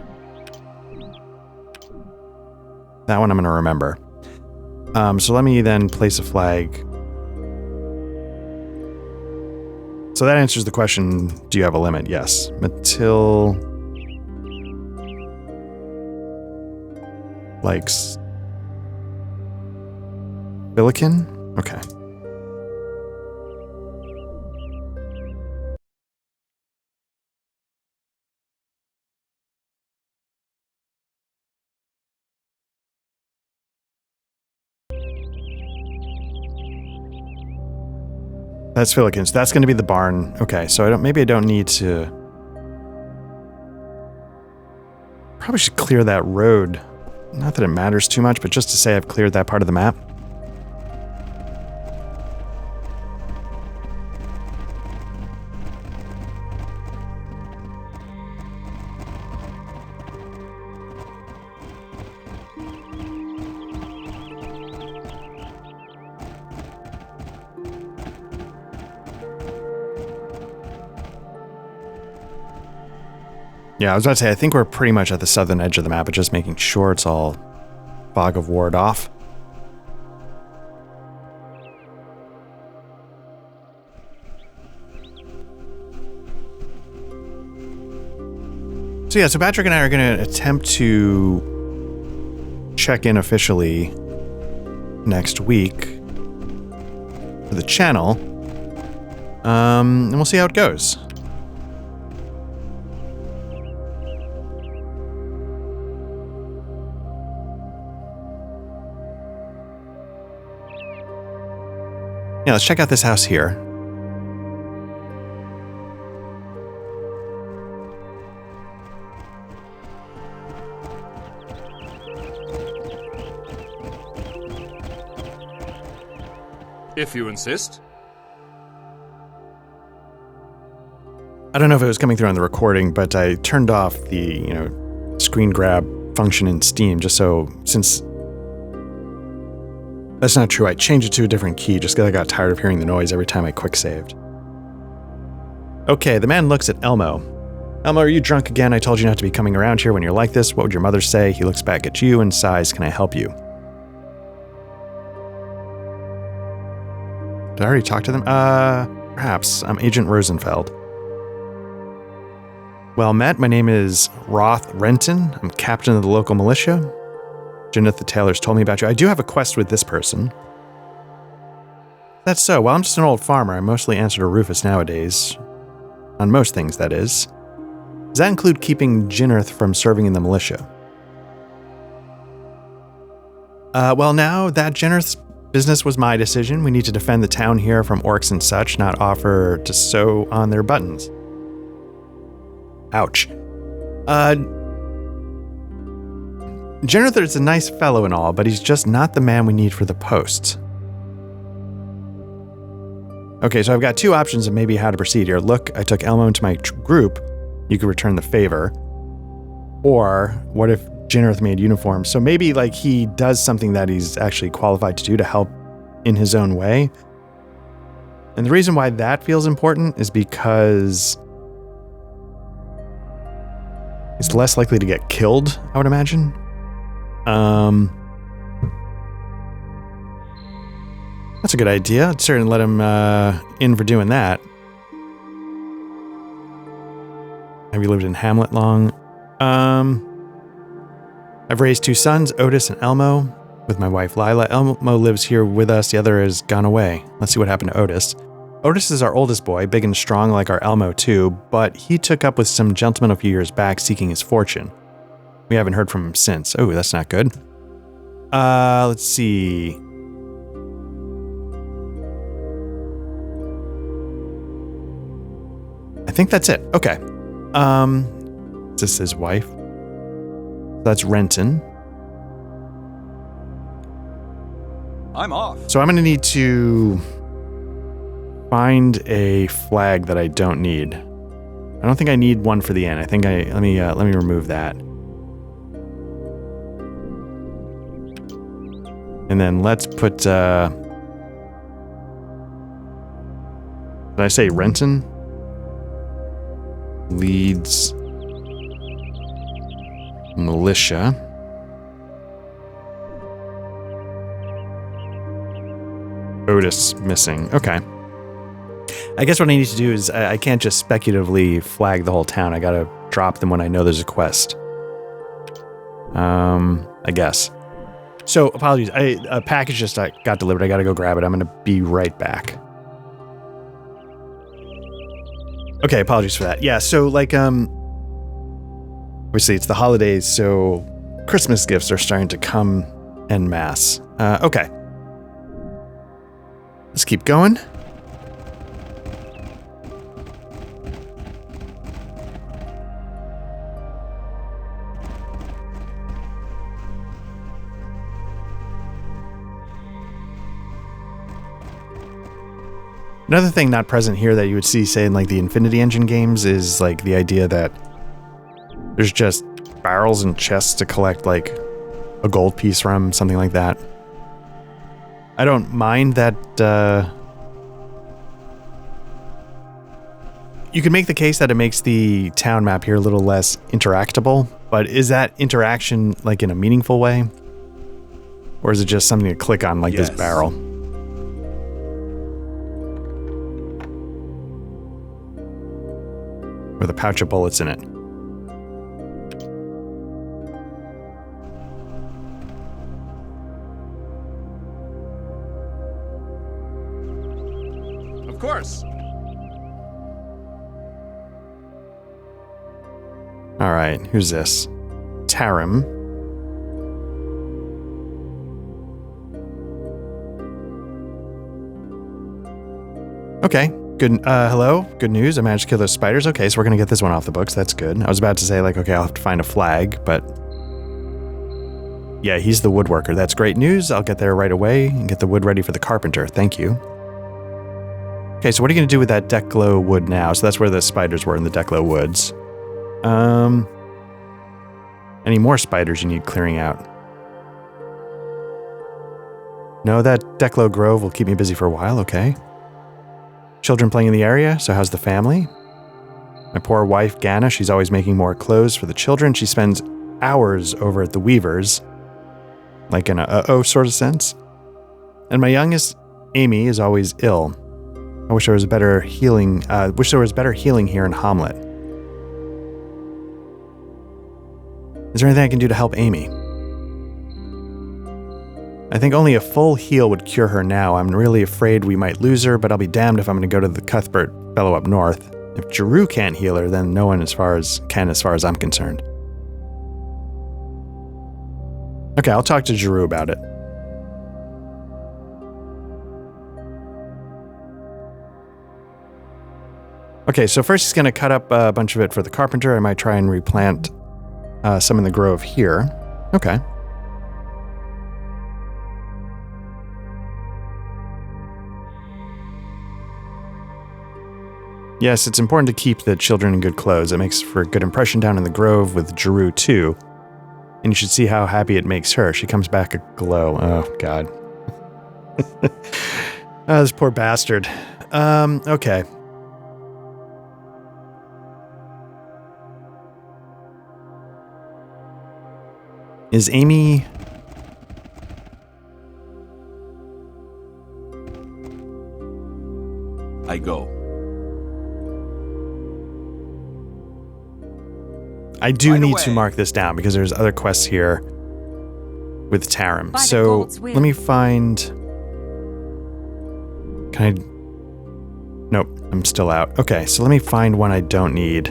That one I'm going to remember. So let me then place a flag. So that answers the question, do you have a limit? Yes. Matil likes Filikin? Okay. That's Filikin. So that's going to be the barn. Okay, so maybe I don't need to. Probably should clear that road. Not that it matters too much, but just to say I've cleared that part of the map. Yeah, I was about to say, I think we're pretty much at the southern edge of the map, but just making sure it's all Fog of Ward off. So yeah, so Patrick and I are going to attempt to check in officially next week for the channel, and we'll see how it goes. Yeah, let's check out this house here. If you insist. I don't know if it was coming through on the recording, but I turned off the, screen grab function in Steam just so, since that's not true, I changed it to a different key just because I got tired of hearing the noise every time I quick saved. Okay, the man looks at Elmo. Elmo, are you drunk again? I told you not to be coming around here when you're like this. What would your mother say? He looks back at you and sighs, can I help you? Did I already talk to them? Perhaps. I'm Agent Rosenfeld. Well met, my name is Roth Renton. I'm captain of the local militia. Jenneth the Taylor's told me about you. I do have a quest with this person. That's so. Well, I'm just an old farmer. I mostly answer to Rufus nowadays. On most things, that is. Does that include keeping Jenneth from serving in the militia? Well, now that Jenneth's business was my decision. We need to defend the town here from orcs and such, not offer to sew on their buttons. Ouch. Jenneth is a nice fellow and all, but he's just not the man we need for the post. Okay, so I've got two options of maybe how to proceed here. Look, I took Elmo into my group. You could return the favor. Or what if Jinnerth made uniforms? So maybe like he does something that he's actually qualified to do to help in his own way. And the reason why that feels important is because he's less likely to get killed, I would imagine. That's a good idea. I'd certainly let him in for doing that. Have you lived in Hommlet long? I've raised two sons, Otis and Elmo, with my wife Lila. Elmo lives here with us. The other has gone away. Let's see what happened to Otis. Otis is our oldest boy, big and strong like our Elmo too, but he took up with some gentleman a few years back seeking his fortune. We haven't heard from him since. Oh, that's not good. Let's see. I think that's it. Okay. Is this his wife? That's Renton. I'm off. So I'm going to need to find a flag that I don't need. I don't think I need one for the inn. I think let me remove that. And then let's put did I say Renton? Leads militia. Otis missing. Okay. I guess what I need to do is I can't just speculatively flag the whole town. I gotta drop them when I know there's a quest. I guess. So apologies. A package just got delivered. I gotta go grab it. I'm gonna be right back. Okay, apologies for that. Yeah, so like obviously it's the holidays, so Christmas gifts are starting to come en masse. Okay. Let's keep going. Another thing not present here that you would see, say, in like the Infinity Engine games is like the idea that there's just barrels and chests to collect like a gold piece from, something like that. I don't mind that. You can make the case that it makes the town map here a little less interactable, but is that interaction like in a meaningful way? Or is it just something to click on like this barrel? With a pouch of bullets in it. Of course. All right, who's this? Tarim. Okay. Good. Hello. Good news. I managed to kill those spiders. Okay, so we're gonna get this one off the books. That's good. I was about to say like, okay, I'll have to find a flag, but yeah, he's the woodworker. That's great news. I'll get there right away and get the wood ready for the carpenter. Thank you. Okay, so what are you gonna do with that Declo wood now? So that's where the spiders were in the Declo woods. Any more spiders you need clearing out? No, that Declo Grove will keep me busy for a while. Okay. Children playing in the area, so how's the family? My poor wife, Ganna, she's always making more clothes for the children. She spends hours over at the Weavers, like in a uh-oh sort of sense. And my youngest, Amy, is always ill. I wish there was better healing here in Hommlet. Is there anything I can do to help Amy? I think only a full heal would cure her now. I'm really afraid we might lose her, but I'll be damned if I'm going to go to the Cuthbert fellow up north. If Giroux can't heal her, then no one as far as I'm concerned. Okay, I'll talk to Giroux about it. Okay, so first he's going to cut up a bunch of it for the carpenter. I might try and replant some in the grove here. Okay. Yes, it's important to keep the children in good clothes. It makes for a good impression down in the grove with Jeru, too. And you should see how happy it makes her. She comes back aglow. Oh, God. Oh, this poor bastard. Okay. Is Amy... I go. I do need to mark this down because there's other quests here with Tarim. So let me find... Can I... Nope, I'm still out. Okay, so let me find one I don't need.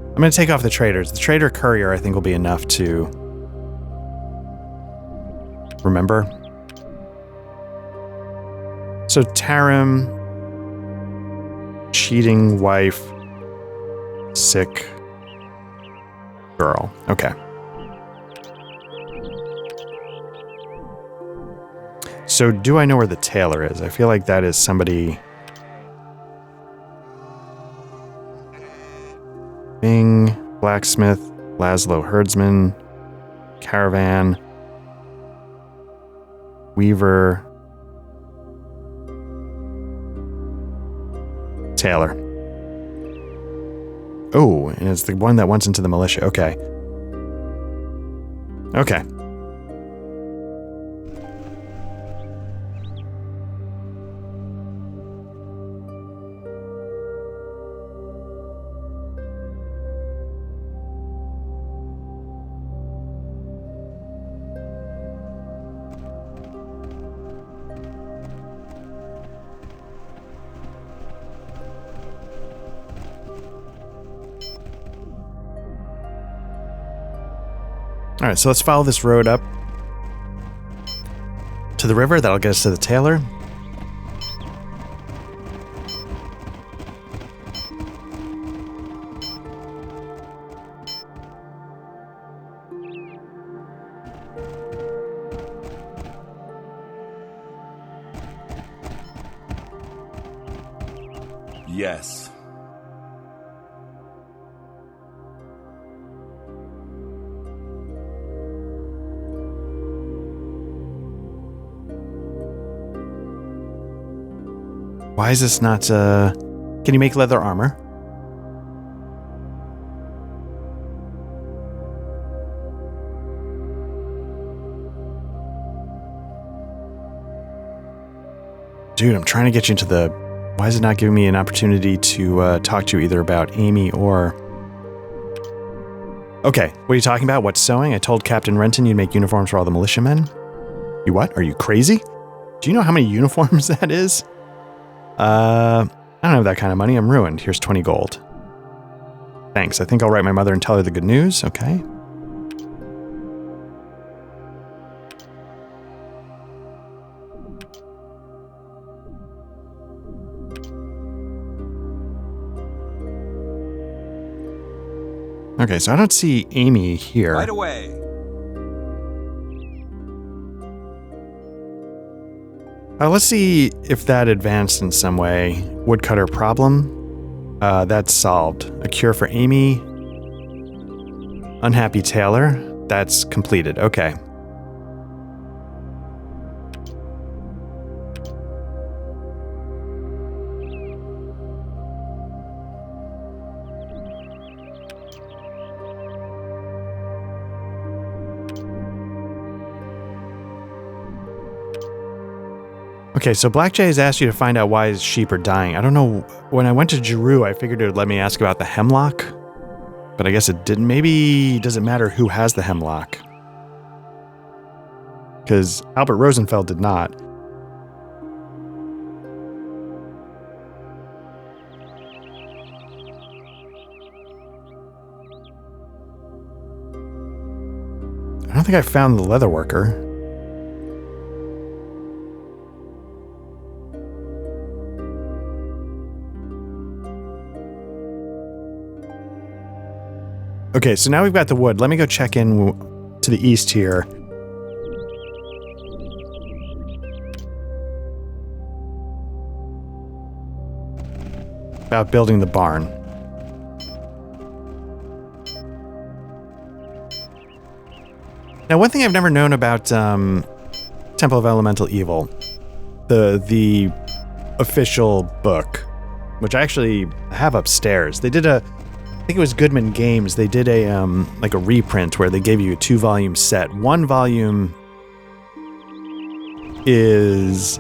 I'm going to take off the traders. The trader courier, I think, will be enough to remember. So Tarim, cheating wife, sick girl. Okay. So do I know where the tailor is? I feel like that is somebody... Bing, blacksmith, Laszlo herdsman, caravan, weaver, tailor. Oh, and it's the one that wants into the militia. Okay. Okay. All right, so let's follow this road up to the river. That'll get us to the tailor. Yes. Why is this not, can you make leather armor? Dude, I'm trying to get you into the... Why is it not giving me an opportunity to talk to you either about Amy or... Okay, what are you talking about? What's sewing? I told Captain Renton you'd make uniforms for all the militiamen. You what? Are you crazy? Do you know how many uniforms that is? I don't have that kind of money. I'm ruined. Here's 20 gold. Thanks. I think I'll write my mother and tell her the good news. Okay. Okay, so I don't see Amy here. Right away. Let's see if that advanced in some way. Woodcutter problem. That's solved. A cure for Amy. Unhappy tailor. That's completed. Okay. Okay, so Black Jay has asked you to find out why his sheep are dying. I don't know. When I went to Jeru, I figured it would let me ask about the hemlock. But I guess it didn't. Maybe it doesn't matter who has the hemlock. Because Albert Rosenfeld did not. I don't think I found the leather worker. Okay, so now we've got the wood. Let me go check in to the east here. About building the barn. Now, one thing I've never known about Temple of Elemental Evil, the official book, which I actually have upstairs. They did I think it was Goodman Games. They did a like a reprint where they gave you a 2-volume set. One volume is,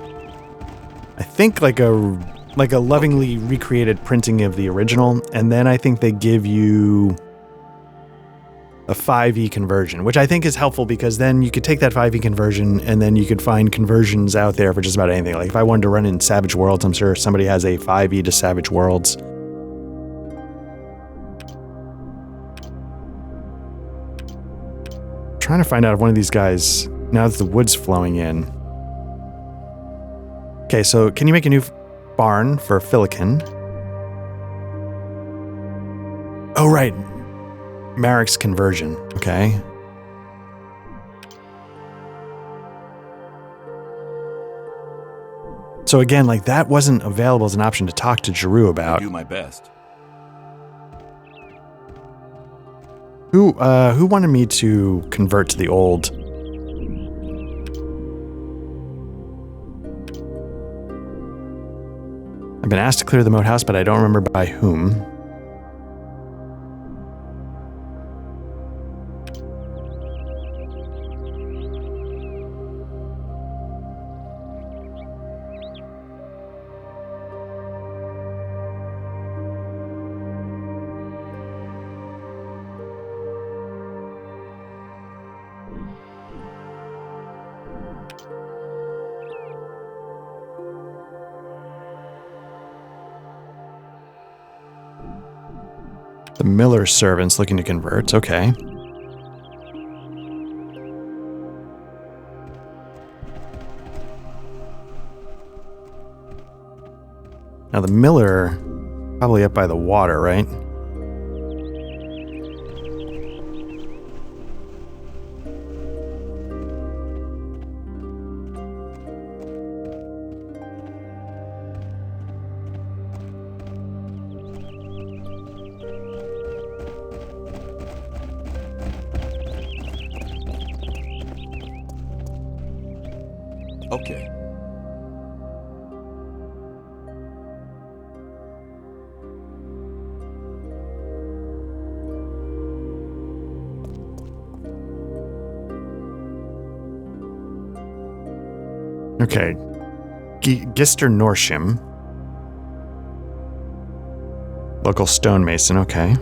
I think, like a lovingly recreated printing of the original, and then I think they give you a 5e conversion, which I think is helpful because then you could take that 5e conversion and then you could find conversions out there for just about anything. Like if I wanted to run in Savage Worlds, I'm sure somebody has a 5e to Savage Worlds. I'm trying to find out if one of these guys, now that the wood's flowing in. Okay, so can you make a new barn for Filikin? Oh, right. Marek's conversion. Okay. So again, like that wasn't available as an option to talk to Jeru about. I do my best. Who wanted me to convert to the old? I've been asked to clear the moat house, but I don't remember by whom. The Miller servant's looking to convert. Okay. Now the Miller, probably up by the water, right? Okay. Okay. Gister Norsham. Local stonemason, okay.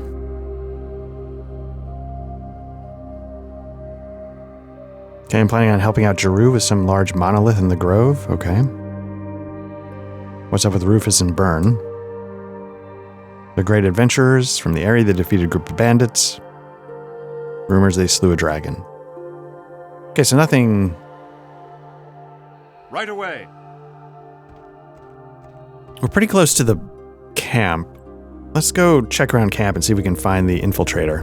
Okay, I'm planning on helping out Jeru with some large monolith in the grove. Okay. What's up with Rufus and Byrne? The great adventurers from the area that defeated a group of bandits. Rumors they slew a dragon. Okay, so nothing... Right away. We're pretty close to the camp. Let's go check around camp and see if we can find the infiltrator.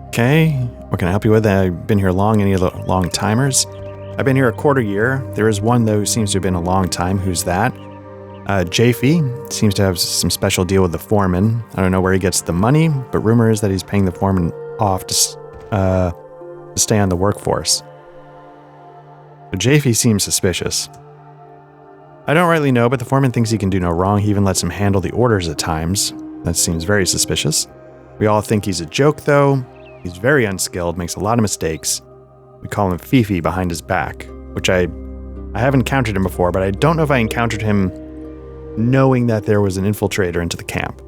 Okay, what can I help you with? I've been here long. Any of the long timers? I've been here a quarter year. There is one, though, who seems to have been a long time. Who's that? Jaffe seems to have some special deal with the foreman. I don't know where he gets the money, but rumor is that he's paying the foreman off to stay on the workforce. So Jaffe seems suspicious. I don't rightly know, but the foreman thinks he can do no wrong. He even lets him handle the orders at times. That seems very suspicious. We all think he's a joke, though. He's very unskilled, makes a lot of mistakes. We call him Fifi behind his back, which I haven't encountered him before, but I don't know if I encountered him knowing that there was an infiltrator into the camp.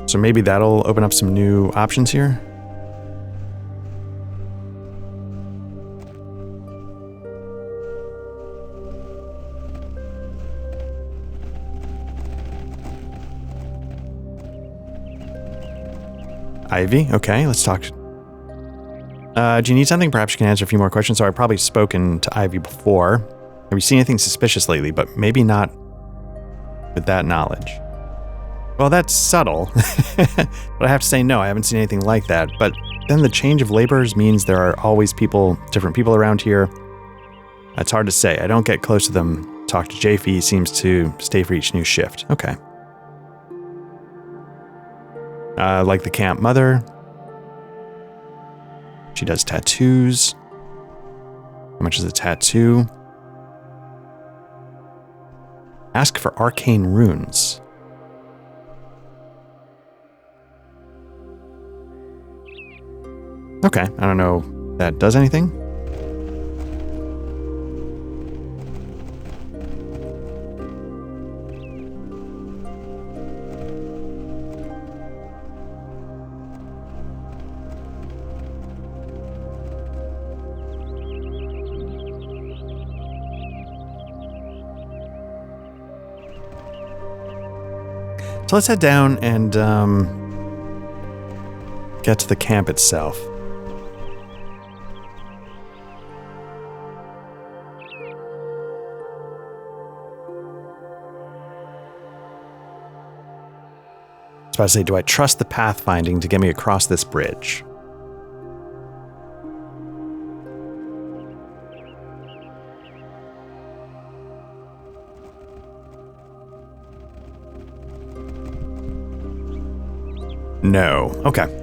So maybe that'll open up some new options here. Ivy. Okay, let's talk. Do you need something? Perhaps you can answer a few more questions. So I've probably spoken to Ivy before. Have you seen anything suspicious lately? But maybe not with that knowledge. Well, that's subtle. But I have to say no, I haven't seen anything like that. But then the change of laborers means there are always different people around here. It's hard to say. I don't get close to them. Talk to Jaffe. He seems to stay for each new shift. Okay. Like the camp mother. She does tattoos. How much is a tattoo? Ask for arcane runes. Okay, I don't know if that does anything. So let's head down and get to the camp itself. I was about to say, do I trust the pathfinding to get me across this bridge? No. Okay.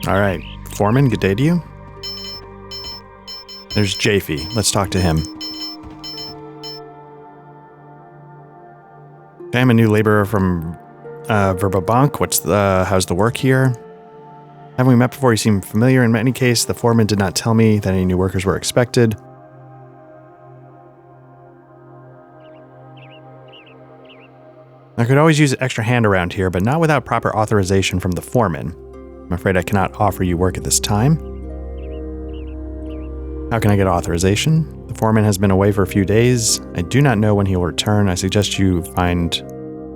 All right, Foreman, good day to you. There's Jaffe. Let's talk to him. Okay, I'm a new laborer from Verbabank. How's the work here? Haven't we met before? You seem familiar. In any case, the foreman did not tell me that any new workers were expected. I could always use an extra hand around here, but not without proper authorization from the foreman. I'm afraid I cannot offer you work at this time. How can I get authorization? The foreman has been away for a few days. I do not know when he will return. I suggest you find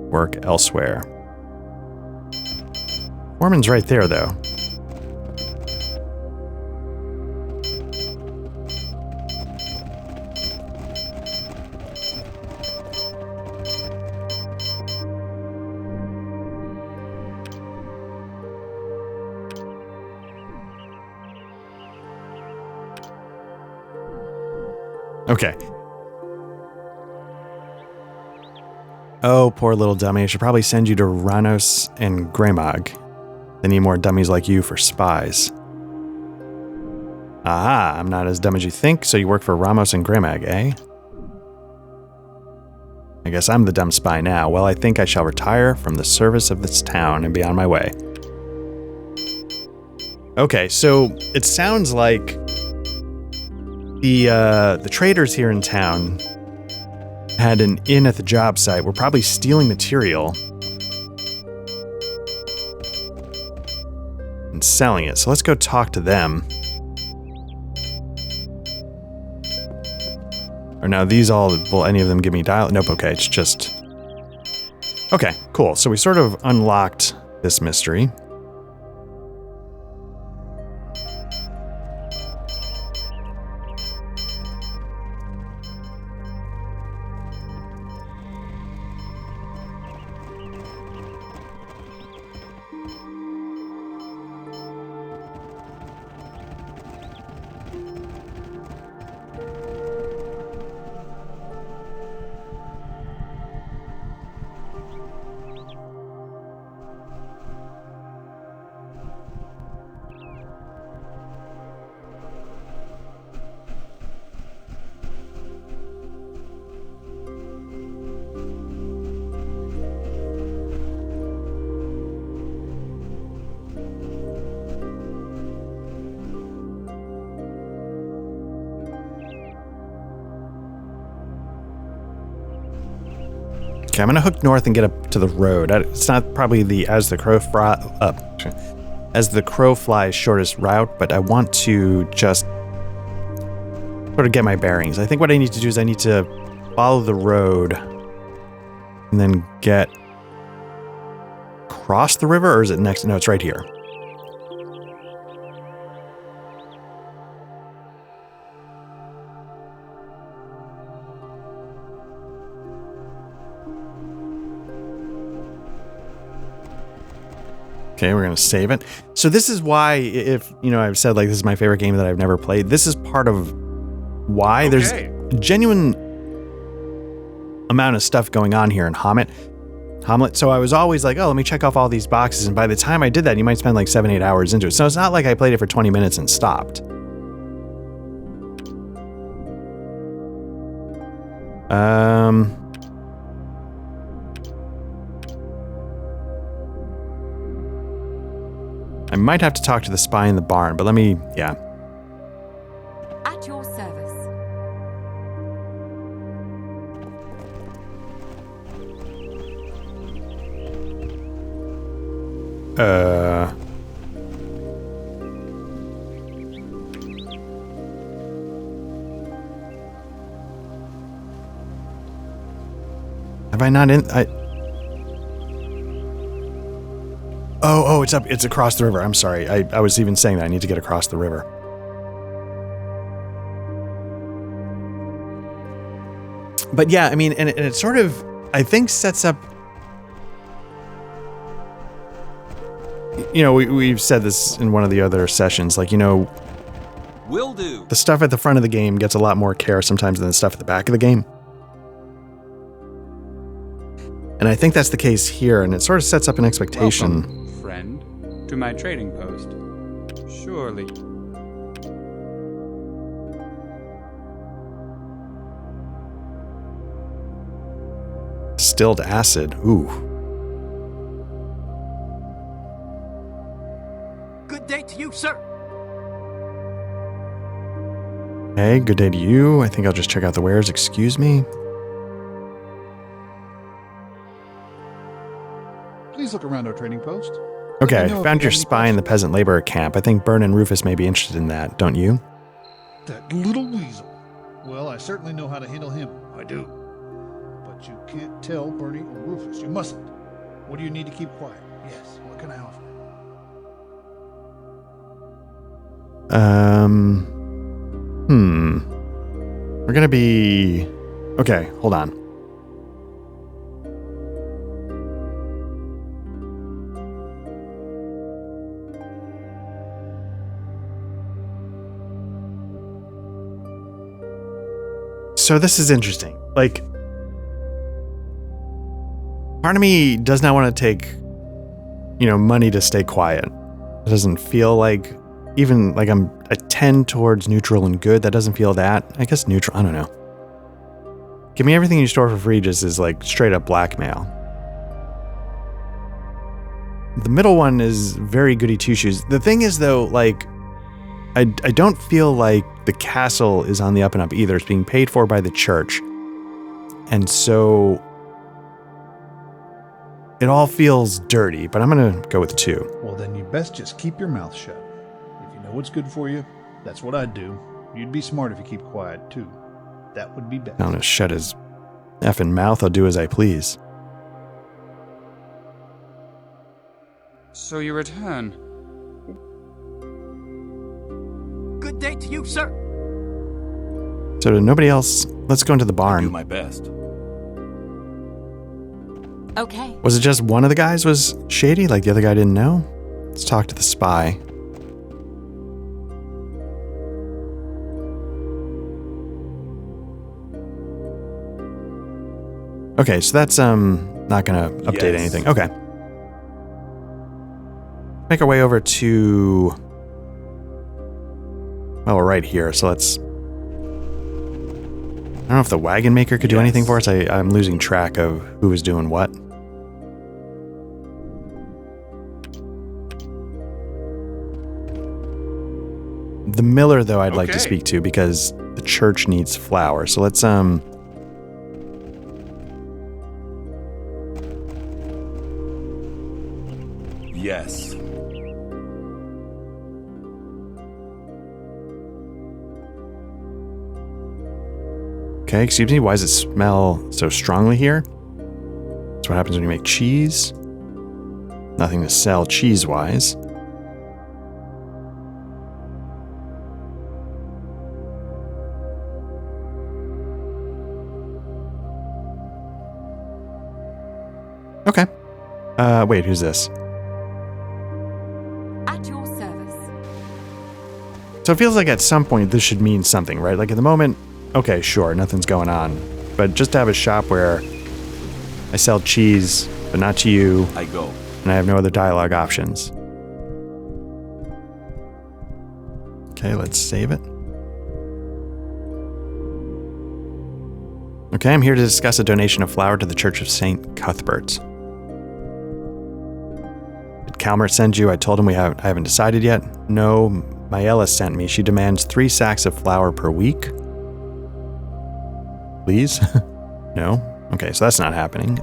work elsewhere. Foreman's right there, though. Okay. Oh, poor little dummy. I should probably send you to Ranos and Gremag. They need more dummies like you for spies. Aha, I'm not as dumb as you think, so you work for Ramos and Gremag, eh? I guess I'm the dumb spy now. Well, I think I shall retire from the service of this town and be on my way. Okay, so it sounds like the traders here in town had an inn at the job site. We're probably stealing material and selling it. So let's go talk to them. Or now these all, will any of them give me dial? Nope, okay, it's just... Okay, cool. So we sort of unlocked this mystery. Okay, I'm gonna hook north and get up to the road. It's not probably the as the crow flies shortest route, but I want to just sort of get my bearings. I think what I need to do is I need to follow the road and then get across the river, or is it next? No, it's right here. Okay, we're going to save it. So this is why, if, I've said, like, this is my favorite game that I've never played. This is part of why there's a genuine amount of stuff going on here in Hommlet. So I was always like, oh, let me check off all these boxes. And by the time I did that, you might spend like 7-8 hours into it. So it's not like I played it for 20 minutes and stopped. I might have to talk to the spy in the barn, but let me, At your service. Have I not Oh, it's across the river. I'm sorry. I was even saying that I need to get across the river. But yeah, I mean, and it sort of, I think, sets up, we've said this in one of the other sessions, like, Will do. The stuff at the front of the game gets a lot more care sometimes than the stuff at the back of the game. And I think that's the case here, and it sort of sets up an expectation. Welcome, friend, to my trading post. Surely. Distilled acid. Ooh. Good day to you, sir. Hey, good day to you. I think I'll just check out the wares. Excuse me. Please look around our trading post. Okay, found your spy in the peasant laborer camp. I think Bern and Rufus may be interested in that, don't you? That little weasel. Well, I certainly know how to handle him. I do. But you can't tell Bernie or Rufus. You mustn't. What do you need to keep quiet? Yes, what can I offer? We're gonna be... Okay, hold on. So this is interesting. Like, part of me does not want to take, money to stay quiet. It doesn't feel like, even like I'm a 10 towards neutral and good. That doesn't feel that. I guess neutral, I don't know. Give me everything you store for free just is like straight up blackmail. The middle one is very goody two shoes. The thing is though, like, I don't feel like the castle is on the up and up either. It's being paid for by the church. And so it all feels dirty, but I'm going to go with 2. Well, then you best just keep your mouth shut. If you know what's good for you, that's what I'd do. You'd be smart if you keep quiet, too. That would be best. I'm going to shut his effing mouth. I'll do as I please. So you return. Good day to you, sir. So to nobody else, let's go into the barn. I do my best. Okay. Was it just one of the guys was shady, like the other guy didn't know? Let's talk to the spy. Okay, so that's not gonna update anything. Okay. Make our way over to... Well, we're right here, so let's... I don't know if the wagon maker could do anything for us. I'm losing track of who was doing what. The miller, though, I'd like to speak to because the church needs flour. So let's Okay, excuse me, why does it smell so strongly here? That's what happens when you make cheese. Nothing to sell cheese-wise. Okay. Wait, who's this? At your service. So it feels like at some point this should mean something, right? Like at the moment, okay, sure, nothing's going on. But just to have a shop where I sell cheese, but not to you. I go. And I have no other dialogue options. Okay, let's save it. Okay, I'm here to discuss a donation of flour to the Church of St. Cuthbert. Did Calmert send you? I told him I haven't decided yet. No, Mayella sent me. She demands 3 sacks of flour per week. Please? No? Okay, so that's not happening.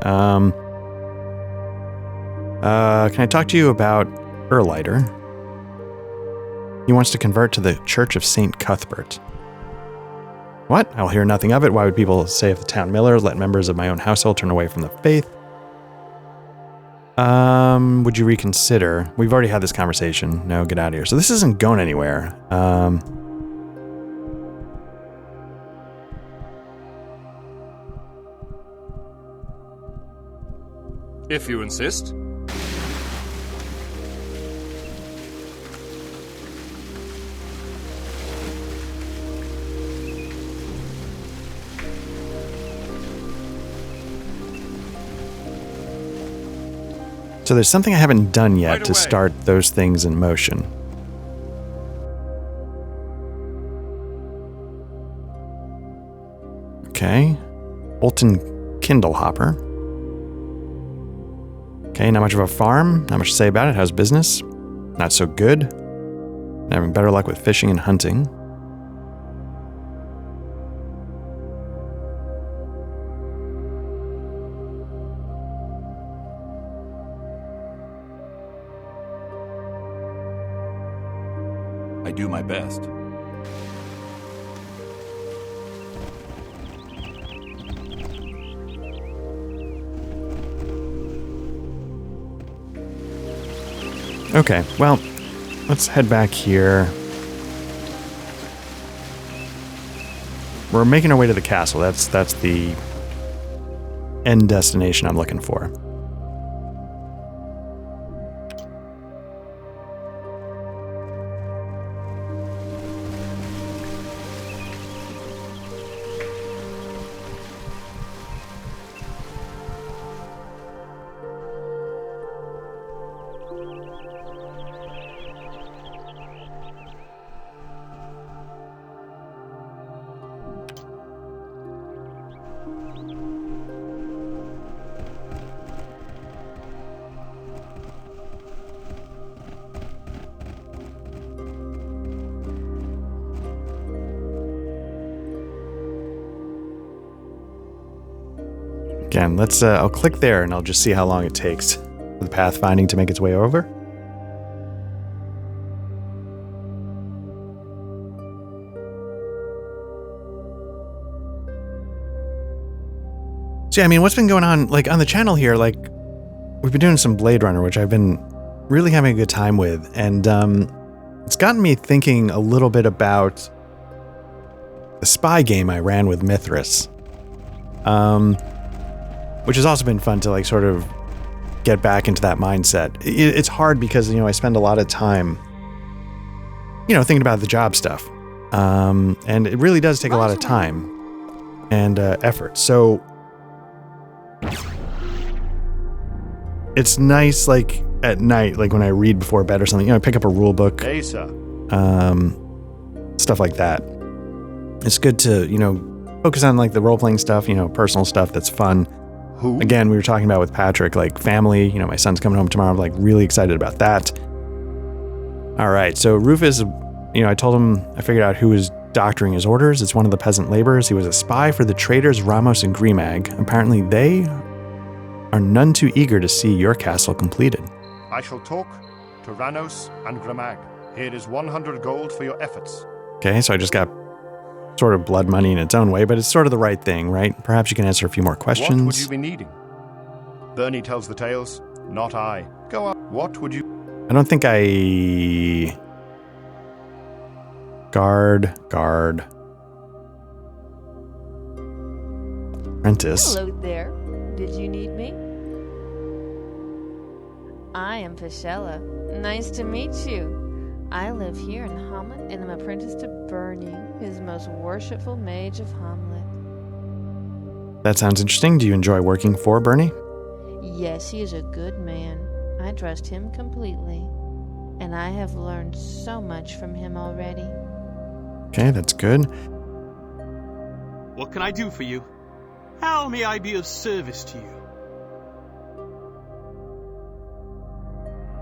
Can I talk to you about Erlighter? He wants to convert to the Church of St. Cuthbert. What? I'll hear nothing of it. Why would people say if the town miller let members of my own household turn away from the faith? Would you reconsider? We've already had this conversation. No, get out of here. So this isn't going anywhere. If you insist. So there's something I haven't done yet to start those things in motion. Okay. Bolton Kindlehopper. Okay, not much of a farm. Not much to say about it. How's business? Not so good. Having better luck with fishing and hunting. I do my best. Okay, well, let's head back here. We're making our way to the castle. That's the end destination I'm looking for. Again, let's, I'll click there and I'll just see how long it takes for the pathfinding to make its way over. So yeah, I mean, what's been going on, like, on the channel here, like, we've been doing some Blade Runner, which I've been really having a good time with, and it's gotten me thinking a little bit about the spy game I ran with Mithras. Which has also been fun to, like, sort of get back into that mindset. It's hard because, you know, I spend a lot of time, you know, thinking about the job stuff. And it really does take a lot of time and effort. So it's nice, like, at night, like when I read before bed or something, you know, I pick up a rule book. Hey, sir. Stuff like that. It's good to, you know, focus on, like, the role-playing stuff, you know, personal stuff that's fun. Who? Again, we were talking about with Patrick, like, family, you know, my son's coming home tomorrow. I'm, like, really excited about that. All right, so Rufus, you know, I told him, I figured out who was doctoring his orders. It's one of the peasant laborers. He was a spy for the traders Ramos and Grimag. Apparently they are none too eager to see your castle completed. I shall talk to Ranos and Grimag. Here is 100 gold for your efforts. Okay, so I just got sort of blood money in its own way, but it's sort of the right thing, right? Perhaps you can answer a few more questions. What would you be needing? Bernie tells the tales, not I. Go on. What would you... I don't think I... Guard. Apprentice. Hello there. Did you need me? I am Pashella. Nice to meet you. I live here in Hommlet and am apprentice to Bernie, his most worshipful mage of Hommlet. That sounds interesting. Do you enjoy working for Bernie? Yes, he is a good man. I trust him completely. And I have learned so much from him already. Okay, that's good. What can I do for you? How may I be of service to you?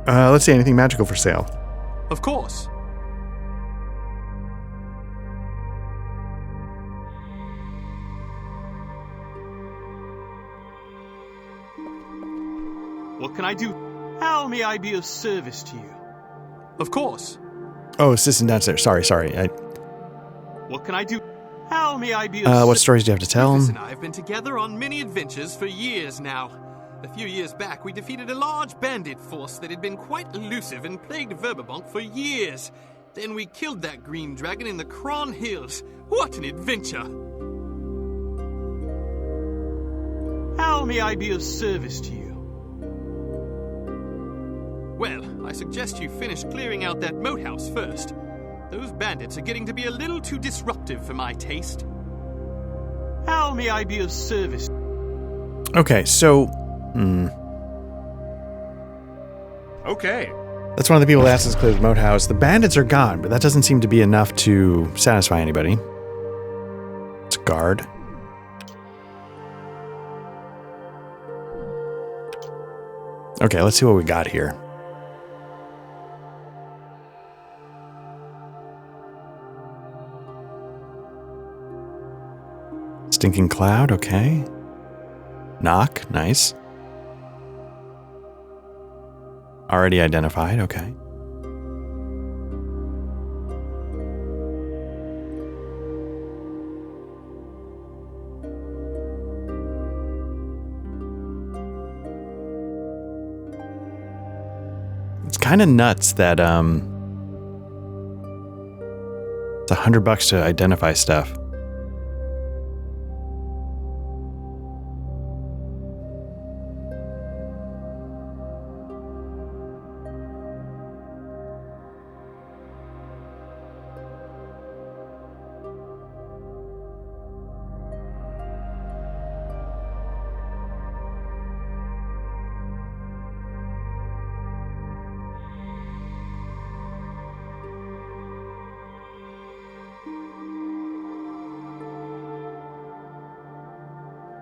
Let's see, anything magical for sale? Of course. What can I do? How may I be of service to you? Of course. Oh, assistant downstairs. Sorry. What can I do? How may I be of what stories do you have to tell Rufus him? and I have been together on many adventures for years now. A few years back, we defeated a large bandit force that had been quite elusive and plagued Verbabonk for years. Then we killed that green dragon in the Cron Hills. What an adventure! How may I be of service to you? Well, I suggest you finish clearing out that moat house first. Those bandits are getting to be a little too disruptive for my taste. How may I be of service? Okay, so... Okay. That's one of the people that asked us to clear the moat house. The bandits are gone, but that doesn't seem to be enough to satisfy anybody. It's a guard. Okay, let's see what we got here. Stinking cloud, okay. Knock, nice. Already identified, okay. It's kind of nuts that it's $100 to identify stuff.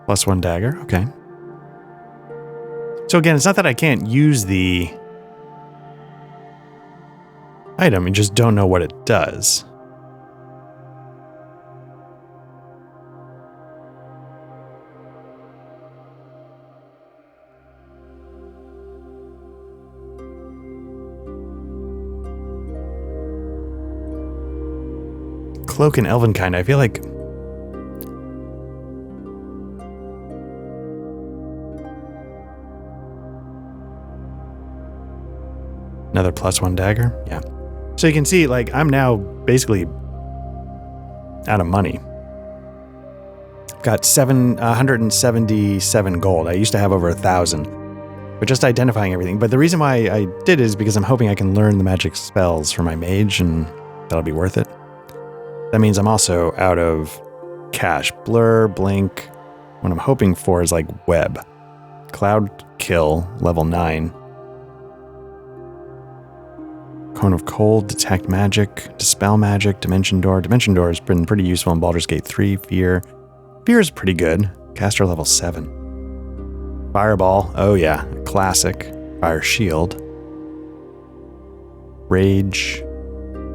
+1 dagger, okay. So again, it's not that I can't use the item, I just don't know what it does. Cloak and Elvenkind, I feel like... Another +1 dagger, yeah. So you can see, like, I'm now basically out of money. I've got 177 gold. I used to have over 1,000. But just identifying everything. But the reason why I did is because I'm hoping I can learn the magic spells for my mage, and that'll be worth it. That means I'm also out of cash. Blur, blink. What I'm hoping for is, like, web. Cloud kill, level 9. Cone of Cold, Detect Magic, Dispel Magic, Dimension Door. Dimension Door has been pretty useful in Baldur's Gate 3. Fear. Fear is pretty good. Caster level 7. Fireball. Oh yeah, classic. Fire Shield. Rage.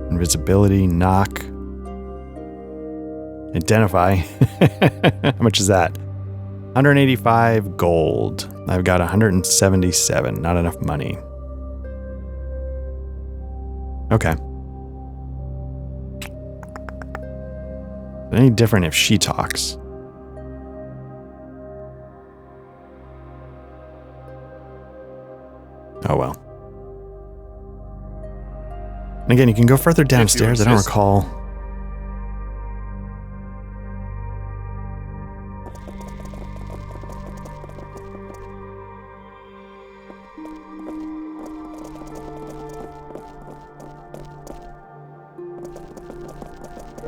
Invisibility. Knock. Identify. How much is that? 185 gold. I've got 177. Not enough money. Okay. Any different if she talks? Oh well. And again, you can go further downstairs. I don't recall.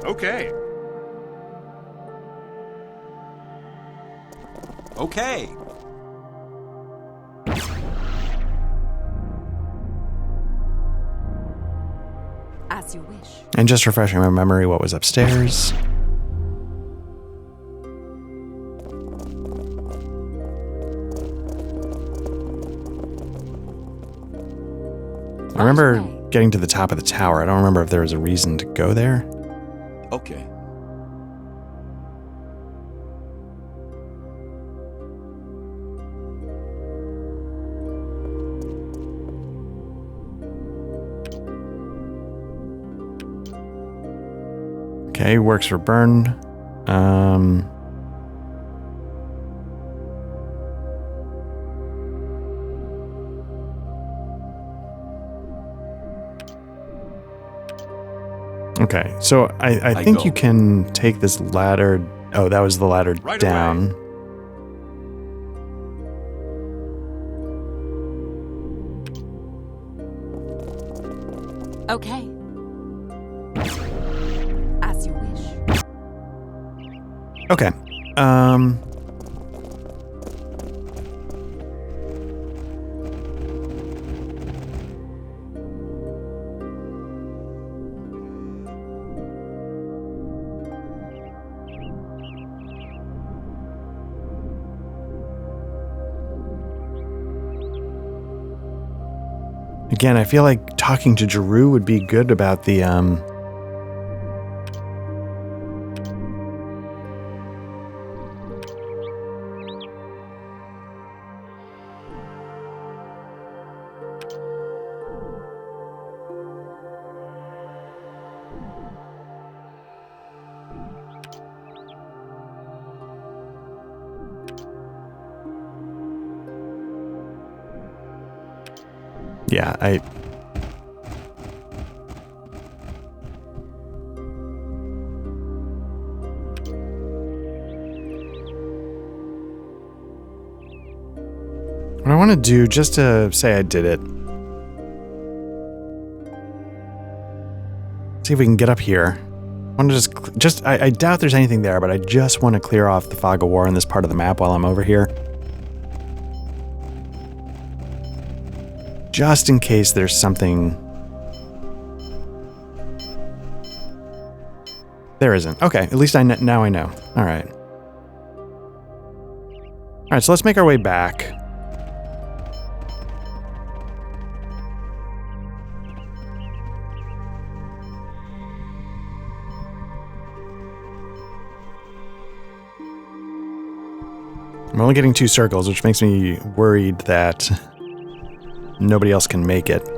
Okay. Okay. As you wish. And just refreshing my memory, what was upstairs? I remember getting to the top of the tower. I don't remember if there was a reason to go there. Okay. Okay, works for burn. Okay, so I think you can take this ladder. Oh, that was the ladder down. Okay. As you wish. Okay. Again, I feel like talking to Jeru would be good about the yeah, what I want to do, just to say I did it. See if we can get up here. I want to I doubt there's anything there, but I just want to clear off the fog of war on this part of the map while I'm over here. Just in case there's something. There isn't. Okay, at least now I know. All right. All right, so let's make our way back. I'm only getting 2 circles, which makes me worried that nobody else can make it.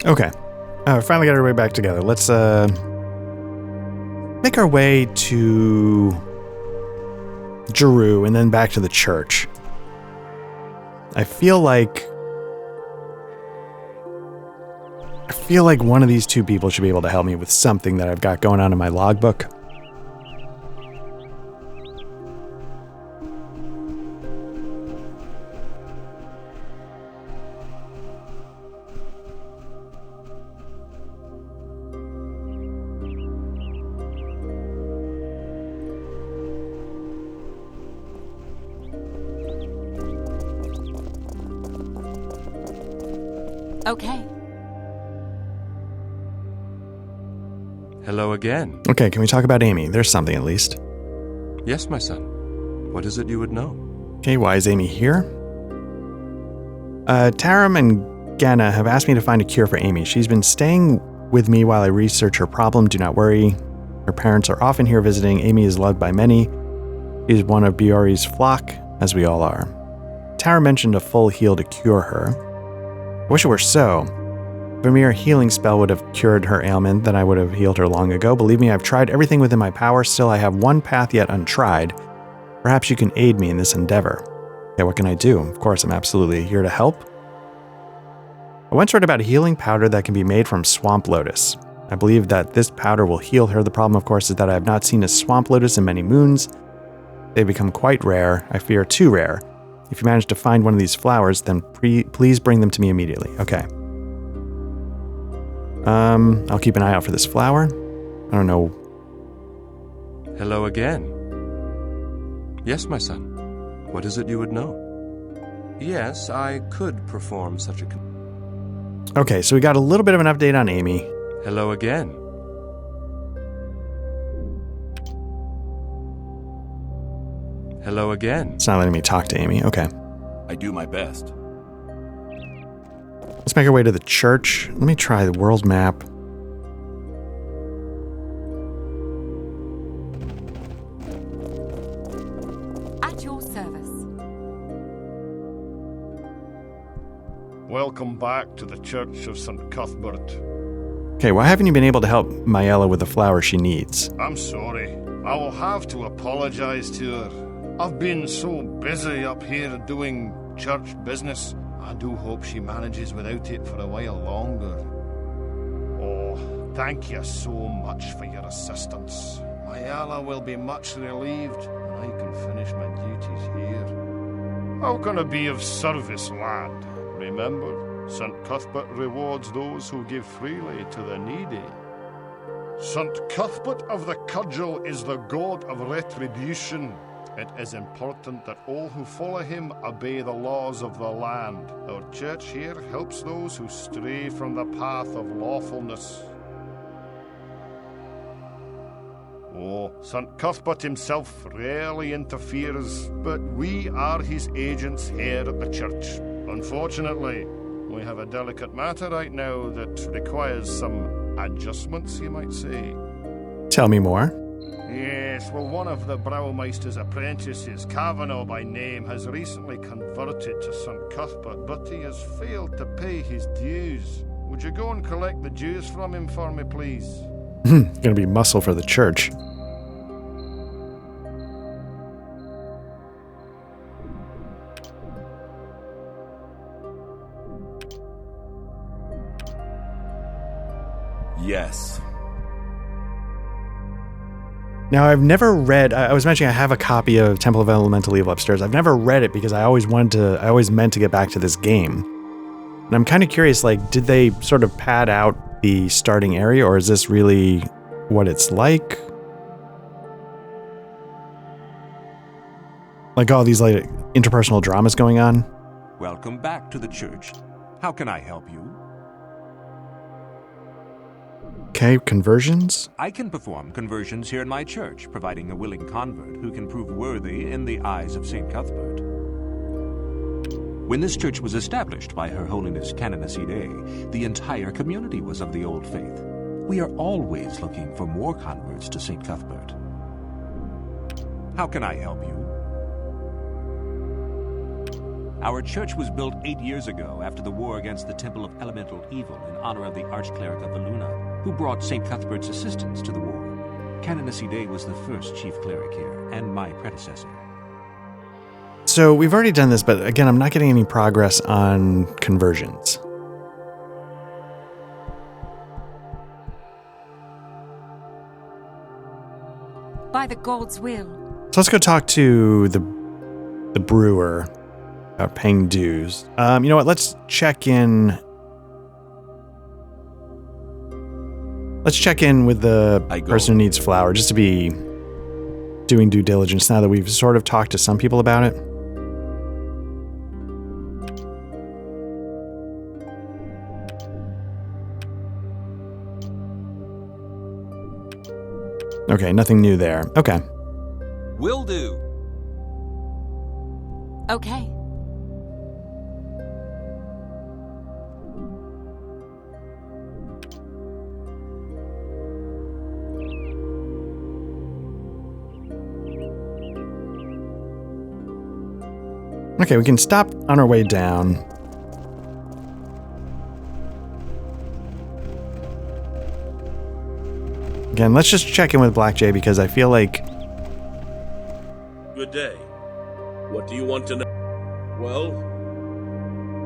Okay. We finally got our way back together. Let's make our way to Jeru and then back to the church. I feel like one of these 2 people should be able to help me with something that I've got going on in my logbook. Okay. Hello again. Okay, can we talk about Amy? There's something at least. Yes, my son. What is it you would know? Okay, why is Amy here? Taram and Ganna have asked me to find a cure for Amy. She's been staying with me while I research her problem. Do not worry. Her parents are often here visiting. Amy is loved by many. She's one of Biori's flock, as we all are. Taram mentioned a full heal to cure her. I wish it were so. If a mere healing spell would have cured her ailment, then I would have healed her long ago. Believe me, I've tried everything within my power. Still, I have one path yet untried. Perhaps you can aid me in this endeavor. Okay, what can I do? Of course, I'm absolutely here to help. I once read about a healing powder that can be made from swamp lotus. I believe that this powder will heal her. The problem, of course, is that I have not seen a swamp lotus in many moons. They've become quite rare. I fear too rare. If you manage to find one of these flowers, then please bring them to me immediately. Okay. I'll keep an eye out for this flower. I don't know. Hello again. Yes, my son. What is it you would know? Yes, I could perform such a... Okay, so we got a little bit of an update on Amy. Hello again. Hello again. It's not letting me talk to Amy. Okay. I do my best. Let's make our way to the church. Let me try the world map. At your service. Welcome back to the Church of St. Cuthbert. Okay, why haven't you been able to help Maella with the flower she needs? I'm sorry. I will have to apologize to her. I've been so busy up here doing church business. I do hope she manages without it for a while longer. Oh, thank you so much for your assistance. Maella will be much relieved when I can finish my duties here. How can I be of service, lad? Remember, St. Cuthbert rewards those who give freely to the needy. St. Cuthbert of the Cudgel is the god of retribution. It is important that all who follow him obey the laws of the land. Our church here helps those who stray from the path of lawfulness. Oh, St. Cuthbert himself rarely interferes, but we are his agents here at the church. Unfortunately, we have a delicate matter right now that requires some adjustments, you might say. Tell me more. Yes, well, one of the Browmeister's apprentices, Kavanagh by name, has recently converted to St. Cuthbert, but he has failed to pay his dues. Would you go and collect the dues from him for me, please? Gonna be muscle for the church. Yes. Now, I've never read, I was mentioning I have a copy of Temple of Elemental Evil upstairs. I've never read it because I always meant to get back to this game. And I'm kind of curious, like, did they sort of pad out the starting area, or is this really what it's like? Like all these like interpersonal dramas going on? Welcome back to the church. How can I help you? Okay, conversions? I can perform conversions here in my church, providing a willing convert who can prove worthy in the eyes of St. Cuthbert. When this church was established by Her Holiness Canoness the entire community was of the old faith. We are always looking for more converts to St. Cuthbert. How can I help you? Our church was built 8 years ago after the war against the Temple of Elemental Evil in honor of the Archcleric of Valuna, who brought St. Cuthbert's assistance to the war. Canoness was the first chief cleric here, and my predecessor. So we've already done this, but again, I'm not getting any progress on conversions. By the god's will. So let's go talk to the brewer about paying dues. You know what? Let's check in. Let's check in with the person who needs flour, just to be doing due diligence now that we've sort of talked to some people about it. Okay, nothing new there. Okay. Will do. Okay. Okay, we can stop on our way down. Again, let's just check in with Black Jay because I feel like... Good day. What do you want to know? Well,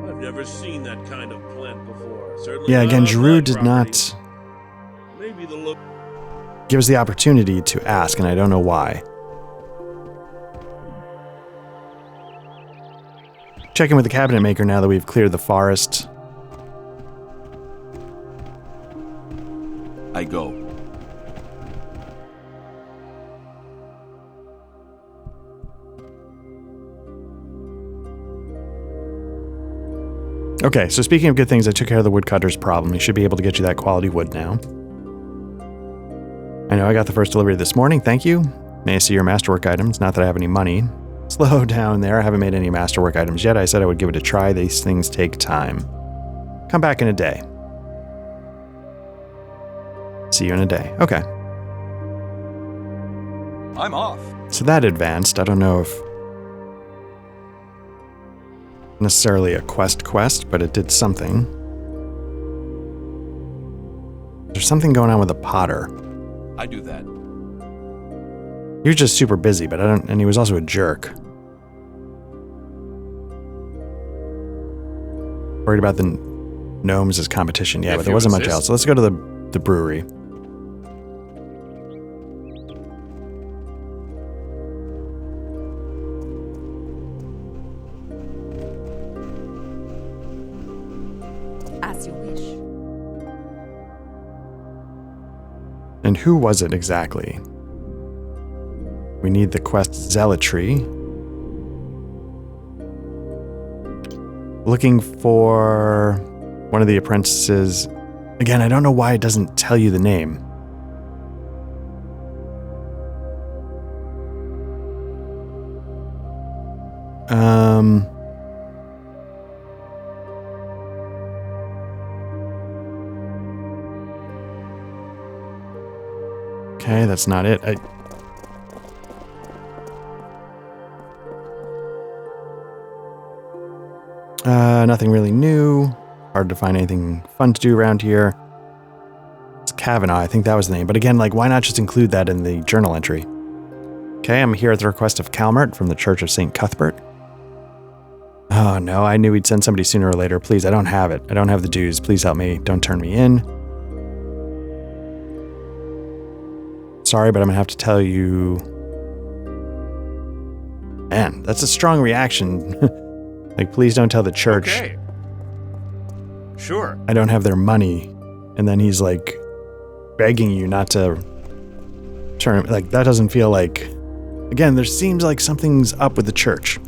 I've never seen that kind of plant before. Certainly Yeah, not again, on Drew my did property. not Maybe the look. give us the opportunity to ask, and I don't know why. Check in with the cabinet maker now that we've cleared the forest. I go. Okay, so speaking of good things, I took care of the woodcutter's problem. He should be able to get you that quality wood now. I know I got the first delivery this morning, thank you. May I see your masterwork items? Not that I have any money. Slow down there, I haven't made any masterwork items yet. I said I would give it a try. These things take time. Come back in a day. See you in a day. Okay. I'm off. So that advanced. I don't know if necessarily a quest, but it did something. There's something going on with the potter. I do that. He was just super busy, but and he was also a jerk. Worried about the gnomes as competition. Yeah, If but there you wasn't much insist. else. So let's go to the brewery. As you wish. And who was it exactly? We need the quest Zealotry. Looking for one of the apprentices. Again, I don't know why it doesn't tell you the name. Okay, that's not it. Nothing really new. Hard to find anything fun to do around here. It's Kavanaugh, I think that was the name. But again, like, why not just include that in the journal entry? Okay, I'm here at the request of Calmert from the Church of St. Cuthbert. Oh no, I knew he'd send somebody sooner or later. Please, I don't have it. I don't have the dues. Please help me. Don't turn me in. Sorry, but I'm gonna have to tell you... Man, that's a strong reaction. Like, please don't tell the church. Okay. Sure. I don't have their money. And then he's like begging you not to turn. Like, that doesn't feel like... Again, there seems like something's up with the church.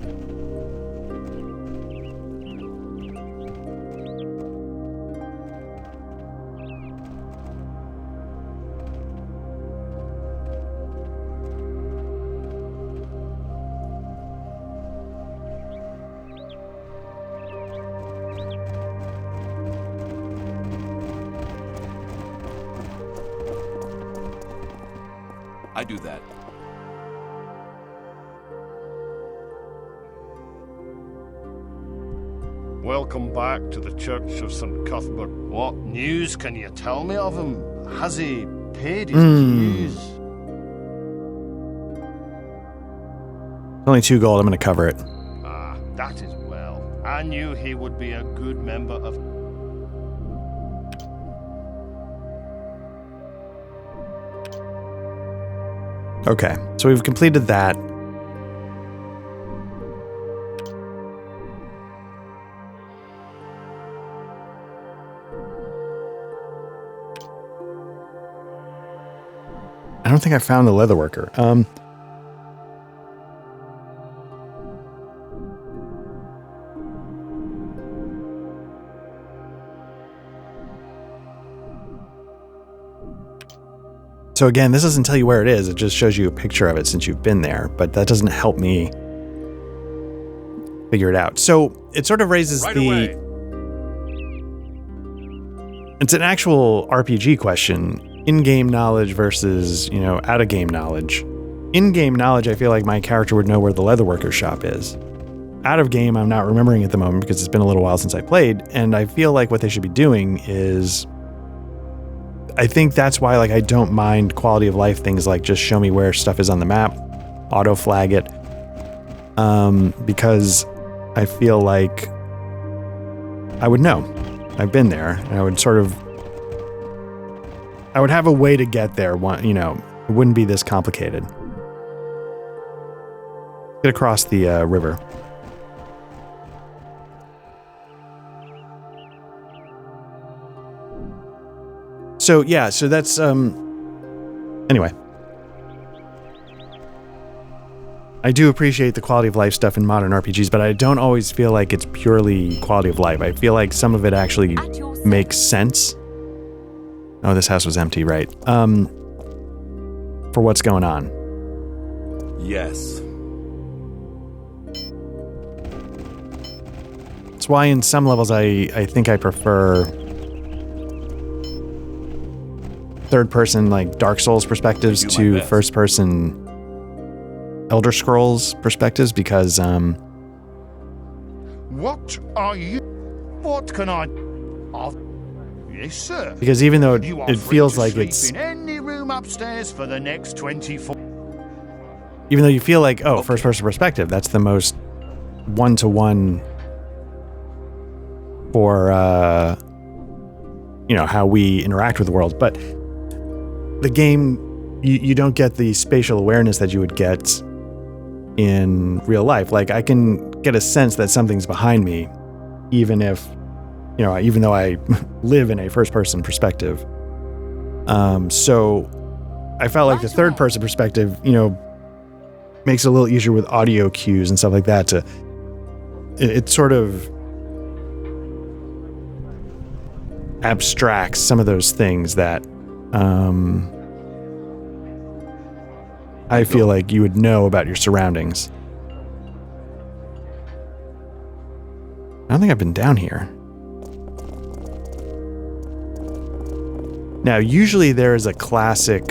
I do that. Welcome back to the Church of St. Cuthbert. What news can you tell me of him? Has he paid his dues? Only 2 gold. I'm going to cover it. Ah, that is well. I knew he would be a good member of... Okay, so we've completed that. I don't think I found the leatherworker. So again, this doesn't tell you where it is. It just shows you a picture of it since you've been there, but that doesn't help me figure it out. So it sort of raises away. It's an actual RPG question. In-game knowledge versus, out-of-game knowledge. In-game knowledge, I feel like my character would know where the leatherworker shop is. Out-of-game, I'm not remembering at the moment because it's been a little while since I played, and I feel like what they should be doing is... I think that's why I don't mind quality of life things like just show me where stuff is on the map, auto-flag it, because I feel like I would know. I've been there, and I would have a way to get there. It wouldn't be this complicated. Get across the river. So that's anyway. I do appreciate the quality of life stuff in modern RPGs, but I don't always feel like it's purely quality of life. I feel like some of it actually makes sense. Oh, this house was empty, right? For what's going on. Yes. That's why in some levels I think I prefer third-person, like Dark Souls perspectives to first-person Elder Scrolls perspectives, because What are you? What can I? Yes, sir. Because even though You are it free feels to like sleep it's, in any room upstairs for the next 24. even though you feel like, first-person perspective, that's the most one-to-one for how we interact with the world, but the game, you don't get the spatial awareness that you would get in real life. Like, I can get a sense that something's behind me, even if, even though I live in a first-person perspective. So I felt like the third-person perspective, makes it a little easier with audio cues and stuff like that. It sort of abstracts some of those things that I feel like you would know about your surroundings. I don't think I've been down here. Now, usually there is a classic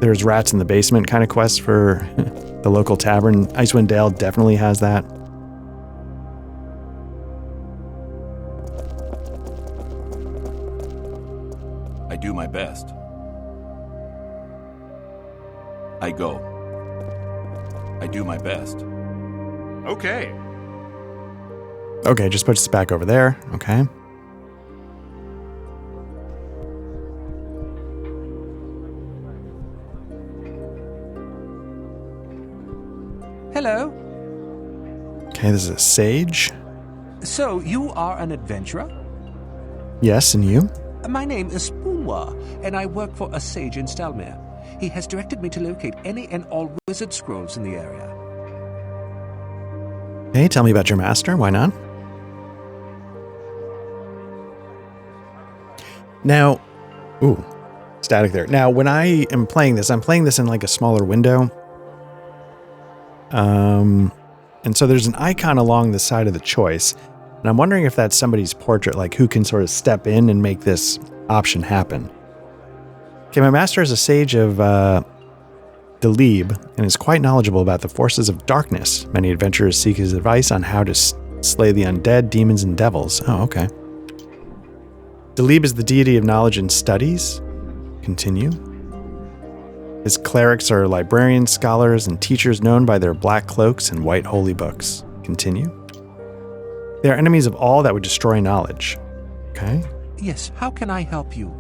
there's rats in the basement kind of quest for the local tavern. Icewind Dale definitely has that. I do my best. I go. I do my best. Okay. Okay, just puts us back over there. Okay. Hello. Okay, this is a sage. So, you are an adventurer? Yes, and you? My name is Spoonwa, and I work for a sage in Stalmere. He has directed me to locate any and all wizard scrolls in the area. Hey, tell me about your master. Why not? Now, static there. Now, when I am playing this, I'm playing this in like a smaller window. And so there's an icon along the side of the choice. And I'm wondering if that's somebody's portrait, like who can sort of step in and make this option happen. Okay, my master is a sage of Delebe and is quite knowledgeable about the forces of darkness. Many adventurers seek his advice on how to slay the undead, demons, and devils. Oh, okay. Delebe is the deity of knowledge and studies. Continue. His clerics are librarians, scholars, and teachers known by their black cloaks and white holy books. Continue. They are enemies of all that would destroy knowledge. Okay. Yes, how can I help you?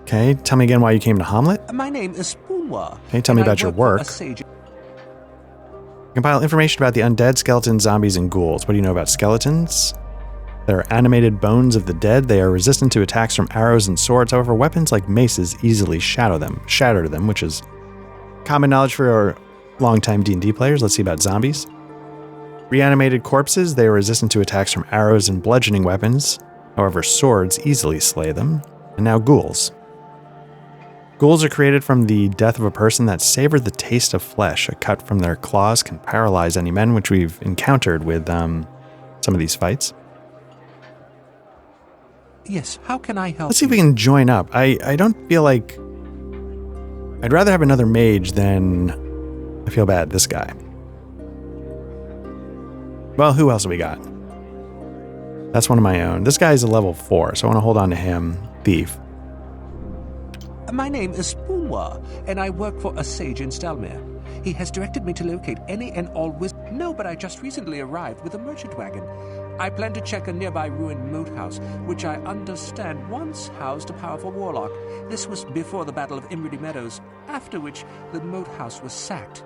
Okay, tell me again why you came to Hommlet. My name is Spoonwa. Okay, tell me about your work. Compile information about the undead, skeletons, zombies, and ghouls. What do you know about skeletons? They're animated bones of the dead. They are resistant to attacks from arrows and swords. However, weapons like maces easily shatter them, which is common knowledge for our longtime D&D players. Let's see about zombies. Reanimated corpses. They are resistant to attacks from arrows and bludgeoning weapons. However, swords easily slay them. And now ghouls. Ghouls are created from the death of a person that savored the taste of flesh. A cut from their claws can paralyze any men, which we've encountered with some of these fights. Yes, how can I help? Let's see if we can join up. I don't feel like... I'd rather have another mage than... I feel bad, this guy. Well, who else have we got? That's one of my own. This guy's a level 4, so I want to hold on to him. Thief. My name is Spoonwa, and I work for a sage in Stalmere. He has directed me to locate any and all No, but I just recently arrived with a merchant wagon. I plan to check a nearby ruined moat house, which I understand once housed a powerful warlock. This was before the Battle of Imrity Meadows, after which the moat house was sacked.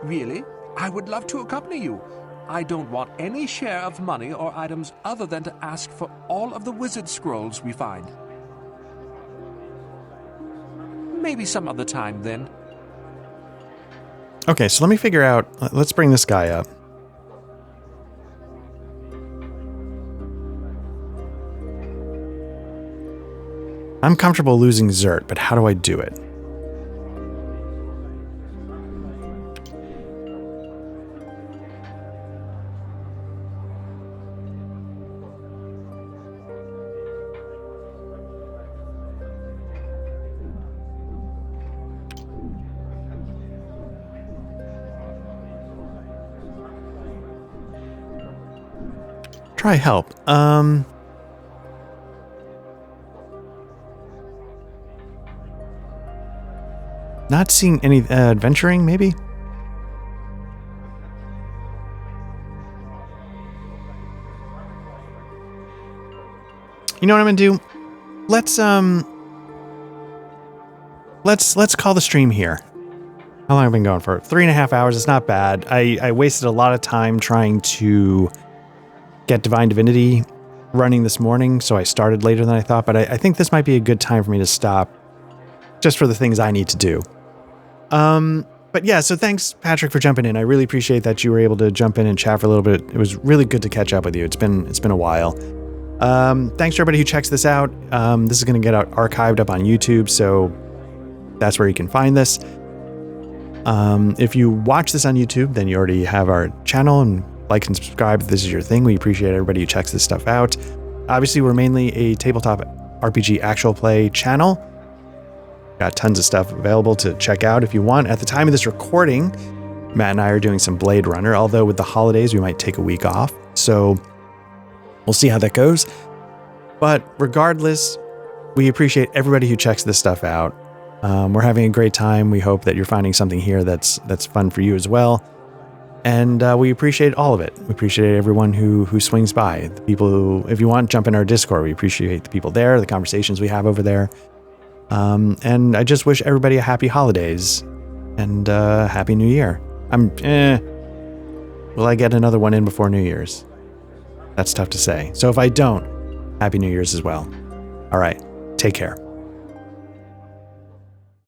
Really? I would love to accompany you. I don't want any share of money or items other than to ask for all of the wizard scrolls we find. Maybe some other time, then. Okay, so let me figure out... Let's bring this guy up. I'm comfortable losing Zert, but how do I do it? Try help. Not seeing any adventuring, maybe? You know what I'm gonna do? Let's call the stream here. How long have I been going for? 3.5 hours. It's not bad. I wasted a lot of time trying to get Divine Divinity running this morning, so I started later than I thought, but I think this might be a good time for me to stop just for the things I need to do. But yeah, so thanks, Patrick, for jumping in. I really appreciate that you were able to jump in and chat for a little bit. It was really good to catch up with you. It's been a while. Thanks to everybody who checks this out. This is going to get archived up on YouTube, so that's where you can find this. If you watch this on YouTube, then you already have our channel, and like and subscribe if this is your thing. We appreciate everybody who checks this stuff out. Obviously, we're mainly a tabletop RPG actual play channel. Got tons of stuff available to check out if you want. At the time of this recording, Matt and I are doing some Blade Runner, although with the holidays, we might take a week off. So we'll see how that goes. But regardless, we appreciate everybody who checks this stuff out. We're having a great time. We hope that you're finding something here that's fun for you as well. And we appreciate all of it. We appreciate everyone who swings by. The people who, if you want, jump in our Discord. We appreciate the people there, the conversations we have over there. And I just wish everybody a happy holidays and happy New Year. Will I get another one in before New Year's? That's tough to say. So if I don't, happy New Year's as well. All right, take care.